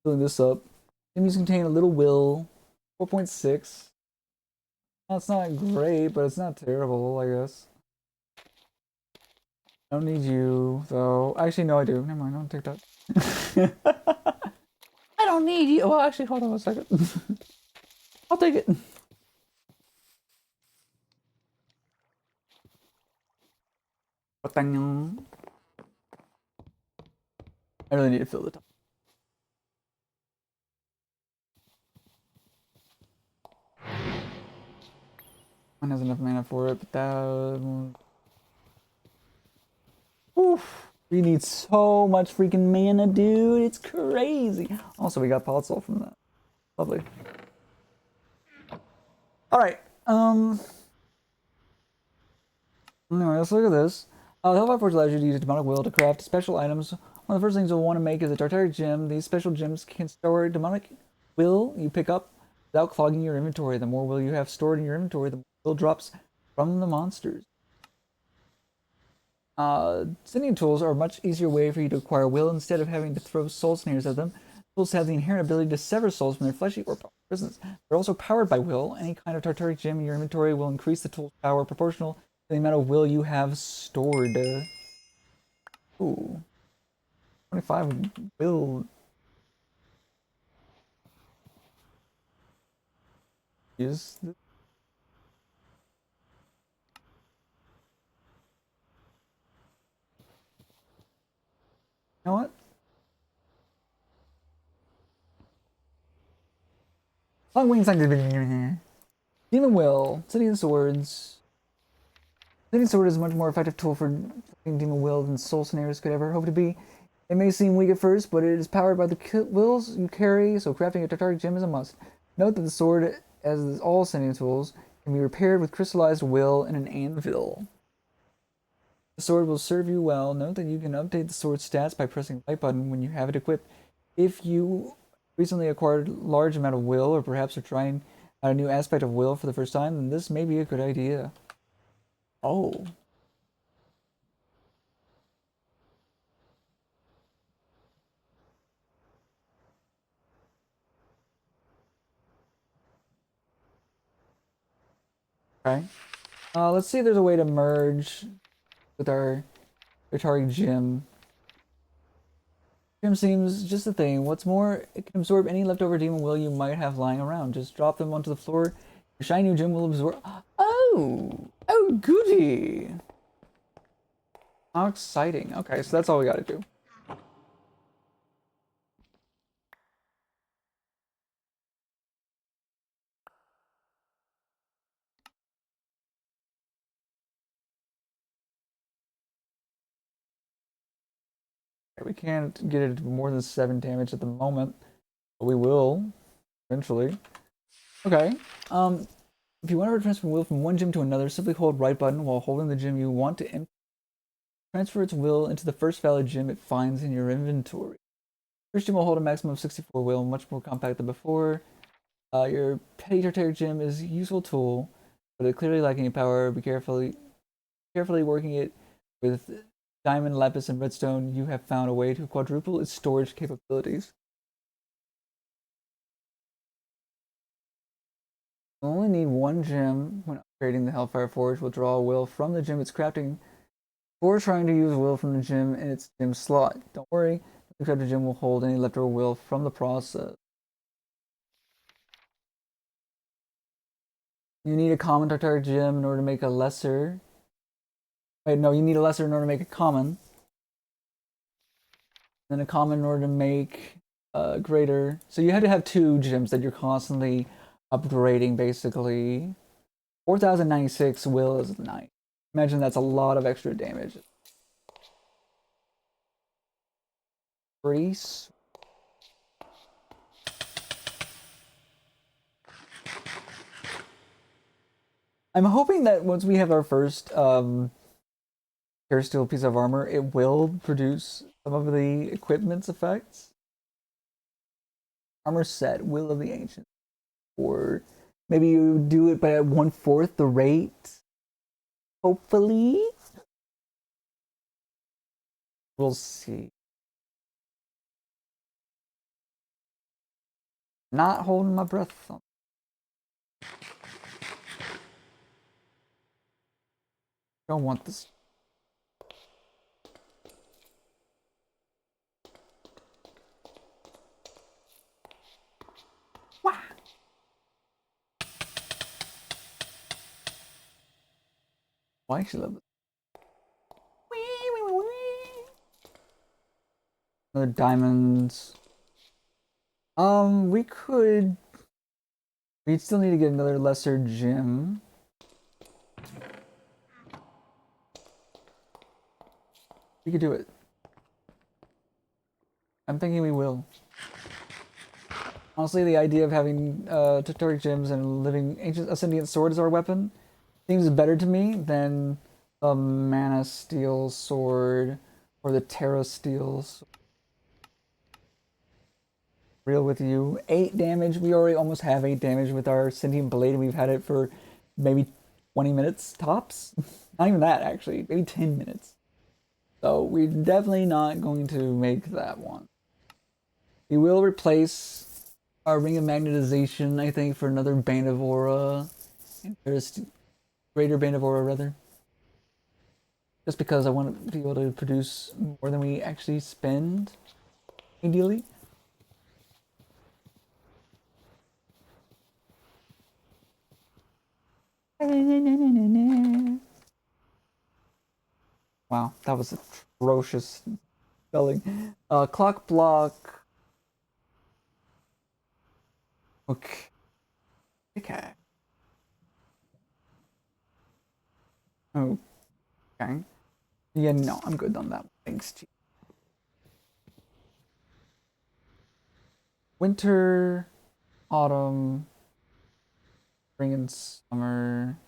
Speaker 1: filling this up. Enemies contain a little will. 4.6. That's not great, but it's not terrible, I guess. I don't need you, though. Actually, no, I do. Never mind, don't take that. I don't need you. Well, actually, hold on a second. I'll take it. I really need to fill the top. One has enough mana for it, but that... Oof. We need so much freaking mana, dude. It's crazy. Also, we got Pot Soul from that. Lovely. Alright. Anyway, let's look at this. The Hellfire Forge allows you to use demonic will to craft special items. One of the first things you'll want to make is a Tartaric Gem. These special gems can store demonic will you pick up without clogging your inventory. The more will you have stored in your inventory, the more will drops from the monsters. Sending tools are a much easier way for you to acquire will instead of having to throw soul snares at them. Tools have the inherent ability to sever souls from their fleshy or prisons. They're also powered by will. Any kind of Tartaric Gem in your inventory will increase the tool's power proportional to the amount of will you have stored. Ooh. 25 will use this. You know what? Long wings like Demon Will. Sending Swords. Sending Sword is a much more effective tool for Demon Will than Soul Snares could ever hope to be. It may seem weak at first, but it is powered by the wills you carry, so crafting a Tartaric Gem is a must. Note that the sword, as is all sending tools, can be repaired with crystallized will and an anvil. The sword will serve you well. Note that you can update the sword's stats by pressing the right button when you have it equipped. If you recently acquired a large amount of will, or perhaps are trying out a new aspect of will for the first time, then this may be a good idea. Oh. Okay. Let's see if there's a way to merge with our Atari Gym. Gym seems just the thing. What's more, it can absorb any leftover demon will you might have lying around. Just drop them onto the floor. Your shiny new gym will absorb. Oh! Oh, goody! How exciting. Okay, so that's all we gotta do. We can't get it to more than 7 damage at the moment, but we will eventually. Okay. If you want to transfer will from one gym to another, simply hold right button while holding the gym you want to transfer its will into the first valid gym it finds in your inventory. First gym will hold a maximum of 64 will, much more compact than before. Your petty Tartaric Gym is a useful tool, but it clearly lacking in power. Be carefully working it with diamond, lapis, and redstone. You have found a way to quadruple its storage capabilities. You only need one gem when upgrading the Hellfire Forge. Will draw a will from the gem it's crafting before trying to use will from the gem in its gem slot. Don't worry, the crafted gem will hold any leftover will from the process. You need a common Tartaric Gem in order to make a lesser. Wait, no, you need a lesser in order to make a common. Then a common in order to make a greater. So you had to have 2 gems that you're constantly upgrading, basically. 4096 will is nice. Imagine that's a lot of extra damage. Pretty. I'm hoping that once we have our first Terrasteel piece of armor, it will produce some of the equipment's effects. Armor set, Will of the Ancient. Or maybe you do it by at 1/4 the rate. Hopefully. We'll see. Not holding my breath. Don't want this. Wah. Well, I actually love it. Another diamonds. We could. We'd still need to get another lesser gem. We could do it. I'm thinking we will. Honestly, the idea of having Tutoric gems and living ancient ascendant sword as our weapon seems better to me than the mana steel sword or the Terrasteel sword. Real with you. 8 damage. We already almost have 8 damage with our sentient blade, and we've had it for maybe 20 minutes tops. Not even that, actually. Maybe 10 minutes. So we're definitely not going to make that one. We will replace our Ring of Magnetization, I think, for another Band of Aura. Greater Band of Aura, rather. Just because I want to be able to produce more than we actually spend, ideally. Wow, that was atrocious spelling. Clock block. Okay. Okay. Okay. Yeah, no, I'm good on that. Thanks, Chief. Winter, autumn, spring and summer.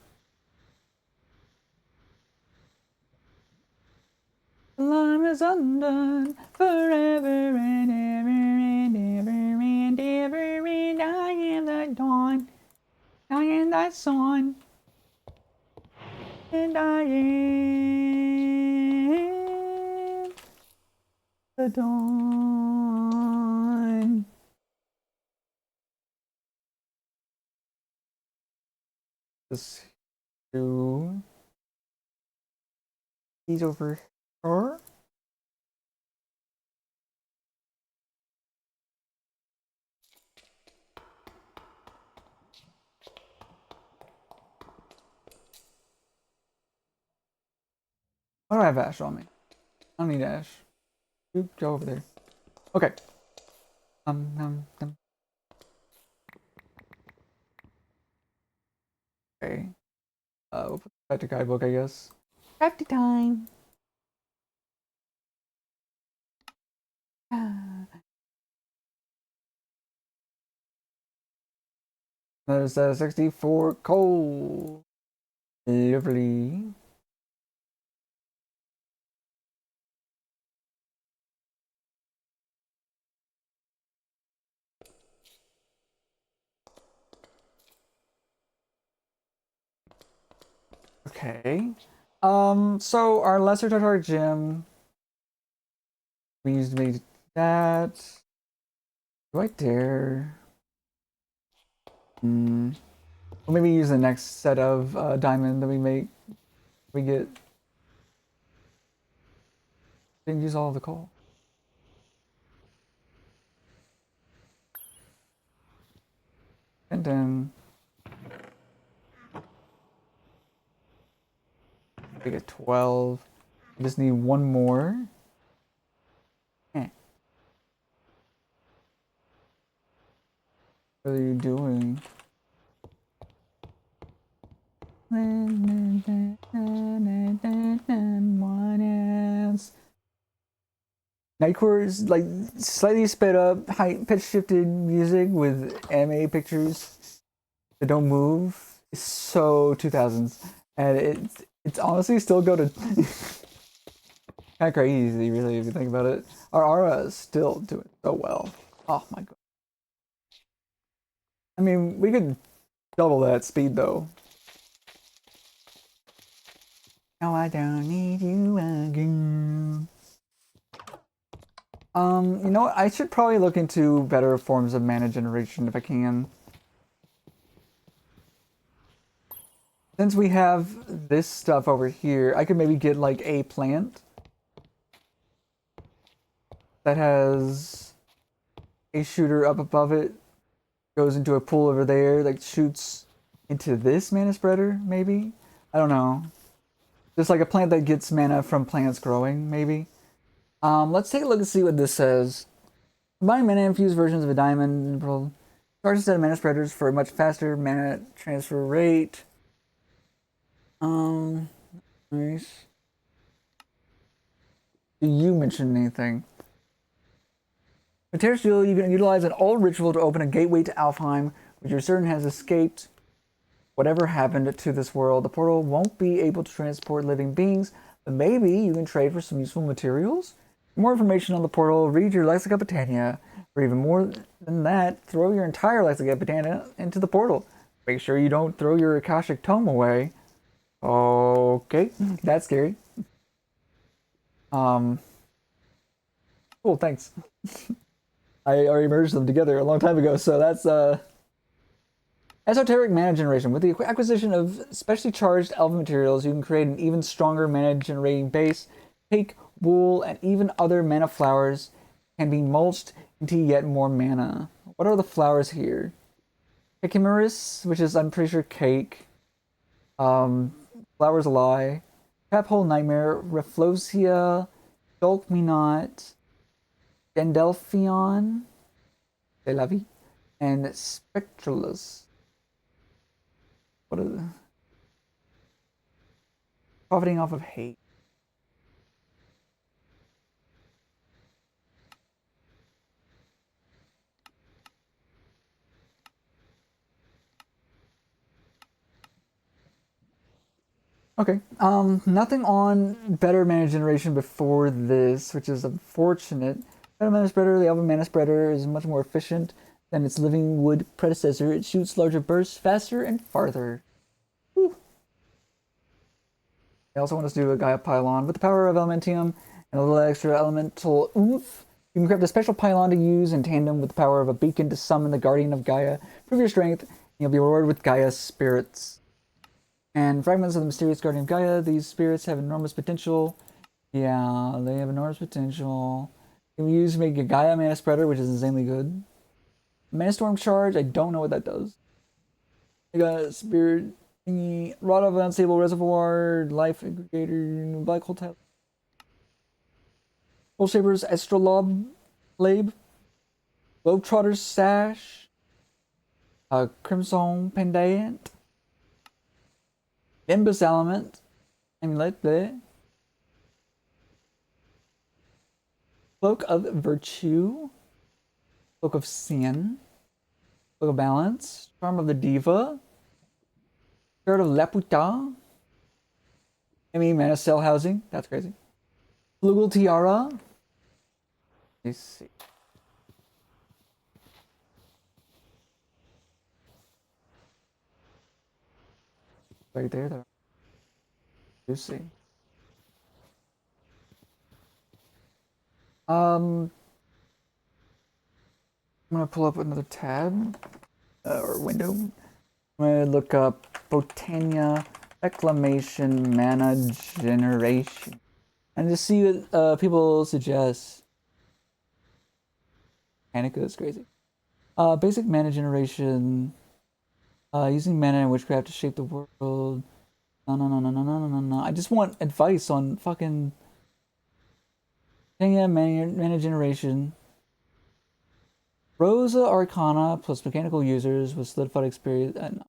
Speaker 1: Lime is undone forever and ever and ever and ever, and I am the dawn. I am the sun. And I am the dawn. This two. He's over here. Why do I have ash on me? I don't need ash. You go over there. Okay. Okay. We'll put that to guidebook, I guess. Crafty time. There's 64 coal. Lovely. Okay. So our lesser Tartar gem. We used to make that. Do I dare? Well, maybe use the next set of diamond that we make. We get. Didn't use all of the coal. And then we get 12. I just need one more. What are you doing? Nightcore is like slightly sped up, high pitch shifted music with anime pictures that don't move. It's so 2000s, and it's honestly still go to Kind of crazy, really, if you think about it. Our Aura is still doing so well. Oh my god. I mean, we could double that speed though. No, I don't need you again. You know what? I should probably look into better forms of mana generation if I can. Since we have this stuff over here, I could maybe get like a plant that has a shooter up above it, goes into a pool over there that shoots into this mana spreader, maybe? I don't know. Just like a plant that gets mana from plants growing, maybe. Let's take a look and see what this says. Combine mana infused versions of a diamond and charge a set of mana spreaders for a much faster mana transfer rate. Nice. Do you mention anything? With Terrasteel, you can utilize an old ritual to open a gateway to Alfheim, which you're certain has escaped whatever happened to this world. The portal won't be able to transport living beings, but maybe you can trade for some useful materials? For more information on the portal, read your Lexica Britannia. Or even more than that, throw your entire Lexica Britannia into the portal. Make sure you don't throw your Akashic Tome away. Okay, that's scary. Cool, thanks. I already merged them together a long time ago, so that's esoteric mana generation. With the acquisition of specially charged elven materials, you can create an even stronger mana generating base. Cake, wool, and even other mana flowers can be mulched into yet more mana. What are the flowers here? Chimeris, which is I'm pretty sure cake. Flowers lie. Caphole nightmare. Rafflesia. Dolk me not. Gendelphion, De La Vie, and Spectralus. What are the... Profiting off of hate. Okay, nothing on better mana generation before this, which is unfortunate. Better mana spreader, the Elven mana spreader is much more efficient than its living wood predecessor. It shoots larger bursts faster and farther. Whew. I also want us to do a Gaia Pylon. With the power of Elementium and a little extra elemental oomph, you can craft a special pylon to use in tandem with the power of a beacon to summon the Guardian of Gaia. Prove your strength, and you'll be rewarded with Gaia's spirits. And fragments of the mysterious Guardian of Gaia. These spirits have enormous potential. Yeah, they have enormous potential. Can we use to make a Gaia mana spreader, which is insanely good. Mana Storm Charge, I don't know what that does. I got a Spirit thingy, Rod of Unstable Reservoir, Life Aggregator, Black Hole Tile. Soul Shaper's Astrolabe, Globetrotter's Sash, Crimson Pendant, Nimbus Element, Amulet, there. Cloak of Virtue, Cloak of Sin, Cloak of Balance, Charm of the Diva, Spirit of Laputa, Mana Cell Housing, that's crazy. Flugel Tiara, let's see. Right there. You see. I'm gonna pull up another tab or window. I'm gonna look up Botania Reclamation Mana Generation and just see what people suggest. Hanukkah is crazy. Basic mana generation. Using mana and witchcraft to shape the world. No. I just want advice on fucking mana generation. Rosa Arcana plus mechanical users with solidified experience. It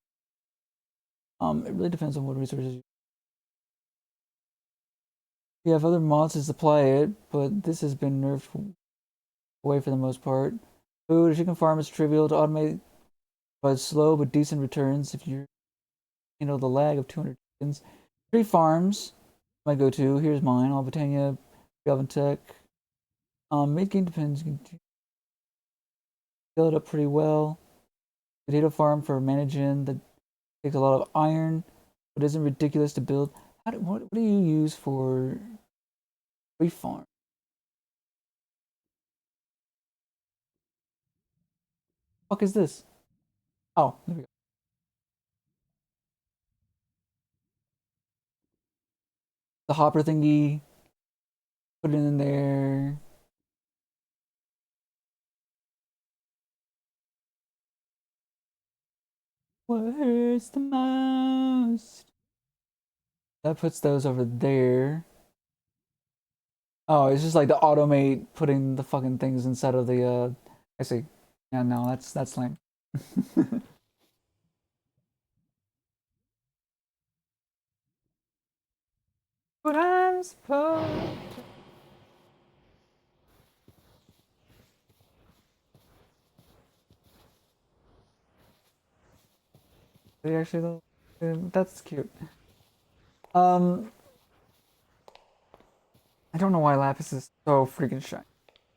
Speaker 1: really depends on what resources you have. Other mods to supply it, but this has been nerfed away for the most part. Food, a chicken farm is trivial to automate, but slow but decent returns if you handle the lag of 200 chickens. Tree farms, my go-to. Here's mine. All Britannia Galvin Tech. Mid game depends. You can fill it up pretty well. Potato farm for managing that takes a lot of iron, but isn't ridiculous to build. What do you use for wheat farm? Fuck is this? Oh, there we go. The hopper thingy. Put it in there. What hurts the most? That puts those over there. Oh, it's just like the automate putting the fucking things inside of the I see. Yeah, no, that's lame. What I'm supposed to actually that's cute. Um I don't know why Lapis is so freaking shiny.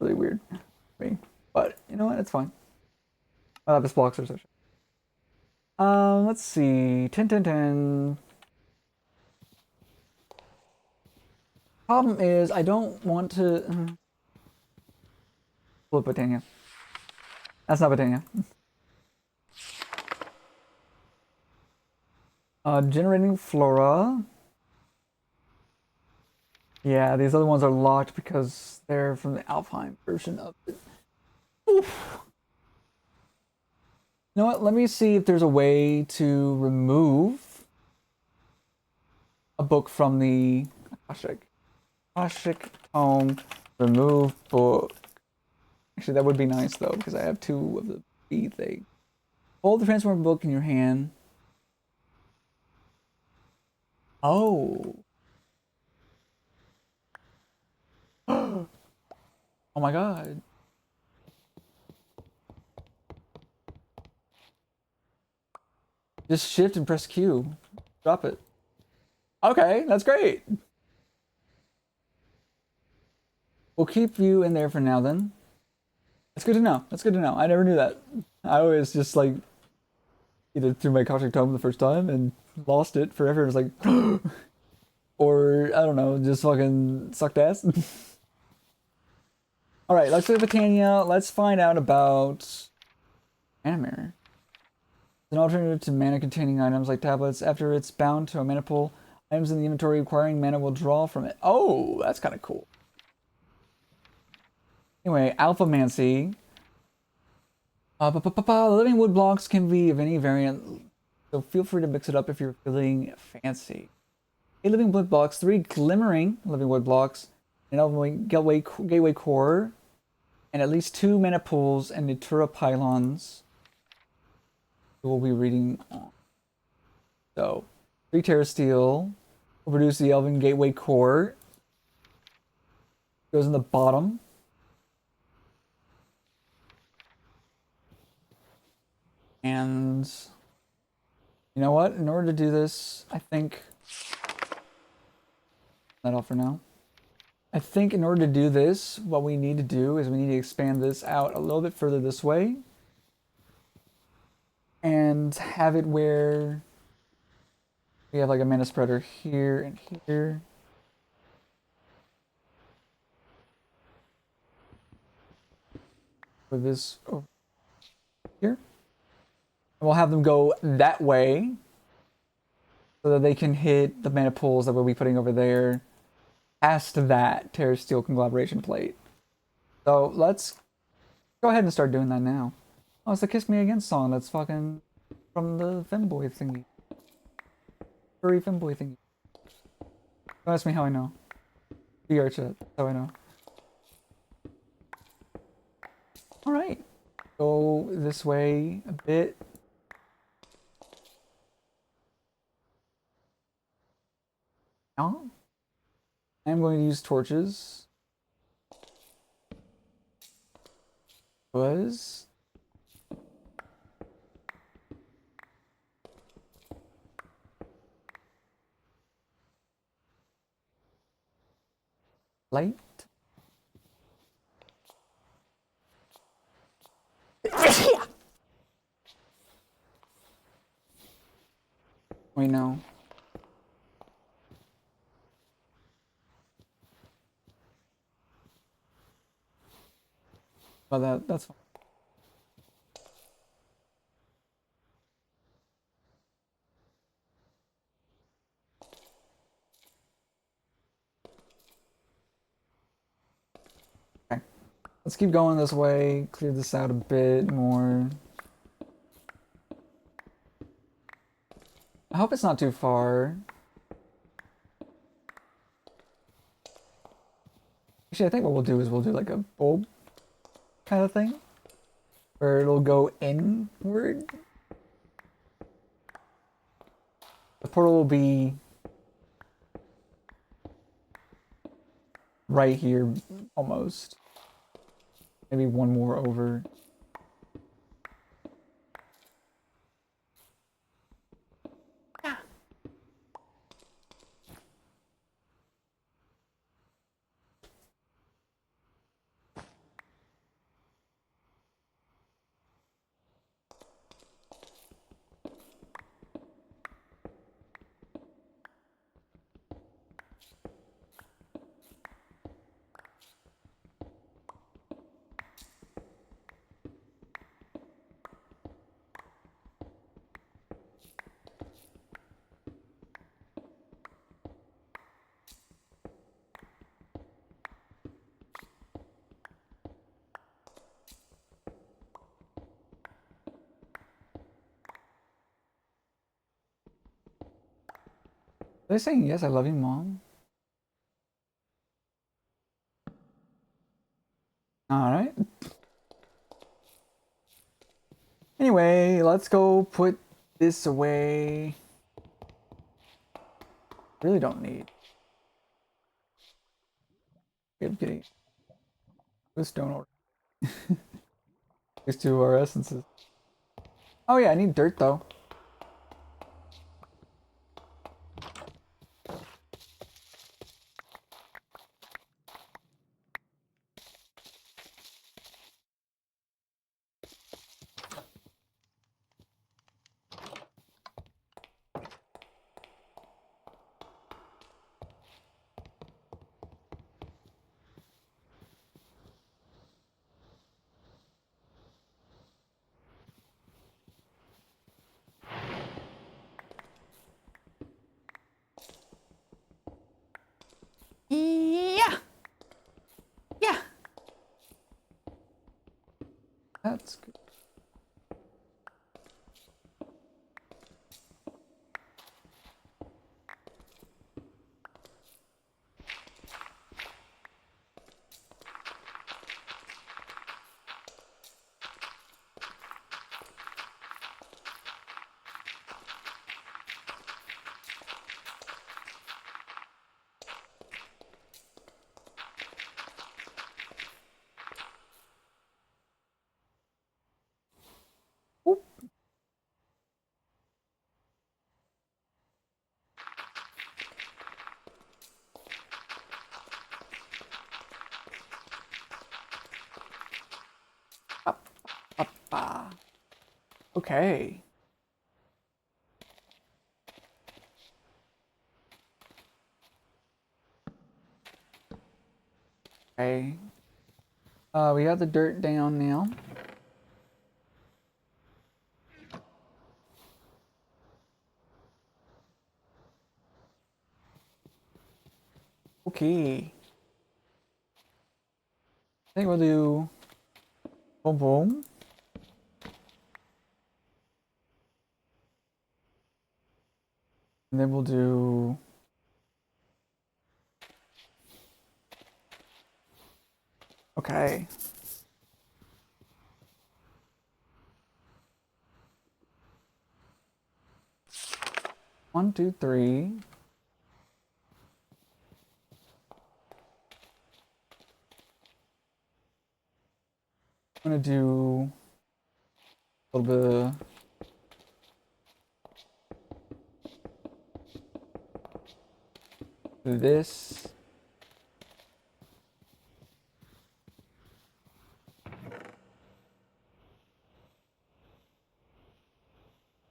Speaker 1: Really weird to me. But you know what? It's fine. My Lapis blocks are so shiny. Let's see. 10 10 10. Problem is I don't want to flip Botania. That's not Botania. Generating Flora. Yeah, these other ones are locked because they're from the Alpine version of it. Oof. You know what? Let me see if there's a way to remove a book from the Akashic. Akashic Tome. Remove book. Actually, that would be nice though, because I have two of the B thing. Hold the transform book in your hand. Oh. Oh my god. Just shift and press Q. Drop it. Okay, that's great. We'll keep you in there for now then. That's good to know. That's good to know. I never knew that. I always just like either threw my Akashic Tome the first time and lost it forever. It was like, or I don't know, just fucking sucked ass. All right, let's go to Titania. Let's find out about Mana Mirror. It's an alternative to mana-containing items like tablets. After it's bound to a mana pool, items in the inventory requiring mana will draw from it. Oh, that's kind of cool. Anyway, Alphamancy. The living wood blocks can be of any variant, so feel free to mix it up if you're feeling fancy. 8 living wood blocks, 3 glimmering living wood blocks, an gateway core, and at least 2 mana pools and Natura pylons. We'll be reading on. So, 3 Terrasteel will produce the Elven Gateway core. Goes in the bottom. And you know what? In order to do this, I think that all for now. I think in order to do this, what we need to do is we need to expand this out a little bit further this way and have it where we have like a mana spreader here and here. With this over here. And we'll have them go that way so that they can hit the mana pools that we'll be putting over there past that Terrasteel conglomeration plate. So let's go ahead and start doing that now. Oh, it's the Kiss Me Again song that's fucking from the femboy thingy. Furry femboy thingy. Don't ask me how I know. VR chat, that's how I know. Alright. Go this way a bit. Now, I'm going to use torches. Was light. me know. But that's fine. Okay. Let's keep going this way. Clear this out a bit more. I hope it's not too far. Actually, I think what we'll do is we'll do like a bulb kind of thing. Where it'll go inward. The portal will be right here, almost. Maybe one more over. Yeah. Are they saying yes, I love you, Mom? Alright. Anyway, let's go put this away. Really don't need. I'm kidding. This stone order. These two are essences. Oh yeah, I need dirt though. Yeah. Yeah. That's good. Oop. Up, up, okay. Okay. We have the dirt down now. Okay. I think we'll do boom boom. And then we'll do okay. 1, 2, 3. I'm gonna do a little bit of this.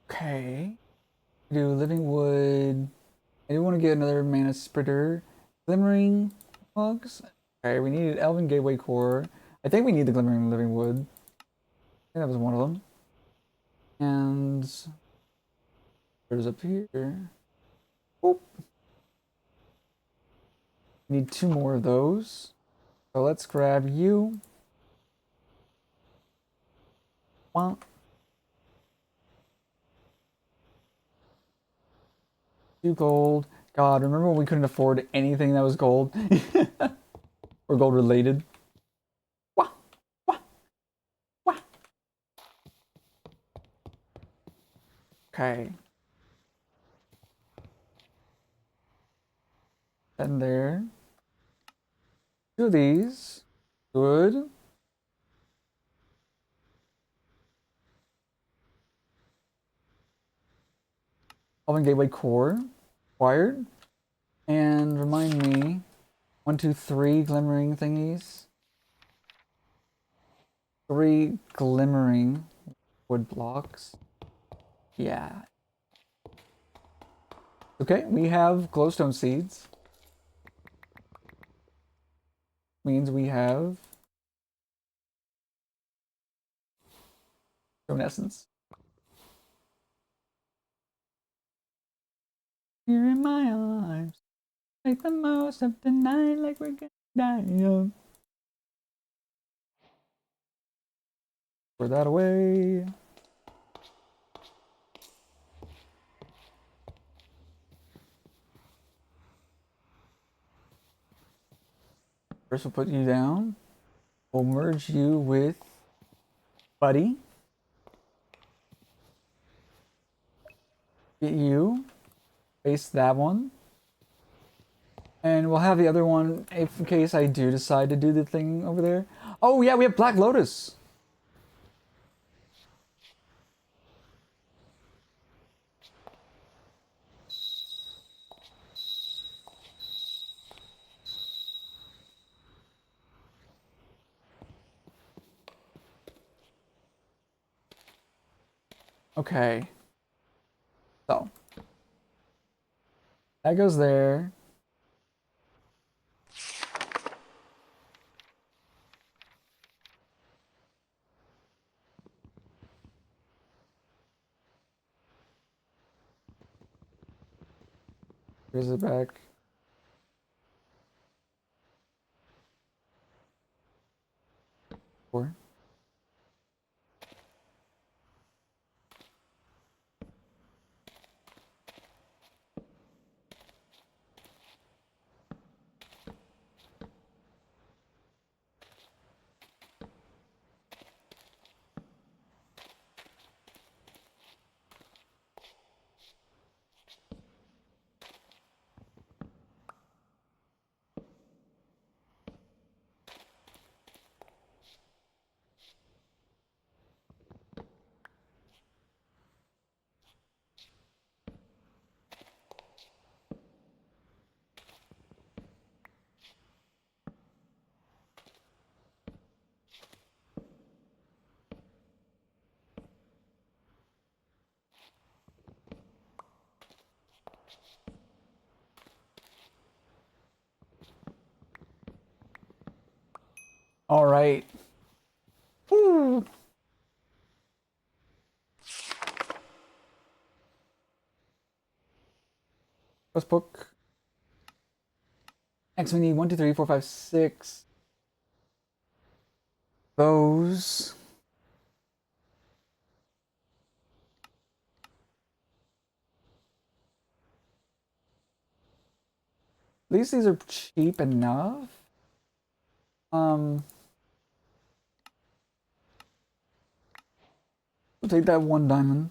Speaker 1: Okay. Do living wood. I do want to get another mana spreader. Glimmering logs. Okay, we need Elven Gateway Core. I think we need the Glimmering Living Wood. I think that was one of them. And there's up here. Oh. Need 2 more of those. So let's grab you. Well, 2 gold. God, remember when we couldn't afford anything that was gold? Or gold related? Wah, wah, wah. Okay. And there. 2 of these. Good. Elven Gateway Core. Acquired. And remind me. 1, 2, 3 glimmering thingies. 3 glimmering wood blocks. Yeah. Okay, we have glowstone seeds. Means we have stone essence. Here in my arms, make the most of the night like we're gonna die young. Pour that away. First we'll put you down. We'll merge you with Buddy. Get you. Face that one. And we'll have the other one if in case I do decide to do the thing over there. Oh yeah, we have Black Lotus. Okay. So. That goes there. Here's it back. Four. All right. Woo. Let's book. Next we need 1, 2, 3, 4, 5, 6. Those. At least these are cheap enough. We'll take that 1 diamond.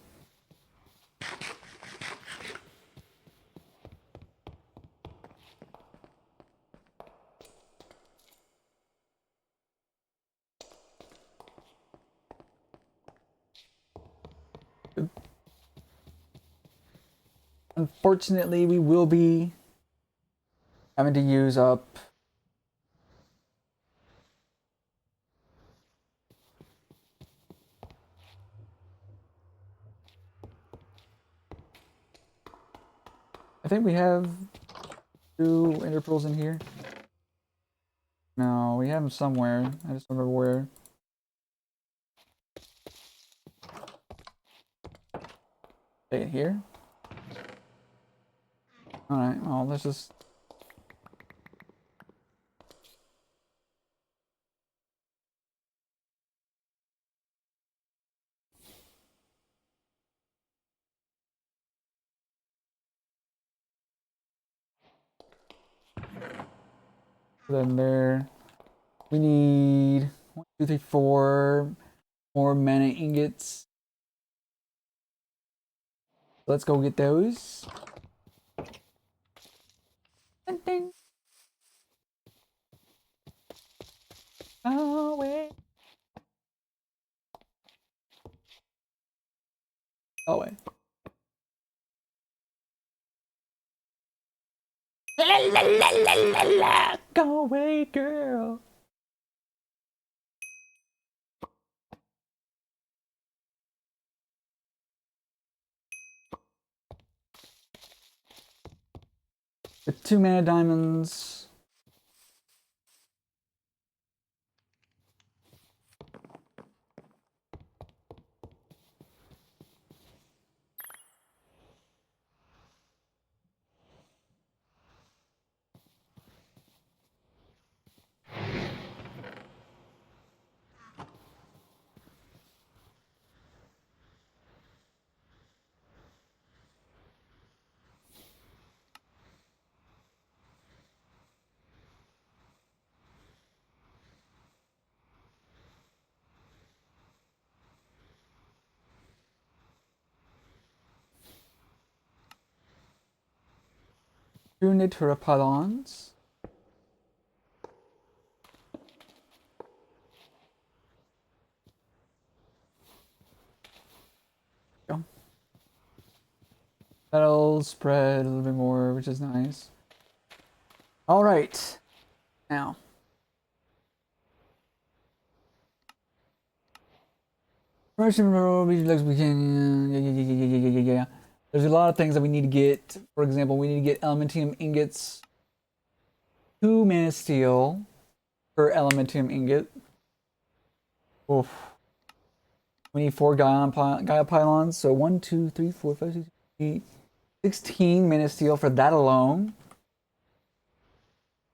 Speaker 1: Unfortunately, we will be having to use up think we have 2 ender pearls in here. No, we have them somewhere. I just don't remember where. Okay, here. Alright, well, let's just... Then there. We need 1, 2, 3, 4 more mana ingots. Let's go get those. Ding, ding. Oh, wait. Oh, wait. La, la, la, la, la, la. Go away, girl. The 2 mana diamonds. Two Nitropodons. Go. That'll spread a little bit more, which is nice. All right. Now. First, we can. Yeah. There's a lot of things that we need to get. For example, we need to get elementium ingots. 2 mana steel per elementium ingot. Oof. We need 4 Gaia pylons. So 1, 2, 3, 4, 5, 6, 8, 16 mana steel for that alone.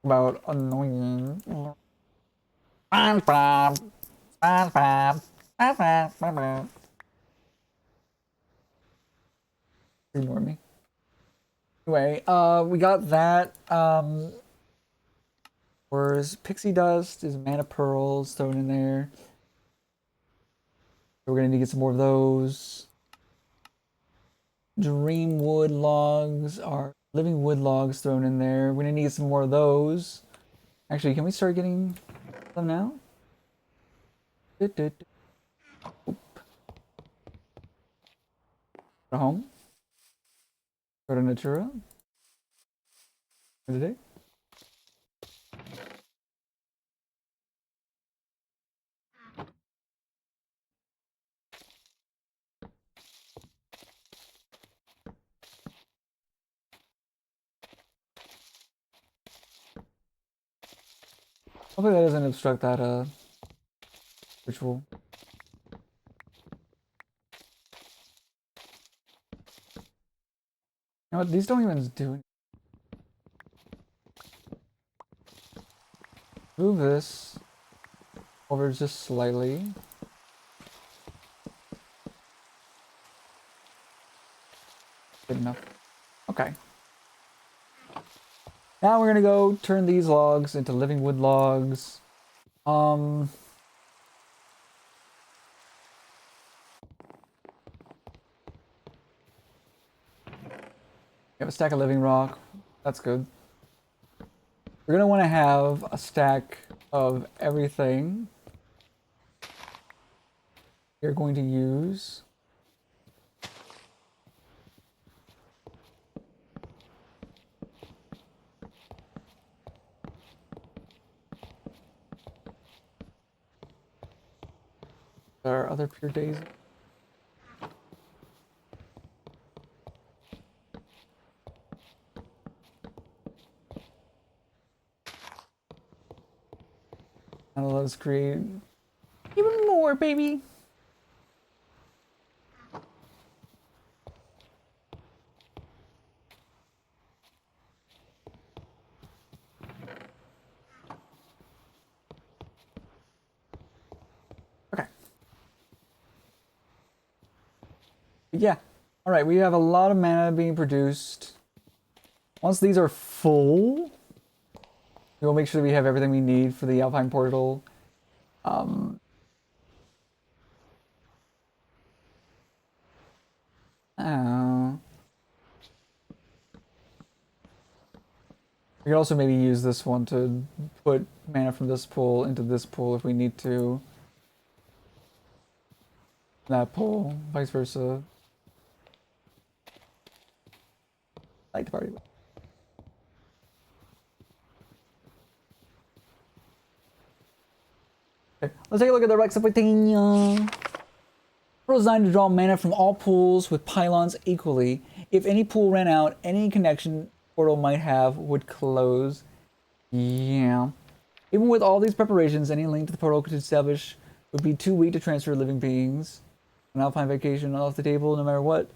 Speaker 1: About annoying. Ignore me. Anyway, we got that. Where's pixie dust is mana pearls thrown in there. We're gonna need to get some more of those. Dream wood logs are living wood logs thrown in there. We're gonna need some more of those. Actually, can we start getting them now? Oop. Go to home. Go to Natura. For the day. Hopefully that doesn't obstruct that ritual. You know what? These don't even do it. Move this over just slightly. Good enough. Okay. Now we're gonna go turn these logs into living wood logs. We have a stack of living rock. That's good. We're gonna want to have a stack of everything you're going to use. There are other pure days. let's create even more, baby. Okay. Yeah. All right, we have a lot of mana being produced. Once these are full, we will make sure that we have everything we need for the Alpine portal. Oh. We could also maybe use this one to put mana from this pool into this pool if we need to. That pool, vice versa. Like the party. Okay, let's take a look at the Reclamation. Portal designed to draw mana from all pools with pylons equally. If any pool ran out, any connection portal might have would close. Yeah. Even with all these preparations, any link to the portal could establish would be too weak to transfer living beings. An Alpine vacation off the table, no matter what.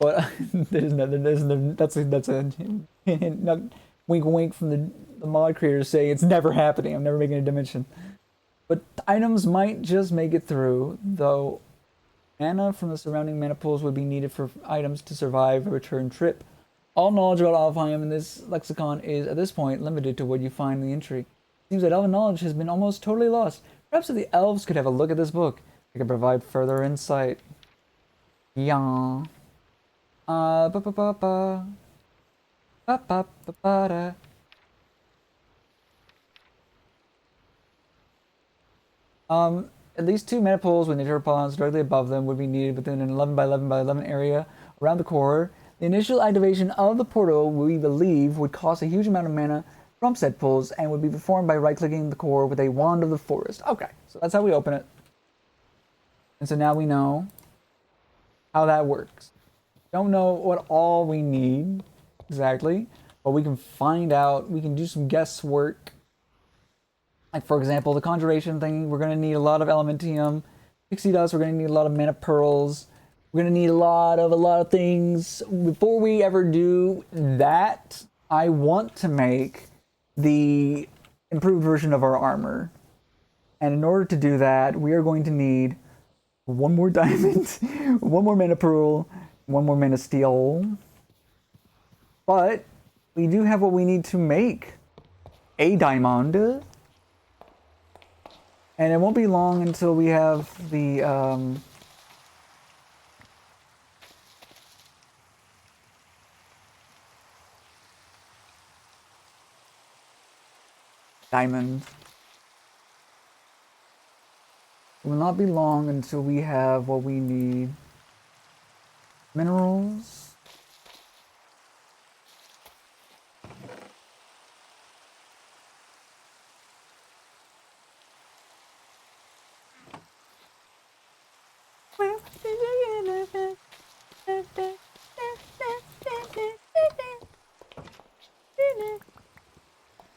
Speaker 1: But that's a wink wink from the mod creators saying it's never happening. I'm never making a dimension. But items might just make it through, though mana from the surrounding mana pools would be needed for items to survive a return trip. All knowledge about Alfheim in this lexicon is, at this point, limited to what you find in the entry. It seems that elven knowledge has been almost totally lost. Perhaps if the elves could have a look at this book, they could provide further insight. Yeah. Ba ba ba ba. Ba ba ba ba da. At least 2 mana pools with nature pylons directly above them would be needed within an 11 by 11 by 11 area around the core. The initial activation of the portal, we believe, would cost a huge amount of mana from said pools and would be performed by right-clicking the core with a Wand of the Forest. Okay, so that's how we open it. And so now we know how that works. Don't know what all we need exactly, but we can find out. We can do some guesswork. Like, for example, the conjuration thing, we're going to need a lot of elementium. Pixie dust, we're going to need a lot of mana pearls. We're going to need a lot of things. Before we ever do that, I want to make the improved version of our armor. And in order to do that, we are going to need 1 more diamond, 1 more mana pearl, 1 more mana steel. But we do have what we need to make a diamond. And it won't be long until we have the diamond. It will not be long until we have what we need. Minerals.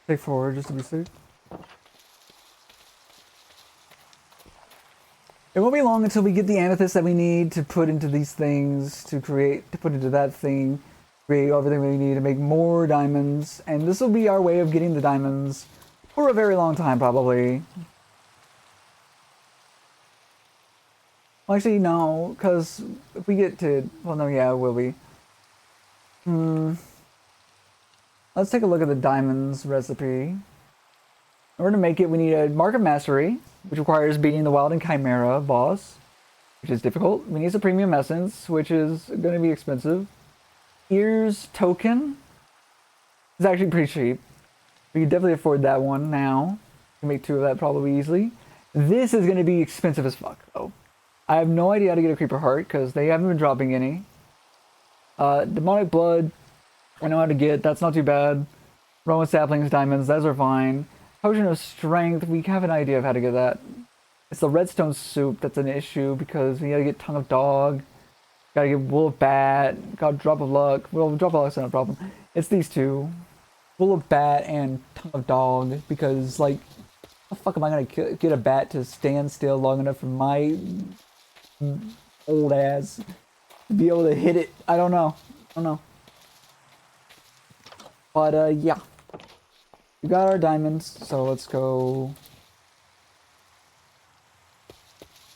Speaker 1: Take forward just to be safe. It won't be long until we get the amethyst that we need to put into these things, to put into that thing, create everything we need to make more diamonds, and this will be our way of getting the diamonds for a very long time, probably. Well, actually, no, because if we get to... Well, no, yeah, will we? Let's take a look at the diamonds recipe. In order to make it, we need a Mark of Mastery, which requires beating the Wild and Chimera boss, which is difficult. We need some Premium Essence, which is going to be expensive. Ears Token is actually pretty cheap. We can definitely afford that one now. We can make 2 of that probably easily. This is going to be expensive as fuck, though. I have no idea how to get a Creeper Heart, because they haven't been dropping any. Demonic Blood, I know how to get. That's not too bad. Rowan Saplings, Diamonds, those are fine. Potion of Strength, we have an idea of how to get that. It's the Redstone Soup that's an issue, because we gotta get Tongue of Dog, gotta get Wool of Bat, got Drop of Luck. Well, Drop of Luck's not a problem. It's these 2. Wool of Bat and Tongue of Dog, because, like, the fuck am I gonna get a bat to stand still long enough for my old ass to be able to hit it? I don't know. I don't know. But yeah, we got our diamonds, so let's go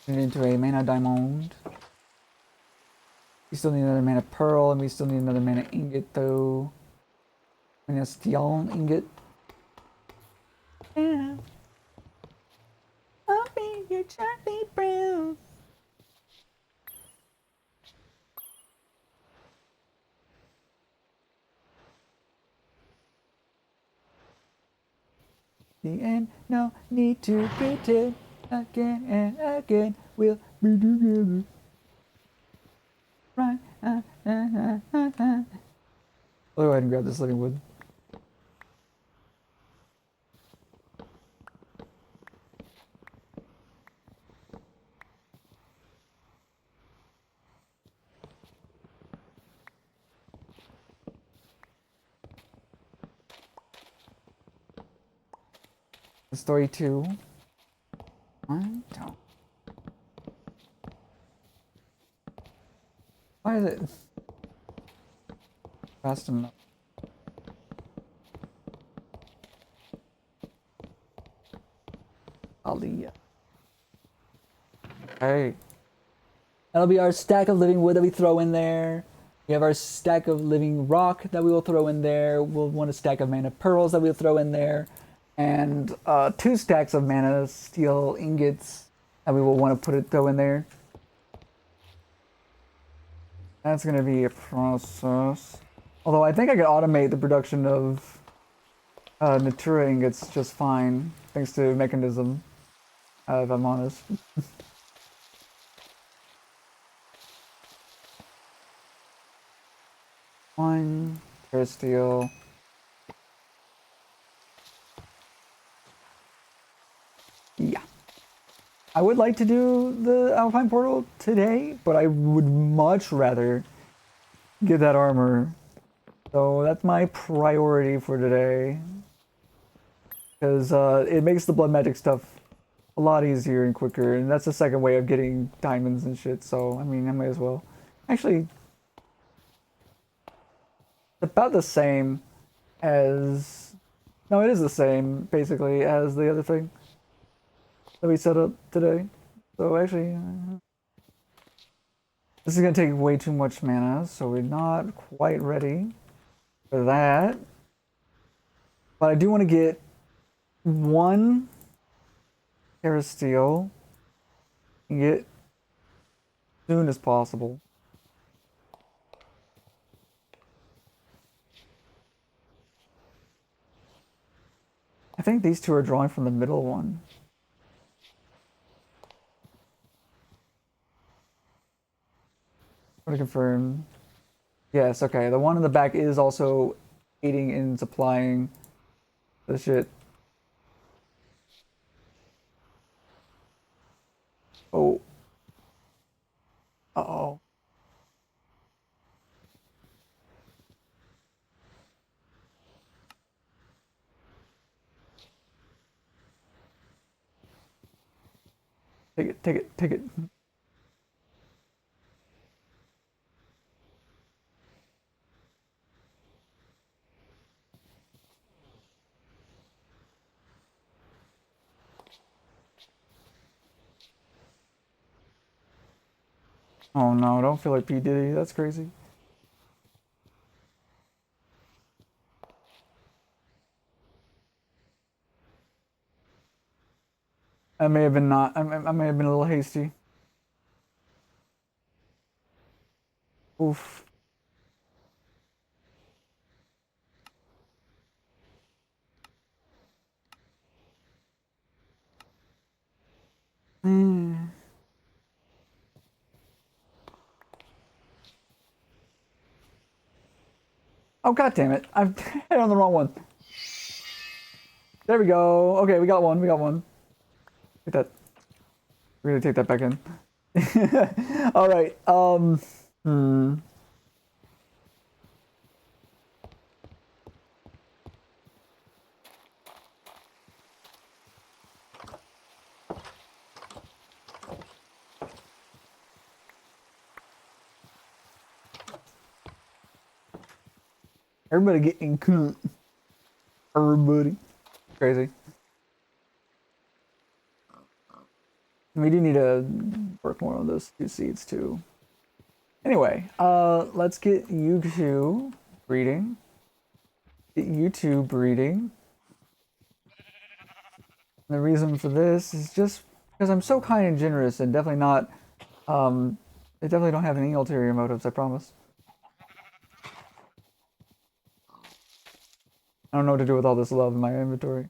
Speaker 1: turn it into a mana diamond. We still need another mana pearl, and we still need another mana ingot, though. Mana steel ingot. Yeah. I'll be your Charlie Brown. The end, no need to pretend. Again and again, we'll be together. Right. I'll go ahead and grab this living wood. Story 2. One, two. Why is it fast enough? Ali. Hey. That'll be our stack of living wood that we throw in there. We have our stack of living rock that we will throw in there. We'll want a stack of mana pearls that we'll throw in there. And 2 stacks of mana steel ingots that we will want to throw in there. That's going to be a process. Although I think I could automate the production of Natura ingots just fine, thanks to Mechanism, if I'm honest. One, Terrasteel. Yeah. I would like to do the Alpine Portal today, but I would much rather get that armor. So that's my priority for today. Because it makes the blood magic stuff a lot easier and quicker, and that's the second way of getting diamonds and shit, so I mean I might as well. Actually, about the same as... No, it is the same, basically, as the other thing that we set up today. So actually, this is going to take way too much mana, so we're not quite ready for that. But I do want to get 1 Terrasteel and get as soon as possible. I think these 2 are drawing from the middle one. I want to confirm. Yes, okay. The one in the back is also aiding in supplying the shit. Oh. Uh-oh. Take it, take it, take it. Oh no, don't feel like P. Diddy. That's crazy. I may have been not. I may have been a little hasty. Oof. Mm. Oh god damn it! I've hit on the wrong one. There we go. Okay, we got one. We got one. Take that. We're gonna take that back in. All right. Hmm. Everybody getting cunt. Everybody. Crazy. We do need to work more on those 2 seeds too. Anyway, let's get you two breeding. Get you two breeding. And the reason for this is just because I'm so kind and generous and definitely not, they definitely don't have any ulterior motives, I promise. I don't know what to do with all this love in my inventory.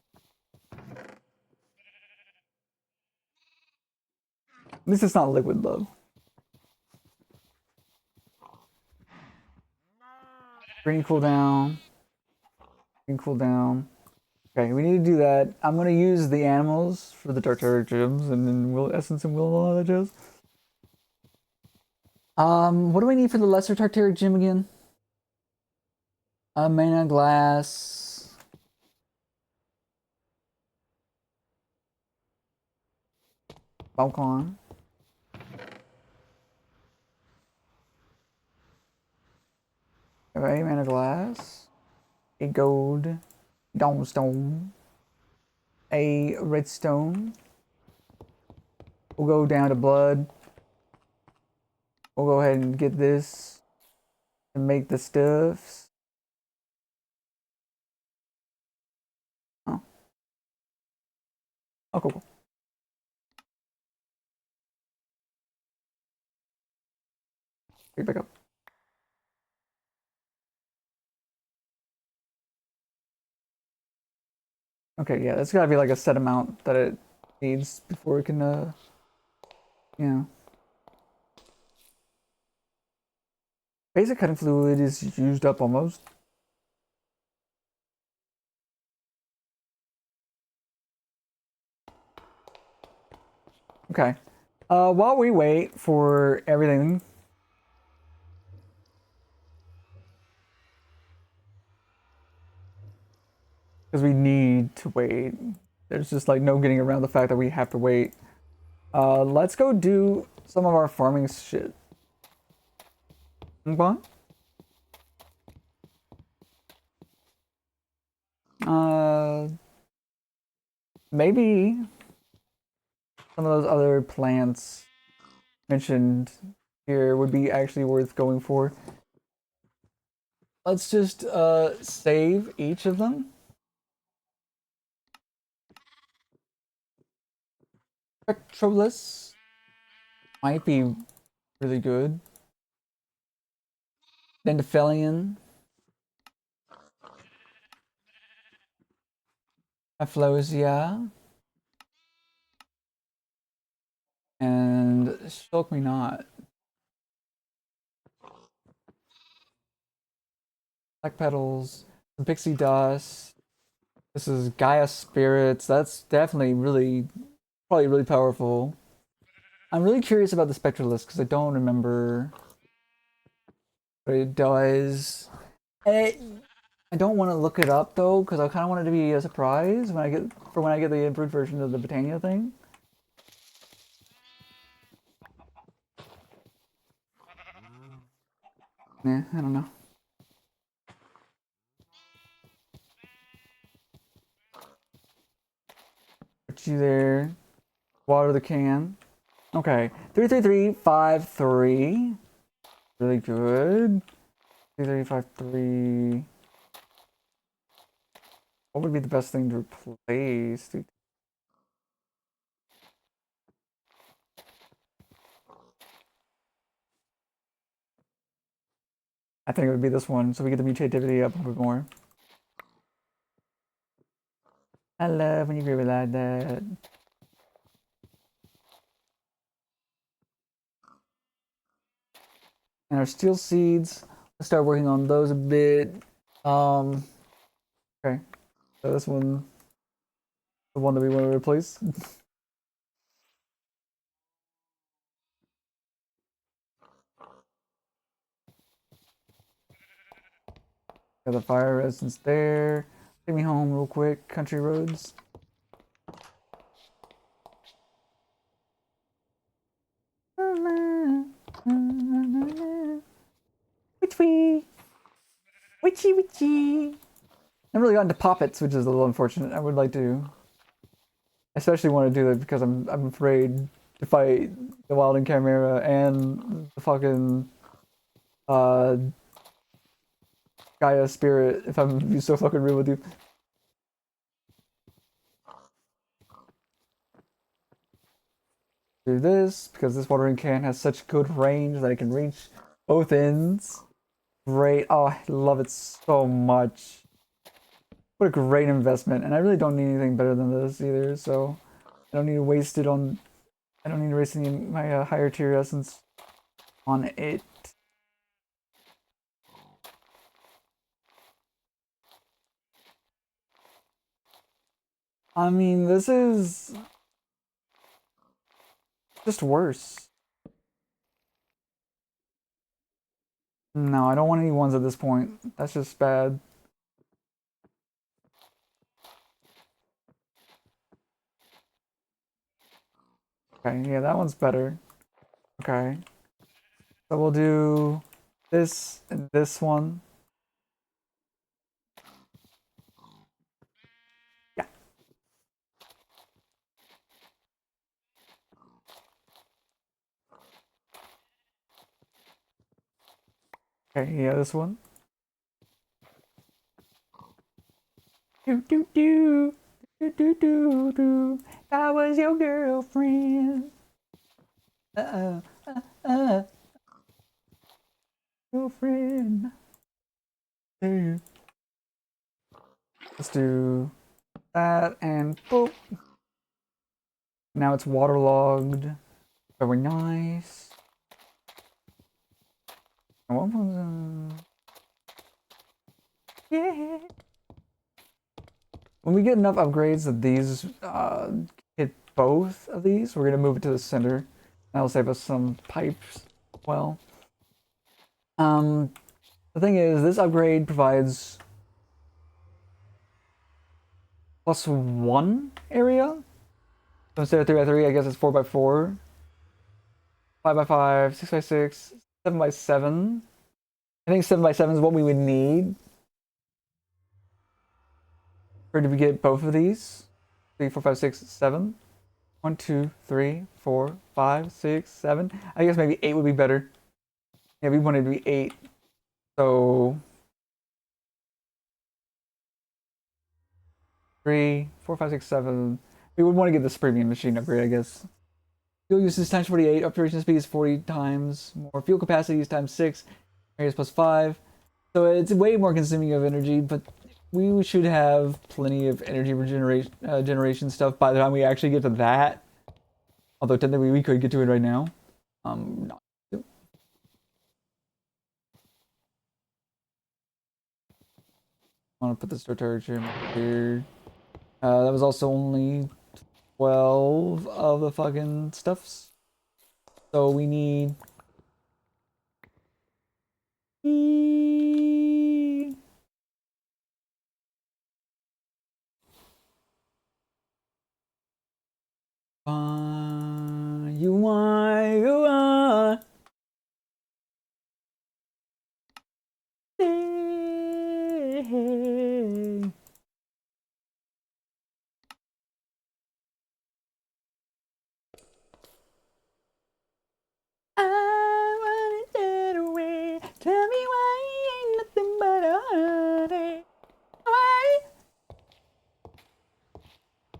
Speaker 1: At least it's not liquid love. Green cooldown. Green cooldown. Okay, we need to do that. I'm gonna use the animals for the Tartaric gems, and then will essence and will all that jazz. What do I need for the lesser Tartaric gem again? Mana glass. Balcon. Okay, mana glass. A gold. Dawnstone. A redstone. We'll go down to blood. We'll go ahead and get this and make the stuffs. Oh. Oh, cool. Pick back up. Okay, yeah, that's gotta be like a set amount that it needs before it can, yeah. Basic cutting fluid is used up almost. Okay. While we wait for everything, because we need to wait. There's just like no getting around the fact that we have to wait. Let's go do some of our farming shit. Okay. Uh, maybe some of those other plants mentioned here would be actually worth going for. Let's just save each of them. Spectrolus might be really good. Dendiphilion. Aphlausia. And Shulk Me Not. Black Petals. Some Pixie Dust. This is Gaia Spirits. That's definitely probably really powerful. I'm really curious about the Spectralist because I don't remember what it does. I don't want to look it up though because I kind of want it to be a surprise when I get the improved version of the Britannia thing. Yeah, I don't know. Put you there. Water the can. Okay. 33353. Really good. 33353. What would be the best thing to replace? I think it would be this one, so we get the mutativity up a bit more. I love when you agree with like that. And our steel seeds, let's start working on those a bit. Okay. So this one, the one that we want to replace. Got the fire resistance there. Take me home real quick, country roads. Witchy, witchy, witchy. I haven't really gotten to poppets, which is a little unfortunate. I would like to, I especially want to do that because I'm afraid to fight the Wild and Chimera and the fucking uh Gaia spirit if I'm be so fucking real with you. Do this because this watering can has such good range that it can reach both ends. Great. Oh, I love it so much. What a great investment. And I really don't need anything better than this either, so I don't need to waste it on I don't need to waste any of my higher tier essence on it. I mean, this is just worse. No, I don't want any ones at this point. That's just bad. Okay, yeah, that one's better. Okay. So we'll do this and this one. Yeah. Okay, yeah, this one. Do do do do do do do. That was your girlfriend. Uh, girlfriend. Hey. Let's do that and boop. Now it's waterlogged. Very nice. And what was yeah. When we get enough upgrades that these hit both of these, we're gonna move it to the center. That'll save us some pipes. Well, the thing is, this upgrade provides +1 area. So instead of 3x3, I guess it's 4x4, 5x5, 6x6, 7x7. I think 7x7 is what we would need for to get both of these. 3, 4, 5, 6, 7. 1, 2, 3, 4, 5, 6, 7. I guess maybe 8 would be better. Yeah, we wanted to be 8. So 3, 4, 5, 6, 7. We would want to get this premium machine upgrade, I guess. Fuel usage times 48. Operation speed is 40 times more. Fuel capacity is times 6. Areas +5. So it's way more consuming of energy, but we should have plenty of energy regeneration generation stuff by the time we actually get to that. Although technically we could get to it right now. Not to. I want to put the storage here. That was also only 12 of the fucking stuffs. So we need. You want. Hey. I want it that way. Tell me why he ain't nothing but a honey. Why?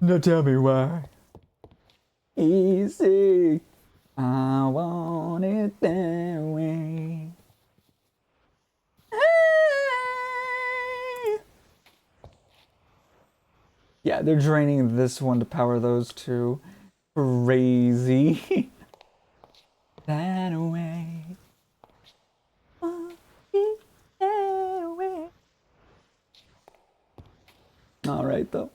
Speaker 1: No, tell me why. Easy. I want it that way. Hey. Yeah, they're draining this one to power those two. Crazy. That way. That way. All right, though.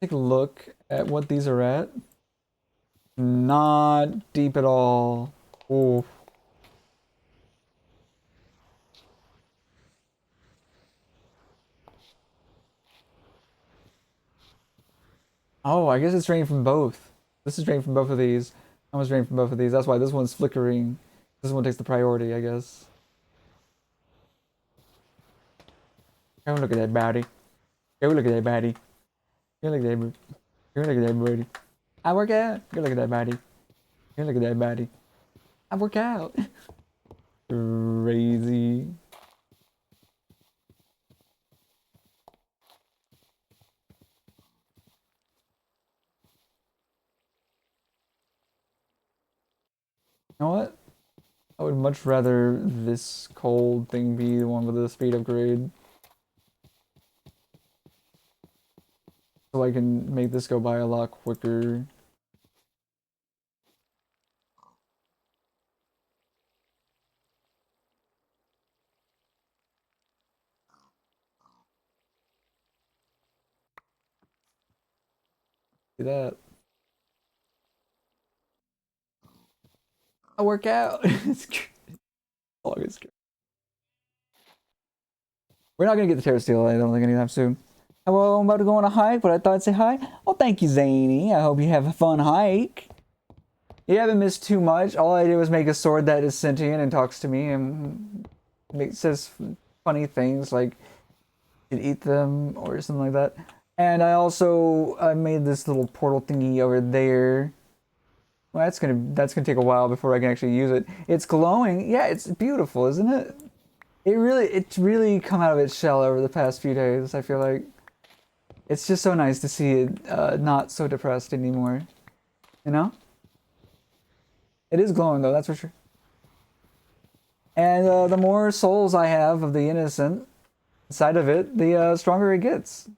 Speaker 1: Take a look at what these are at. Not deep at all. Ooh. Oh, I guess it's draining from both. This is draining from both of these. That one's draining from both of these. That's why this one's flickering. This one takes the priority, I guess. Go look at that body. Go look at that body. Go look at that body. Go look at that body. I work out. Go look at that body. Go look at that body. I work out. Crazy. You know what? I would much rather this cold thing be the one with the speed upgrade. So I can make this go by a lot quicker. See that? I work out. It's good. We're not gonna get the Terrasteel, I don't think, anytime soon. Hello, I'm about to go on a hike, but I thought I'd say hi. Oh, thank you, Zany. I hope you have a fun hike. You haven't missed too much. All I did was make a sword that is sentient and talks to me and says funny things like you can eat them or something like that. And I made this little portal thingy over there. Well, that's gonna take a while before I can actually use it. It's glowing. Yeah, it's beautiful, isn't it? It's really come out of its shell over the past few days. I feel like it's just so nice to see it not so depressed anymore. You know? It is glowing though, that's for sure. And the more souls I have of the innocent side of it, the stronger it gets.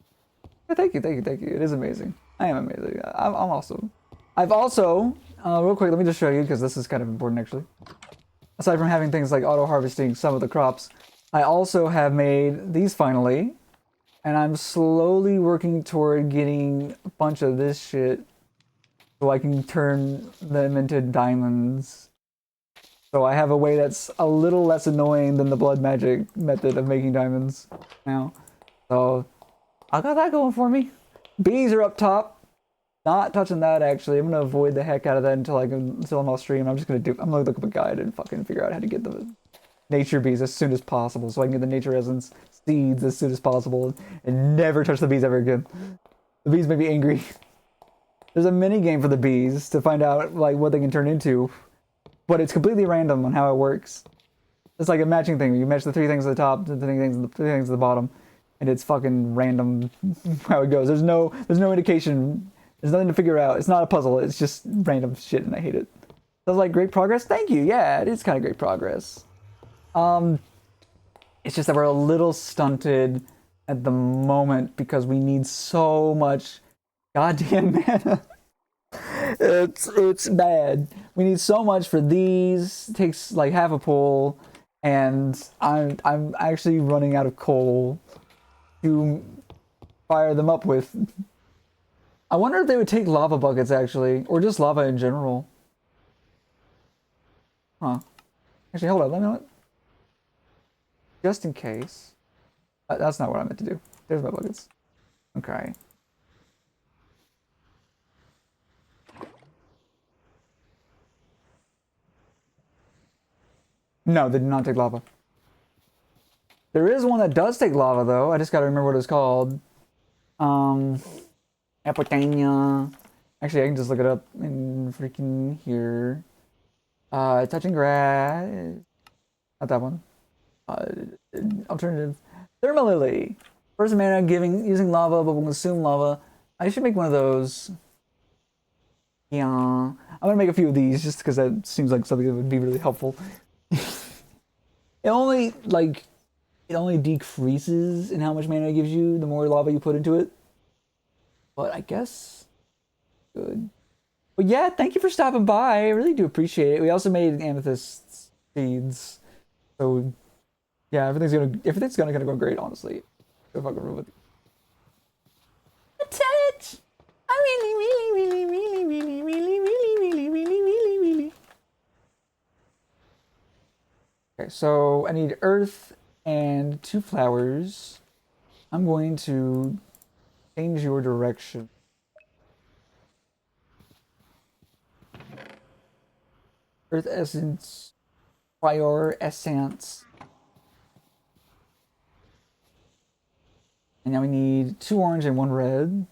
Speaker 1: Yeah, thank you, thank you, thank you. It is amazing. I am amazing. I'm awesome. I've also, real quick, let me just show you because this is kind of important actually. Aside from having things like auto harvesting some of the crops, I also have made these finally, and I'm slowly working toward getting a bunch of this shit so I can turn them into diamonds. So I have a way that's a little less annoying than the blood magic method of making diamonds now. So I got that going for me. Bees are up top. Not touching that actually. I'm gonna avoid the heck out of that until I'm off stream. I'm gonna look up a guide and fucking figure out how to get the nature bees as soon as possible so I can get the nature essence seeds as soon as possible and never touch the bees ever again. The bees may be angry. There's a mini game for the bees to find out like what they can turn into, but it's completely random on how it works. It's like a matching thing. You match the 3 things at the top, the 3 things, the 3 things at the bottom, and it's fucking random how it goes. There's no indication. There's nothing to figure out. It's not a puzzle. It's just random shit, and I hate it. So like great progress. Thank you. Yeah, it is kind of great progress. It's just that we're a little stunted at the moment because we need so much goddamn mana. It's bad. We need so much for these. It takes like half a pull, and I'm actually running out of coal to fire them up with. I wonder if they would take lava buckets actually, or just lava in general. Huh. Actually, hold on. Let me know. Just in case. That's not what I meant to do. There's my buckets. Okay. No, they did not take lava. There is one that does take lava though. I just gotta remember what it's called. Apotania. Actually, I can just look it up in freaking here. Touching grass. Not that one. Alternative. Thermalily. First mana using lava, but will consume lava. I should make one of those. Yeah. I'm gonna make a few of these just because that seems like something that would be really helpful. It only decreases in how much mana it gives you the more lava you put into it. But I guess good. But yeah, thank you for stopping by. I really do appreciate it. We also made amethyst seeds. So yeah, everything's gonna go great, honestly. Go fucking room with you. A touch. I really. Okay, so I need earth and 2 flowers. I'm going to change your direction. Earth essence, fire essence. And now we need 2 orange and 1 red.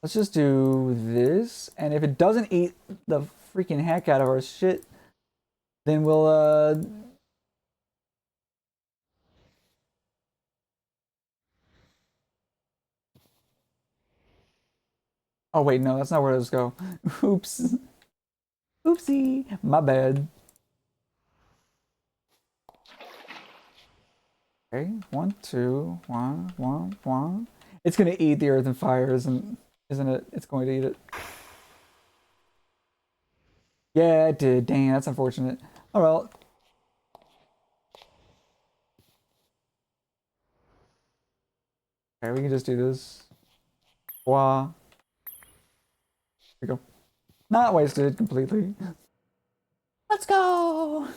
Speaker 1: Let's just do this. And if it doesn't eat the freaking heck out of our shit, then we'll, oh wait, no, that's not where those go. Oops. Oopsie. My bad. Okay, 1, 2, 1, 1, 1. It's gonna eat the earth and fire, isn't it? It's going to eat it. Yeah, it did. Dang, that's unfortunate. Oh well. Okay, we can just do this. Wah. There we go. Not wasted completely. Let's go!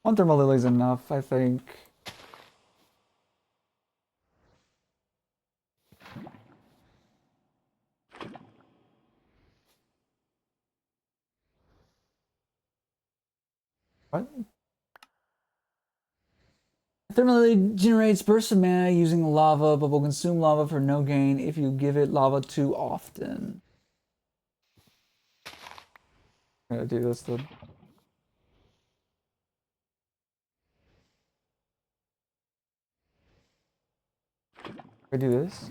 Speaker 1: 1 thermal lily's enough, I think. What? Thermal lily generates bursts of mana using lava, but will consume lava for no gain if you give it lava too often. I'm gonna do this then. I do this.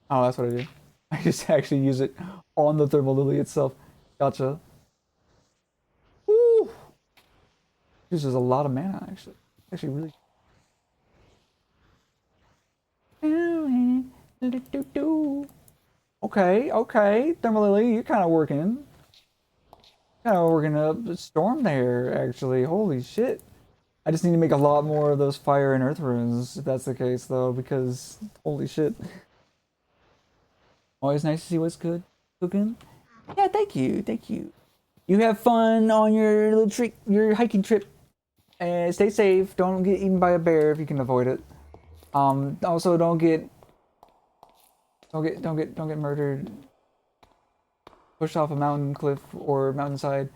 Speaker 1: Oh, that's what I do. I just actually use it on the thermal lily itself. Gotcha. Woo! Uses a lot of mana, actually. Actually, really. Okay, okay. Thermal lily, you're kind of working. Kind of working up a storm there, actually. Holy shit. I just need to make a lot more of those fire and earth runes, if that's the case, though, because holy shit. Always nice to see what's good cooking. Yeah, thank you, thank you. You have fun on your little trip, your hiking trip, and stay safe. Don't get eaten by a bear if you can avoid it. Also don't get murdered. Pushed off a mountain cliff or mountainside.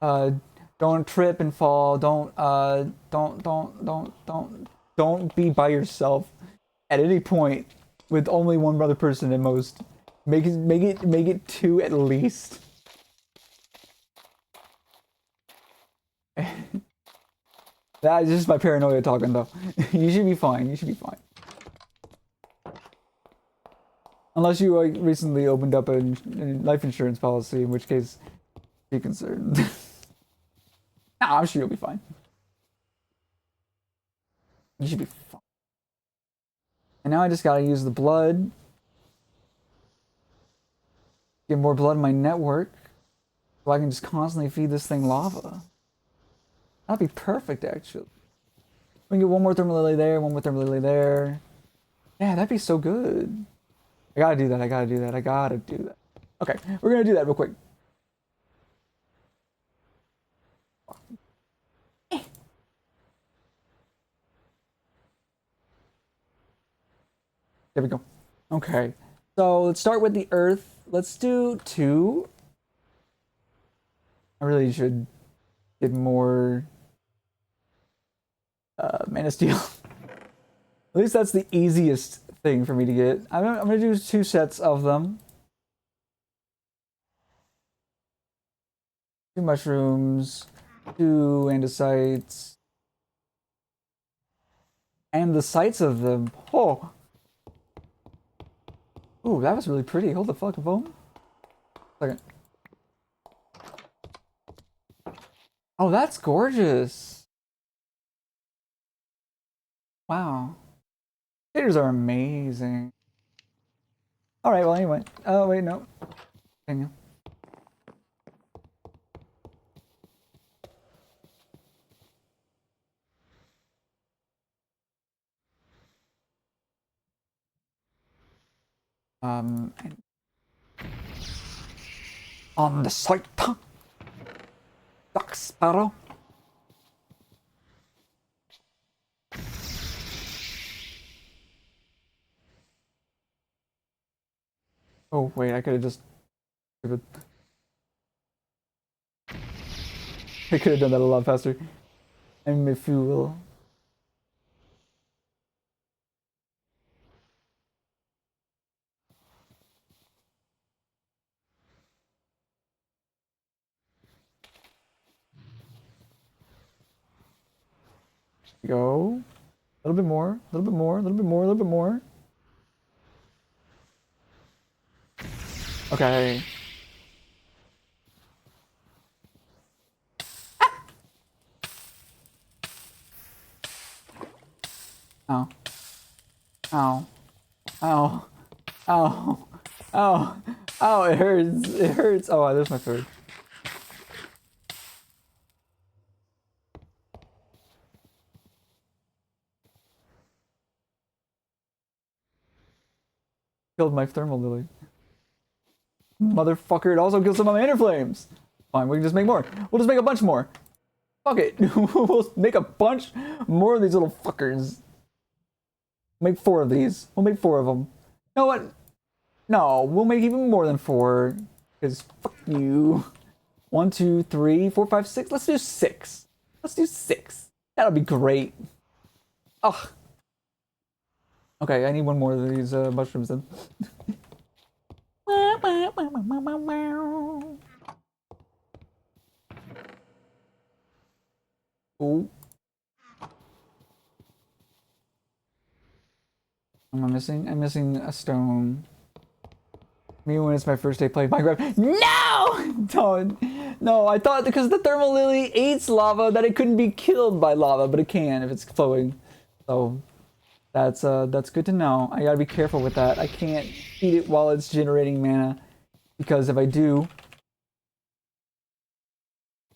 Speaker 1: Uh, don't trip and fall. Don't be by yourself at any point with only 1 other person at most. Make it 2 at least. That is just my paranoia talking though. You should be fine. You should be fine. Unless you recently opened up a life insurance policy, in which case, be concerned. Nah, I'm sure you'll be fine. You should be fine. And now I just gotta use the blood. Get more blood in my network. So I can just constantly feed this thing lava. That'd be perfect, actually. We can get 1 more thermal lily there, 1 more thermal lily there. Yeah, that'd be so good. I gotta do that, I gotta do that, I gotta do that. Okay, we're gonna do that real quick. There we go. Okay, so let's start with the earth. Let's do 2. I really should get more mana steel. At least that's the easiest thing for me to get. I'm gonna do 2 sets of them. 2 mushrooms, 2 andesites, and the sights of them. Oh, ooh, that was really pretty. Hold the fuck phone. Second. Oh, that's gorgeous. Wow. Shaders are amazing. All right. Well, anyway. Oh wait, no. Continue. And on the site, Duck Sparrow. Oh wait, I could have just. I could have done that a lot faster. I'm a fool. Go. A little bit more, a little bit more, a little bit more, a little bit more. Okay. Ow. Ow. Ow. Ow. Ow. Ow, it hurts. It hurts. Oh, there's my food. Killed my thermal lily. Motherfucker, it also killed some of my inner flames. Fine, we can just make more. We'll just make a bunch more. Fuck it. We'll make a bunch more of these little fuckers. Make 4 of these. We'll make 4 of them. You know what? No, we'll make even more than 4. Because fuck you. 1, 2, 3, 4, 5, 6. Let's do 6. Let's do 6. That'll be great. Ugh. Okay, I need 1 more of these mushrooms then. Oh. Am I missing? I'm missing a stone. Me when it's my first day playing Minecraft. No! Don't. No, I thought because the thermal lily eats lava that it couldn't be killed by lava, but it can if it's flowing. So that's good to know. I gotta be careful with that. I can't eat it while it's generating mana, because if I do,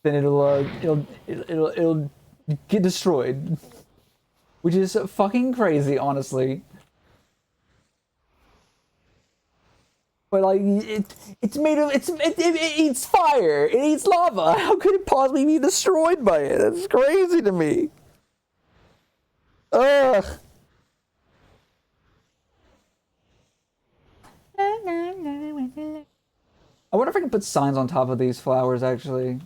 Speaker 1: then it'll get destroyed, which is fucking crazy, honestly. But like it's made of it eats fire, it eats lava. How could it possibly be destroyed by it? That's crazy to me. Ugh. I wonder if I can put signs on top of these flowers, actually.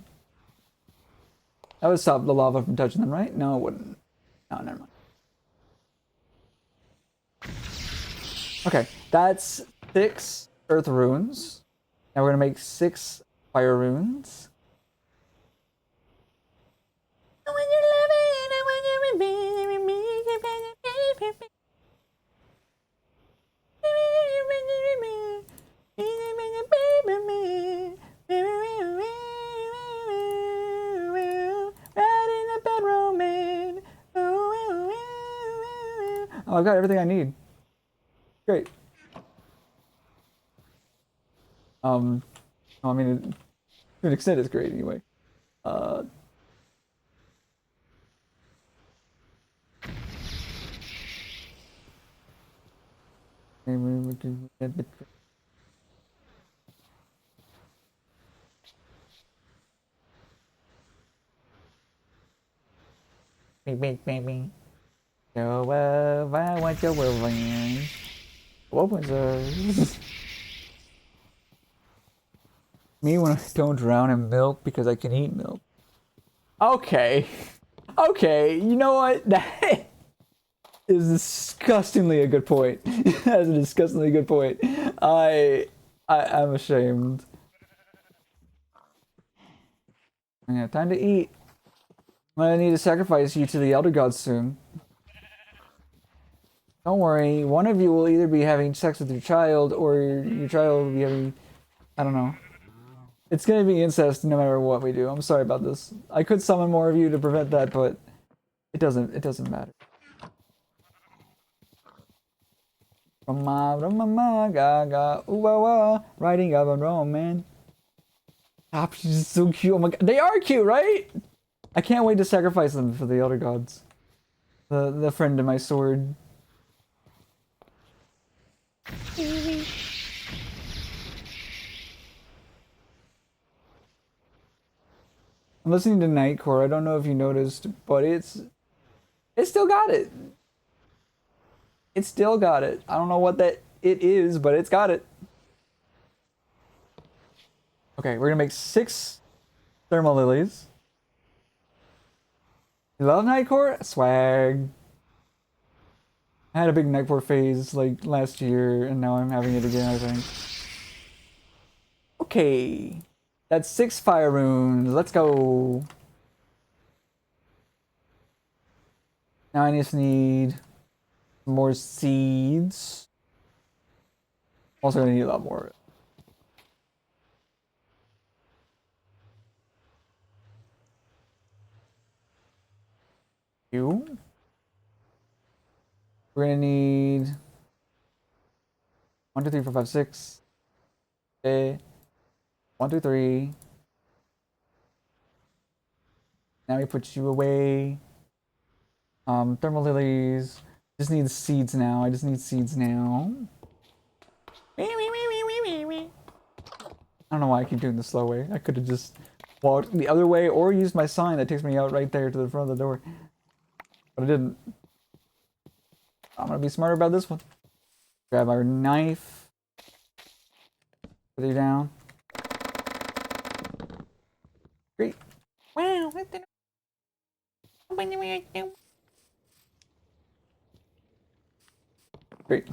Speaker 1: That would stop the lava from touching them, right? No, it wouldn't. No, never mind. Okay, that's 6 earth runes. Now we're gonna make 6 fire runes. Oh, I've got everything I need. Great. I mean, to an extent, it's great anyway. Baby. So, I want your whirlwind. What was me when I don't drown in milk because I can eat milk. Okay. Okay, you know what? That is disgustingly a good point. That is a disgustingly good point. I'm ashamed. Yeah, time to eat. I'm gonna need to sacrifice you to the elder gods soon. Don't worry, one of you will either be having sex with your child or your child will be having, I don't know. It's gonna be incest no matter what we do. I'm sorry about this. I could summon more of you to prevent that, but it doesn't matter. Rama, gaga, ooh wah wah, riding up on Roman. Ah, she's so cute. Oh my god, they are cute, right? I can't wait to sacrifice them for the elder gods. The friend of my sword. I'm listening to Nightcore. I don't know if you noticed, but it still got it. It still got it. I don't know what that it is, but it's got it. Okay, we're gonna make 6 thermal lilies. You love Nightcore? Swag. I had a big Nightcore phase like last year, and now I'm having it again, I think. Okay. That's 6 fire runes. Let's go. Now I just need more seeds. Also gonna need a lot more. You. We're gonna need 1, 2, 3, 4, 5, 6. Okay. 1, 2, 3. Now we put you away. Thermal lilies. Just need seeds now. I just need seeds now. I don't know why I keep doing the slow way. I could have just walked the other way or used my sign that takes me out right there to the front of the door. But I didn't. I'm gonna be smarter about this one. Grab our knife. Put it down. Great. Wow, what the... Great.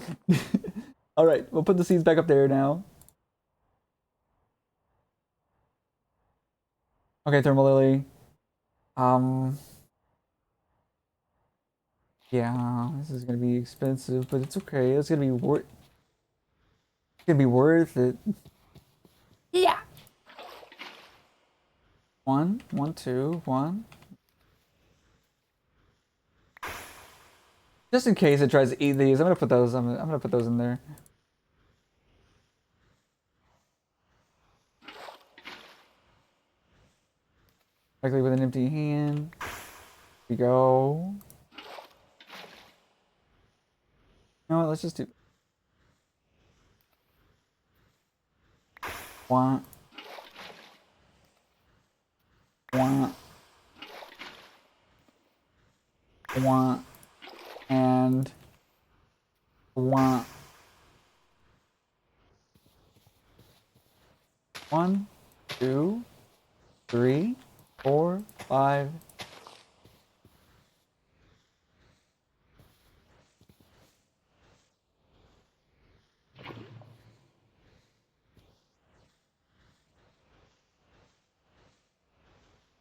Speaker 1: All right, we'll put the seeds back up there now. Okay, thermal lily. Um, yeah, this is gonna be expensive, but it's okay. It's gonna be worth. It's gonna be worth it. Yeah. 1, 1, 2, 1. Just in case it tries to eat these, I'm gonna put those. I'm gonna put those in there. Likely with an empty hand. Here we go. You know what? Let's just do. 1, 1, 1, and 1. 1, 2, 3, 4, 5.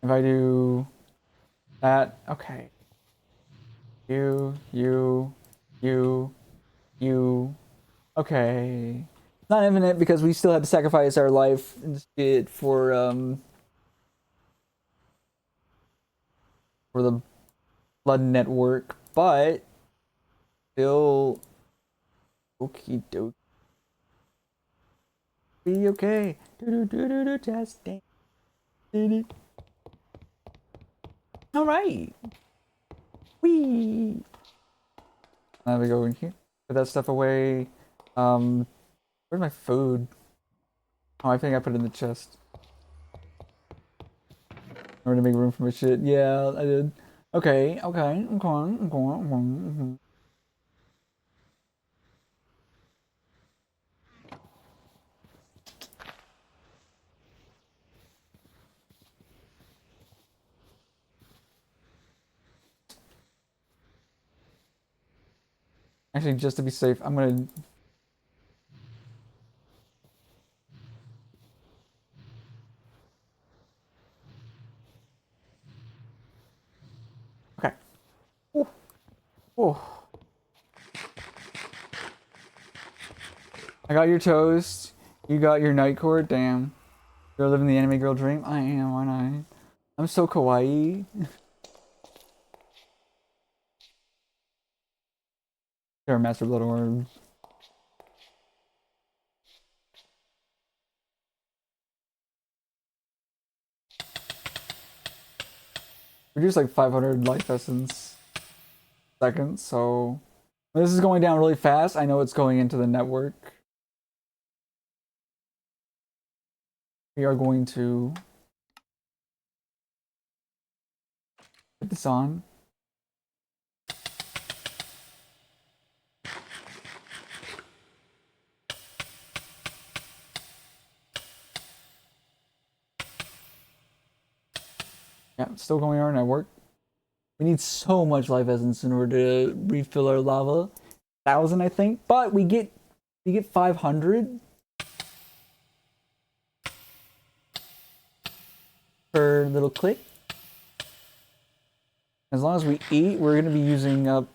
Speaker 1: If I do that, okay. You, you. Okay. Not infinite because we still had to sacrifice our life and shit for the blood network, but still okie dokie. Be okay. Do testing. All right. Wee. Now we go in here. Put that stuff away. Where's my food? Oh, I think I put it in the chest. In order to make room for my shit. Yeah, I did. Okay, okay, I'm going. Actually, just to be safe, I'm gonna... Okay. Ooh. Ooh. I got your toast. You got your night court. Damn. You're living the anime girl dream. I am, aren't I? I'm so kawaii. There are master blood orbs. Reduce like 500 life essence seconds, so when this is going down really fast, I know it's going into the network. We are going to put this on. Yeah, it's still going on our network. We need so much life essence in order to refill our lava. 1,000, I think, but we get 500 per little click. As long as we eat, we're gonna be using up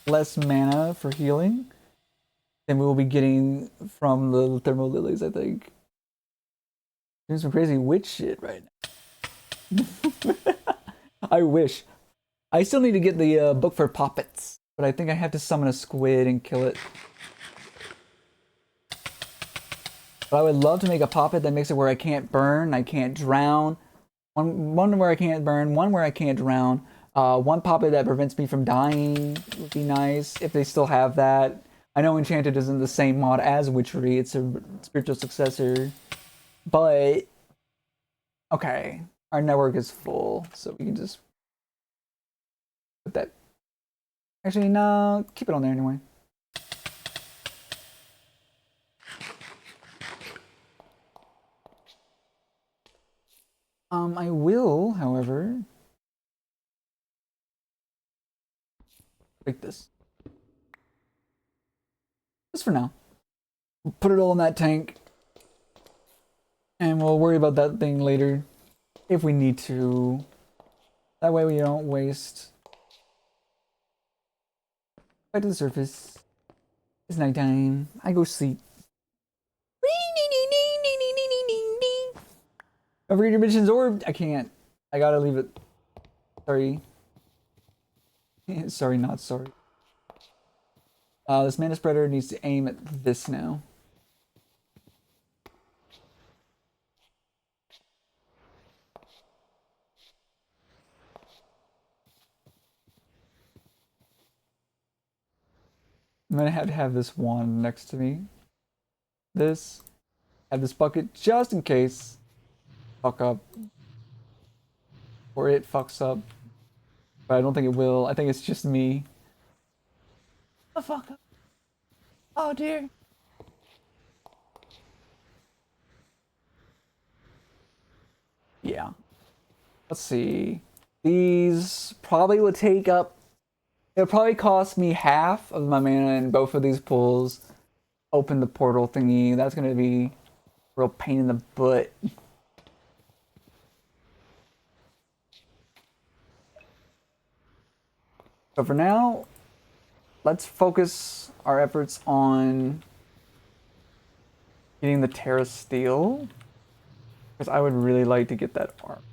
Speaker 1: less mana for healing than we will be getting from the thermal lilies, I think. Doing some crazy witch shit right now. I wish. I still need to get the book for poppets, but I think I have to summon a squid and kill it. But I would love to make a poppet that makes it where I can't burn, I can't drown. One where I can't burn, one where I can't drown. One poppet that prevents me from dying would be nice if they still have that. I know Enchanted isn't the same mod as Witchery, it's a spiritual successor. But, okay, our network is full, so we can just put that. Actually, no, keep it on there anyway. I will, however, break this. Just for now. We'll put it all in that tank, and we'll worry about that thing later if we need to. That way we don't waste. Back to the surface. It's nighttime. I go sleep. Overeat your mission's orb. I can't. I gotta leave it. Sorry. Sorry, not sorry. This mana spreader needs to aim at this now. I'm gonna have to have this wand next to me. This. Have this bucket just in case. Fuck up. Or it fucks up. But I don't think it will. I think it's just me. The fuck up. Oh dear. Yeah. Let's see. These probably would take up. It'll probably cost me half of my mana in both of these pools. Open the portal thingy. That's gonna be a real pain in the butt. So for now, let's focus our efforts on getting the Terrasteel. Because I would really like to get that arm.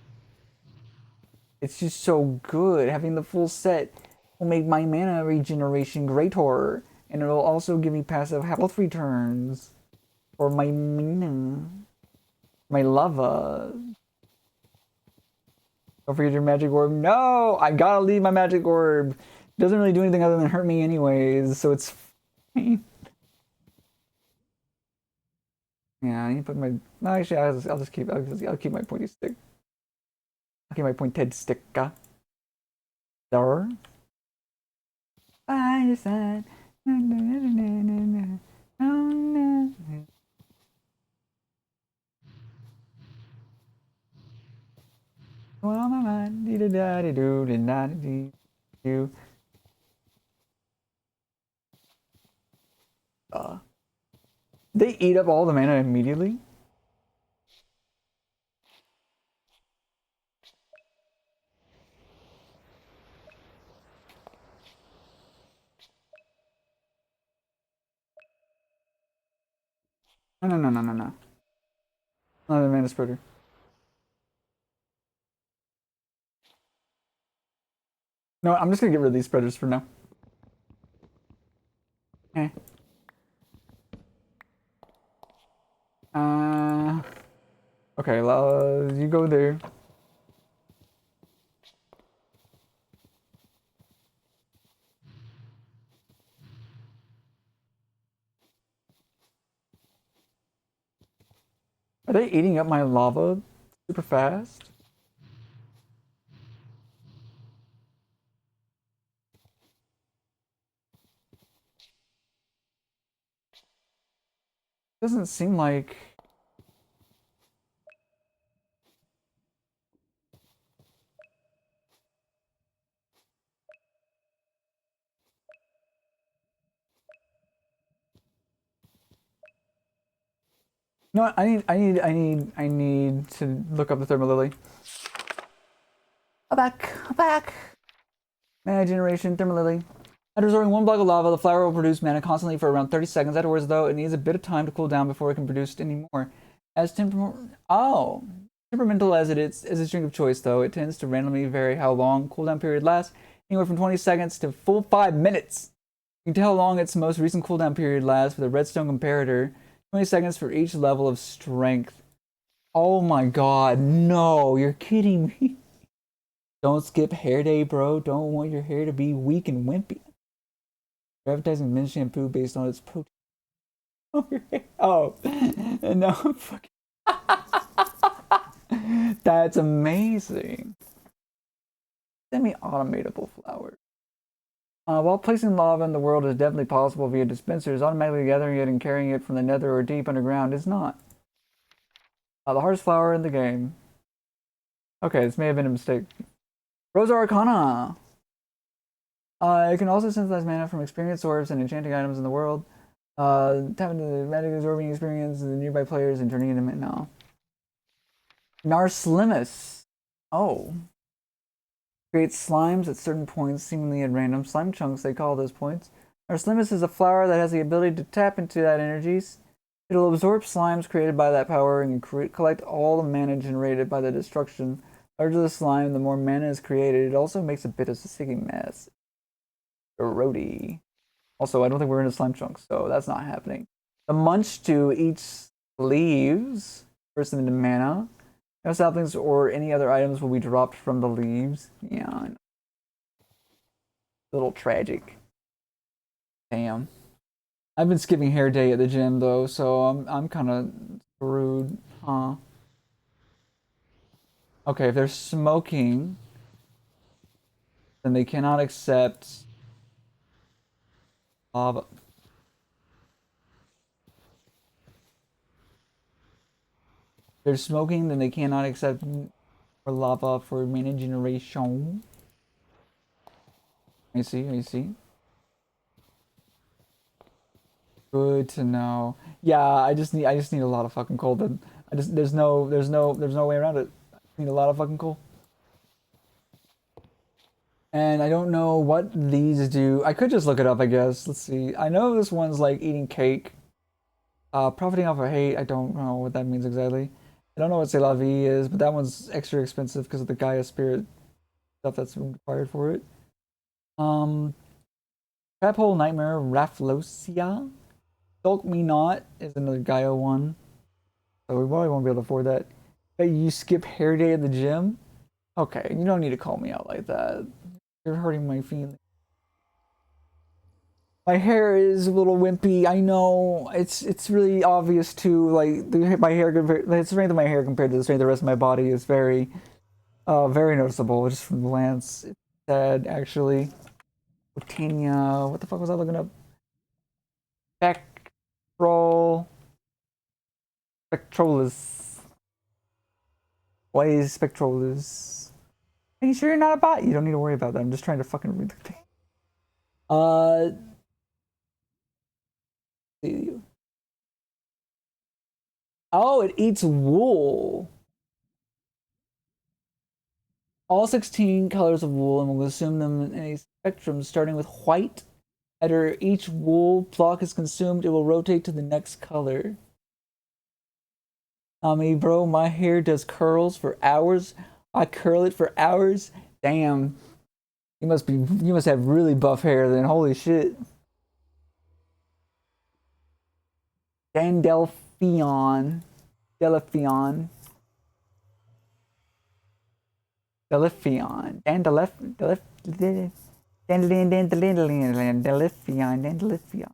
Speaker 1: It's just so good. Having the full set will make my mana regeneration greater. And it'll also give me passive health returns. For my mana. My lava. Don't forget your magic orb. No! I gotta leave my magic orb. It doesn't really do anything other than hurt me anyways, so it's fine. Yeah, I need to put my. No, actually, I'll just keep. I'll keep my pointy stick. I'll keep my pointed stick. There. By your side. Na, na, na, na, na, na. Oh, no. On my mind. Dee da da dee doo dee da dee doo. They eat up all the mana immediately. No, no, no, no, no, no. Not a mana spreader. No, I'm just gonna get rid of these spreaders for now. Eh. Uh. Okay, you go there. Are they eating up my lava super fast? Doesn't seem like. You know what? I need to look up the thermal lily. I'm back. Mana generation, thermal lily. After absorbing one block of lava, the flower will produce mana constantly for around 30 seconds. Afterwards, though, it needs a bit of time to cool down before it can produce any more. Temperamental as its drink of choice, though, it tends to randomly vary how long cooldown period lasts, anywhere from 20 seconds to full 5 minutes. You can tell how long its most recent cooldown period lasts with a redstone comparator. 20 seconds for each level of strength. Oh my god, no, you're kidding me. Don't skip hair day, bro. Don't want your hair to be weak and wimpy. You're advertising men's shampoo based on its protein. Oh, and now I'm fucking. That's amazing. Semi-automatable flower. While placing lava in the world is definitely possible via dispensers, automatically gathering it and carrying it from the nether or deep underground is not. The hardest flower in the game. Okay, this may have been a mistake. Rosa Arcana! It can also synthesize mana from experience orbs and enchanting items in the world. Tap into the magic absorbing experience of the nearby players and turning it into mana. Narslimus. Oh. Creates slimes at certain points, seemingly at random. Slime chunks, they call those points. Narslimus is a flower that has the ability to tap into that energies. It'll absorb slimes created by that power and collect all the mana generated by the destruction. The larger the slime, the more mana is created. It also makes a bit of a sticky mess. Grody. Also, I don't think we're in a slime chunk, so that's not happening. The munch to eats leaves, bursts them into mana. No saplings or any other items will be dropped from the leaves. Yeah, I know. A little tragic. Damn. I've been skipping hair day at the gym though, so I'm kind of screwed, huh? Okay, if they're smoking, then they cannot accept lava. If they're smoking, then they cannot accept lava for mana generation. I see. Good to know. Yeah, I just need a lot of fucking coal. Then there's no way around it. I need a lot of fucking coal. And I don't know what these do. I could just look it up, I guess. Let's see. I know this one's like eating cake. Profiting off of hate. I don't know what that means exactly. I don't know what C'est La Vie is, but that one's extra expensive because of the Gaia spirit stuff that's required for it. Trap Hole Nightmare Rafflesia. Stalk Me Not is another Gaia one. So we probably won't be able to afford that. Hey, you skip hair day at the gym? Okay, you don't need to call me out like that. You're hurting my feelings. My hair is a little wimpy. I know it's really obvious too. Like my hair, the strength of my hair compared to the strength of the rest of my body is very noticeable. Just from the glance, it's sad actually. Botania, what the fuck was I looking up? Spectrolis. Why is Spectrolis? Are you sure you're not a bot? You don't need to worry about that. I'm just trying to fucking read the thing. Oh, it eats wool. All 16 colors of wool, and we'll consume them in a spectrum starting with white. After each wool block is consumed, it will rotate to the next color. I mean, bro, my hair does curls for hours. I curl it for hours. Damn. You must have really buff hair then. Holy shit. Dandelphion. Delphion. Delphion. Delphion.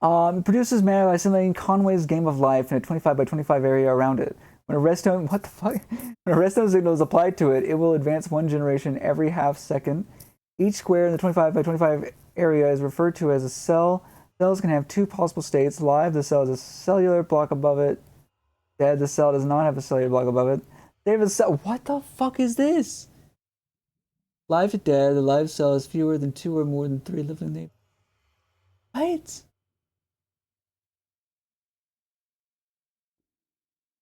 Speaker 1: It produces mana by simulating Conway's Game of Life in a 25 by 25 area around it. When a redstone, what the fuck? When a redstone signal is applied to it, it will advance one generation every half second. Each square in the 25 by 25 area is referred to as a cell. Cells can have two possible states. Live, the cell has a cellular block above it. Dead, the cell does not have a cellular block above it. They have a cell. What the fuck is this? Live to dead, the live cell has fewer than two or more than three living neighbors. What?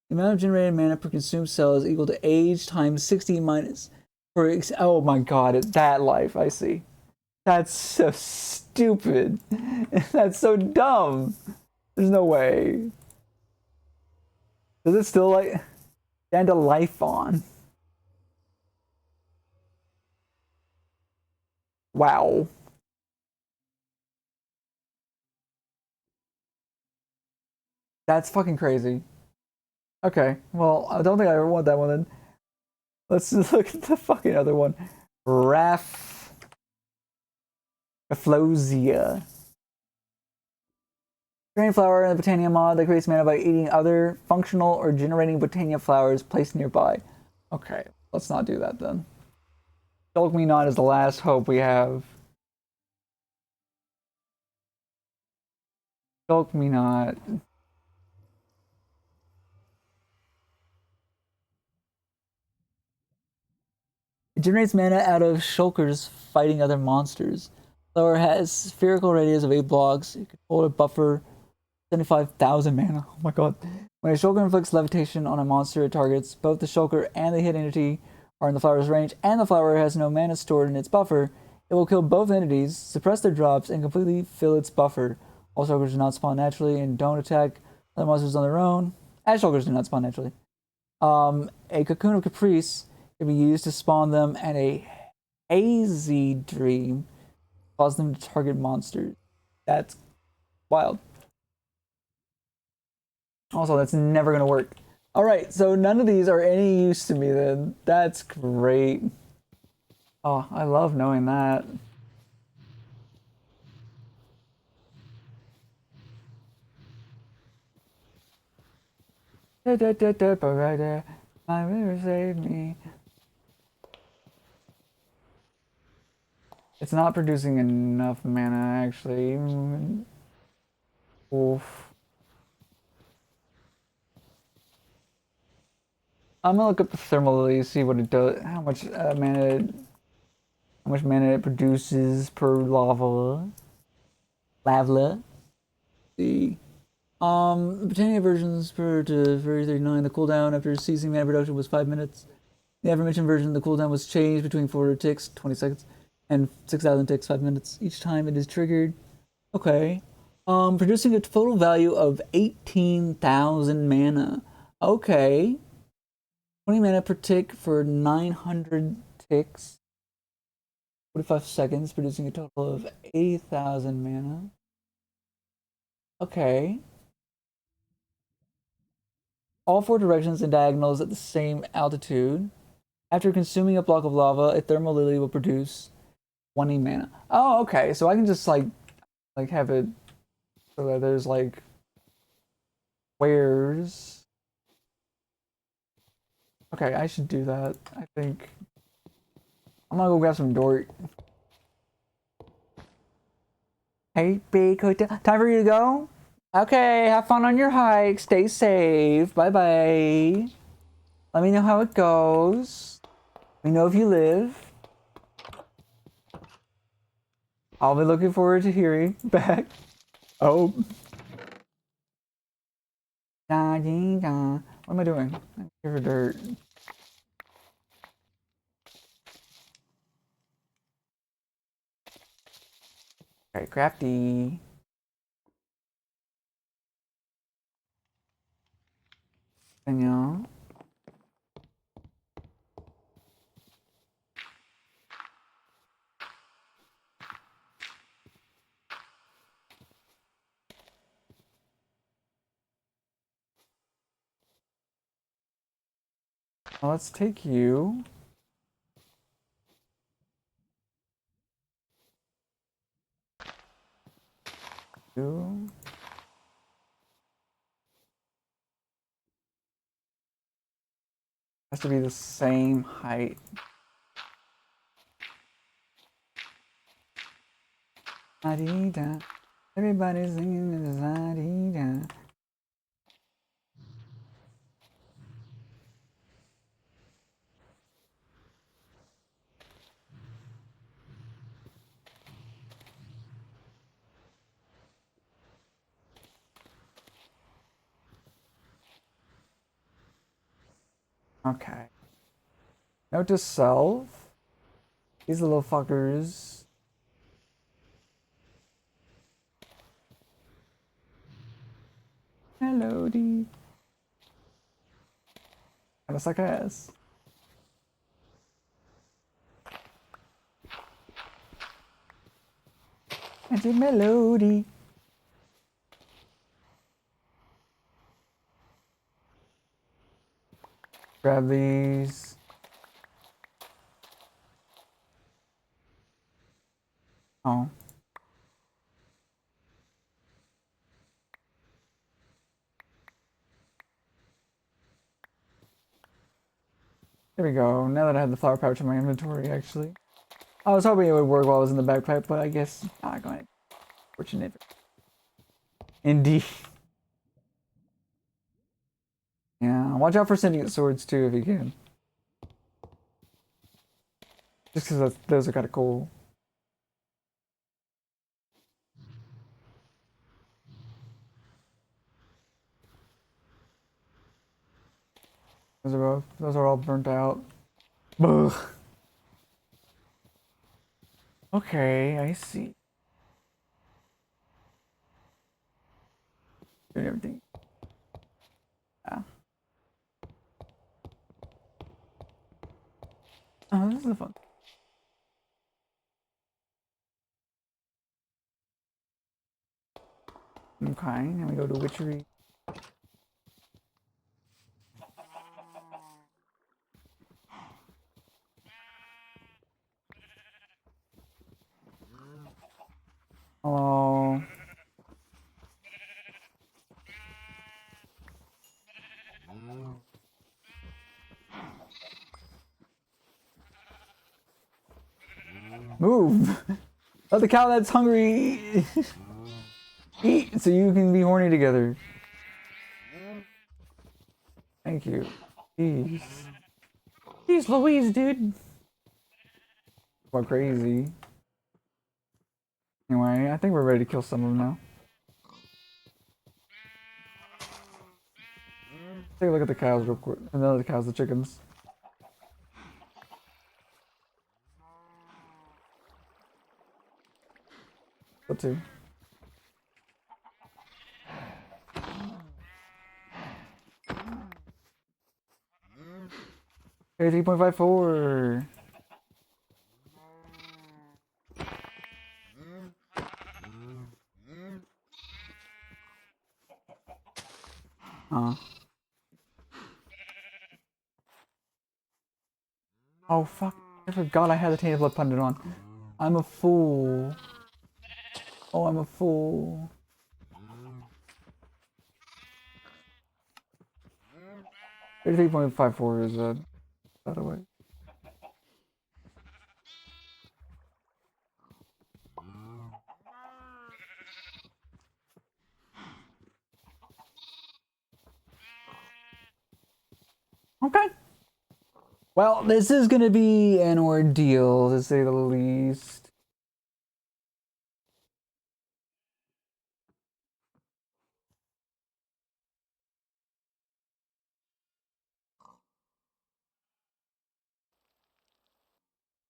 Speaker 1: The amount of generated mana per consumed cell is equal to age times 60 minus. Oh my god, that life, I see. That's so stupid. That's so dumb. There's no way. Does it still like stand a life on? Wow. That's fucking crazy. Okay, well, I don't think I ever want that one then. Let's just look at the fucking other one. Rafflesia. Drain flower in the Botania mod that creates mana by eating other functional or generating Botania flowers placed nearby. Okay, let's not do that then. Shulk Me Not is the last hope we have. Shulk Me Not. It generates mana out of shulkers fighting other monsters. Flower has spherical radius of 8 blocks. You can hold a buffer 75,000 mana. Oh my god. When a shulker inflicts levitation on a monster it targets, both the shulker and the hit entity are in the flower's range, and the flower has no mana stored in its buffer, it will kill both entities, suppress their drops, and completely fill its buffer. All shulkers do not spawn naturally and don't attack other monsters on their own, as shulkers do not spawn naturally. A Cocoon of Caprice can be used to spawn them, and a Hazy Dream causes them to target monsters. That's wild. Also, that's never going to work. All right, so none of these are any use to me then. That's great. Oh, I love knowing that. My river saved me. It's not producing enough mana, actually. Oof. I'm gonna look up the thermal lily, see what it does, how much mana it produces per lava. Lavla. See. Britannia versions per to 39. The cooldown after ceasing mana production was 5 minutes. The aforementioned version, the cooldown was changed between 4 ticks, 20 seconds, and 6,000 ticks, 5 minutes. Each time it is triggered. Okay. Producing a total value of 18,000 mana. Okay. 20 mana per tick for 900 ticks. 45 seconds, producing a total of 8,000 mana. Okay. All 4 directions and diagonals at the same altitude. After consuming a block of lava, a thermal lily will produce 20 mana. Oh, okay. So I can just like have it so that there's like squares. Okay, I should do that. I think I'm gonna go grab some dirt. Hey, big hotel. Time for you to go? Okay, have fun on your hike. Stay safe. Bye bye. Let me know how it goes. Let me know if you live. I'll be looking forward to hearing back. Oh. What am I doing? I'm here for dirt. Okay, crafty. Danielle. Well, let's take you. You. Has to be the same height. La-dee-da. Everybody's singing this la-dee-da. Okay. Note to self. These little fuckers. Melody. Kinda suck ass. Magic melody. Grab these. Oh. There we go. Now that I have the flower pouch in my inventory, actually. I was hoping it would work while I was in the backpack, but I guess not going to. Fortunate. Indeed. Yeah, watch out for sentient swords too if you can. Just because those are kind of cool. Those are all burnt out. Ugh. Okay, I see. Doing everything. Yeah. Oh, this is fun. Okay, now we go to witchery. Hello. Move! Let the cow that's hungry eat so you can be horny together. Thank you. Jeez. Jeez Louise, dude. What crazy. Anyway, I think we're ready to kill some of them now. Take a look at the cows real quick. And then the cows, the chickens. What two? 3.54. Huh. Oh fuck. I forgot I had the Tainted Blood Pundit on. I'm a fool. Oh, I'm a fool. 33.54 is by the way. Okay. Well, this is gonna be an ordeal, to say the least.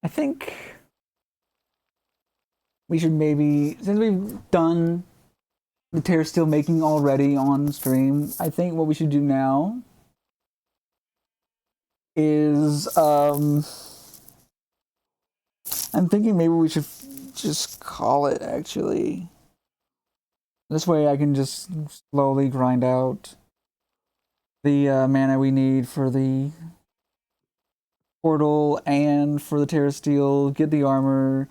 Speaker 1: I think we should maybe, since we've done the Terrasteel making already on stream, I think what we should do now is, I'm thinking maybe we should just call it, actually. This way I can just slowly grind out the mana we need for the portal and for the Terrasteel, get the armor,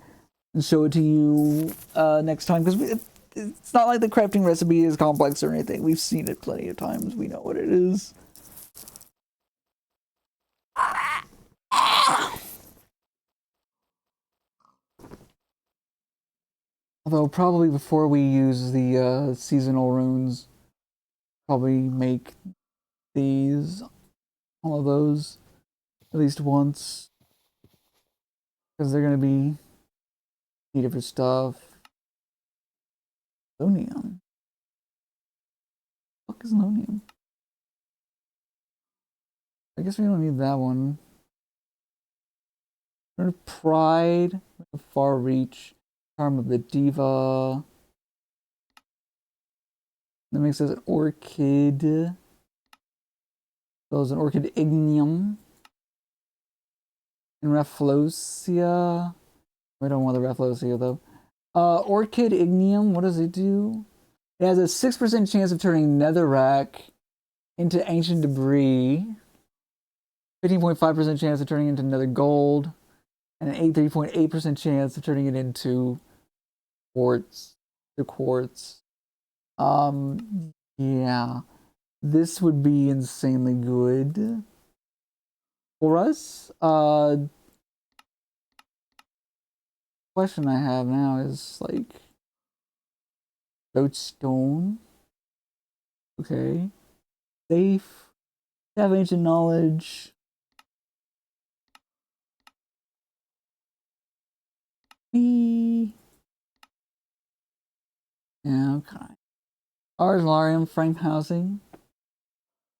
Speaker 1: and show it to you next time. Because it's not like the crafting recipe is complex or anything. We've seen it plenty of times. We know what it is. Although probably before we use the seasonal runes, probably make these, all of those, at least once. Because they're going to be needed for stuff. Lonium. What the fuck is Lonium? I guess we don't need that one. Pride, Far Reach, Charm of the Diva. That makes us an Orchid. So it's an Orchid Ignium. And Rafflesia. We don't want the Rafflesia though. Orchid Ignium, what does it do? It has a 6% chance of turning Netherrack into Ancient Debris. 15.5% chance of turning into Nether Gold. And an 83.8% chance of turning it into quartz. The quartz. Yeah. This would be insanely good for us. Question I have now is like Lodestone. Okay. Safe. Have ancient knowledge. Me. Yeah, okay. Arslarium, frame housing.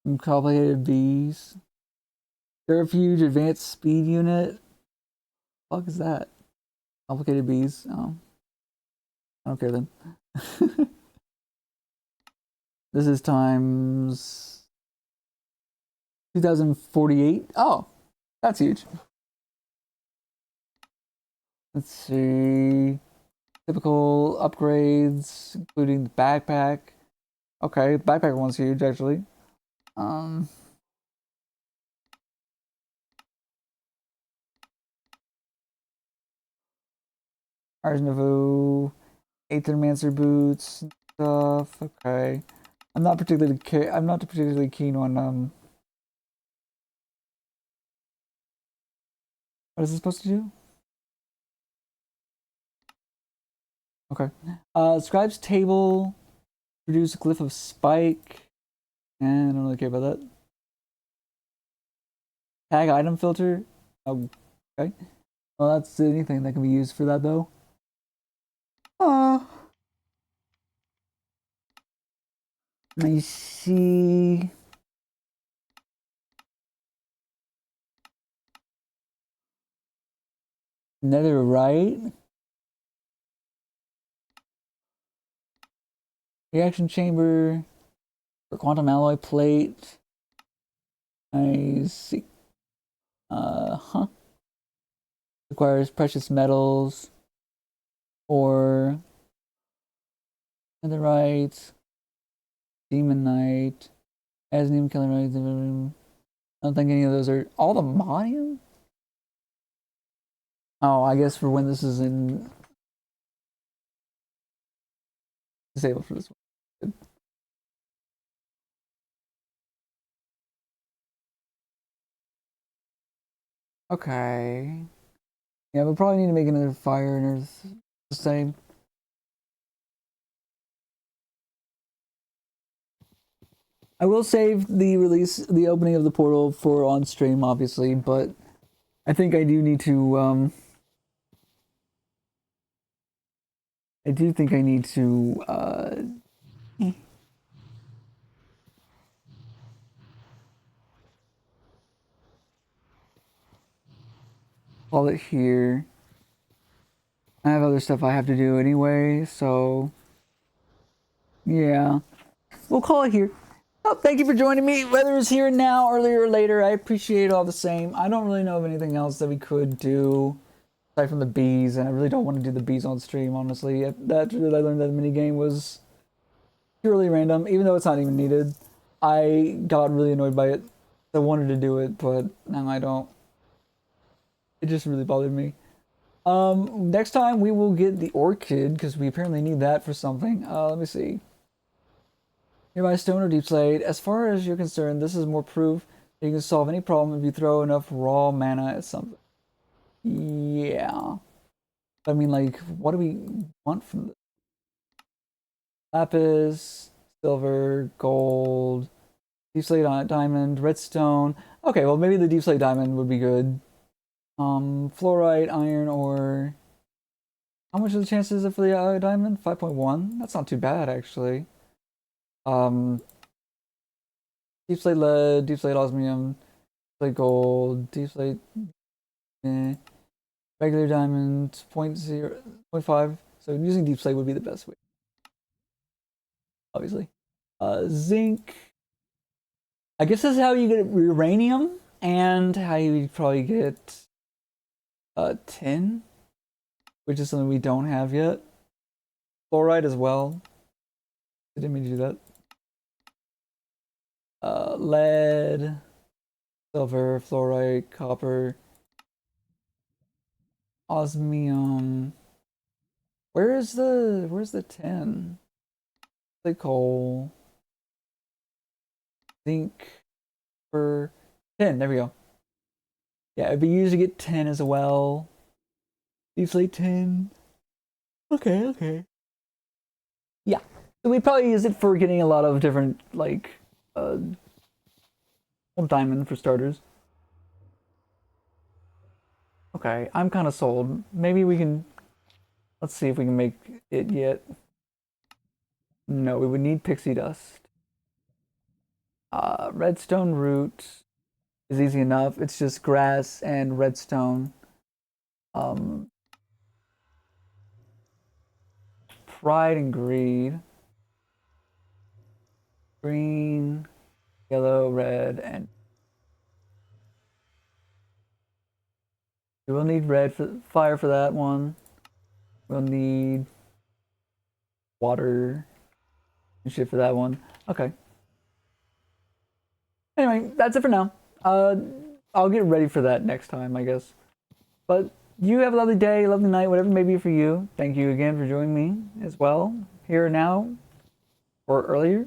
Speaker 1: Some complicated bees. Refuge advanced speed unit. What the fuck is that? Complicated bees. Oh. I don't care then. This is times 2048. Oh, that's huge. Let's see. Typical upgrades, including the backpack. Okay, the backpack one's huge actually. Ars Nouveau, Aethermancer boots, stuff. Okay, I'm not particularly keen on What is this supposed to do? Okay. Scribe's table, produce a glyph of spike. And I don't really care about that. Tag item filter. Oh, okay. Well, that's anything that can be used for that though. I see. Netherite. Reaction chamber. For quantum alloy plate. I see. Huh. Requires precious metals. Or netherite. Demonite. Asnium, Kellerite. I don't think any of those are all the modium. Oh, I guess for when this is in disabled for this one. Good. Okay. Yeah, we'll probably need to make another fire and earth the same. I will save the opening of the portal for on stream, obviously, but I think I do need to, I do think I need to, call it here. I have other stuff I have to do anyway, so yeah, we'll call it here. Oh, thank you for joining me, whether it's here now, earlier or later. I appreciate it all the same. I don't really know of anything else that we could do aside from the bees, and I really don't want to do the bees on stream, honestly. That I learned that the minigame was purely random, even though it's not even needed. I got really annoyed by it. I wanted to do it, but now I don't. It just really bothered me. Next time we will get the orchid, because we apparently need that for something. Let me see. Nearby stone or deep slate. As far as you're concerned, this is more proof that you can solve any problem if you throw enough raw mana at something. Yeah. I mean, like, what do we want from this? Lapis, silver, gold, deep slate diamond, redstone. Okay, well, maybe the deep slate diamond would be good. Fluorite, iron ore. How much are the chances for the diamond? 5.1. That's not too bad, actually. Deep slate lead, deep slate osmium, Slate gold, deep slate, regular diamond, 0.0, 0.5. So using deep slate would be the best way, obviously. Zinc. I guess this is how you get uranium and how you probably get tin, which is something we don't have yet. Fluoride as well. I didn't mean to do that. Lead, silver, fluorite, copper, osmium. Where's the tin? The coal, zinc, for tin. There we go. Yeah, it'd be used to get tin as well. Usually tin. Okay, okay. Yeah. So we probably use it for getting a lot of different like diamond for starters. Okay, I'm kind of sold. Maybe we can. Let's see if we can make it yet. No, we would need pixie dust. Redstone root is easy enough. It's just grass and redstone. Um, pride and greed. Green, yellow, red, and we will need red for fire for that one. We'll need water and shit for that one. Okay. Anyway, that's it for now. I'll get ready for that next time, I guess. But you have a lovely day, lovely night, whatever it may be for you. Thank you again for joining me as well, here now or earlier.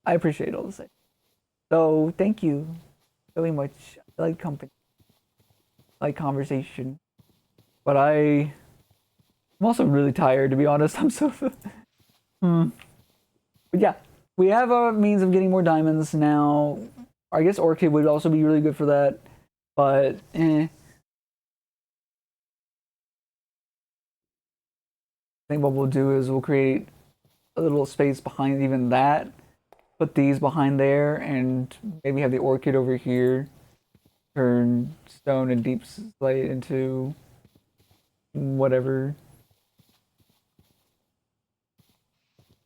Speaker 1: I appreciate all the same. So thank you very much. I like company, I like conversation. But I'm also really tired, to be honest. I'm so. Hmm. But yeah, we have a means of getting more diamonds now. I guess Orchid would also be really good for that. But I think what we'll do is we'll create a little space behind even that. Put these behind there, and maybe have the orchid over here. Turn stone and deep slate into whatever.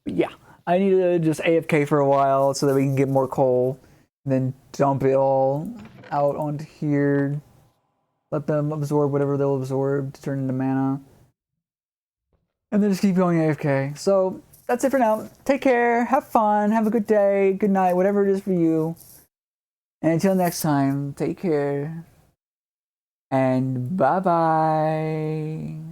Speaker 1: But yeah, I need to just AFK for a while so that we can get more coal, and then dump it all out onto here. Let them absorb whatever they'll absorb to turn into mana, and then just keep going AFK. So that's it for now. Take care, have fun, have a good day, good night, whatever it is for you. And until next time, take care, and bye bye.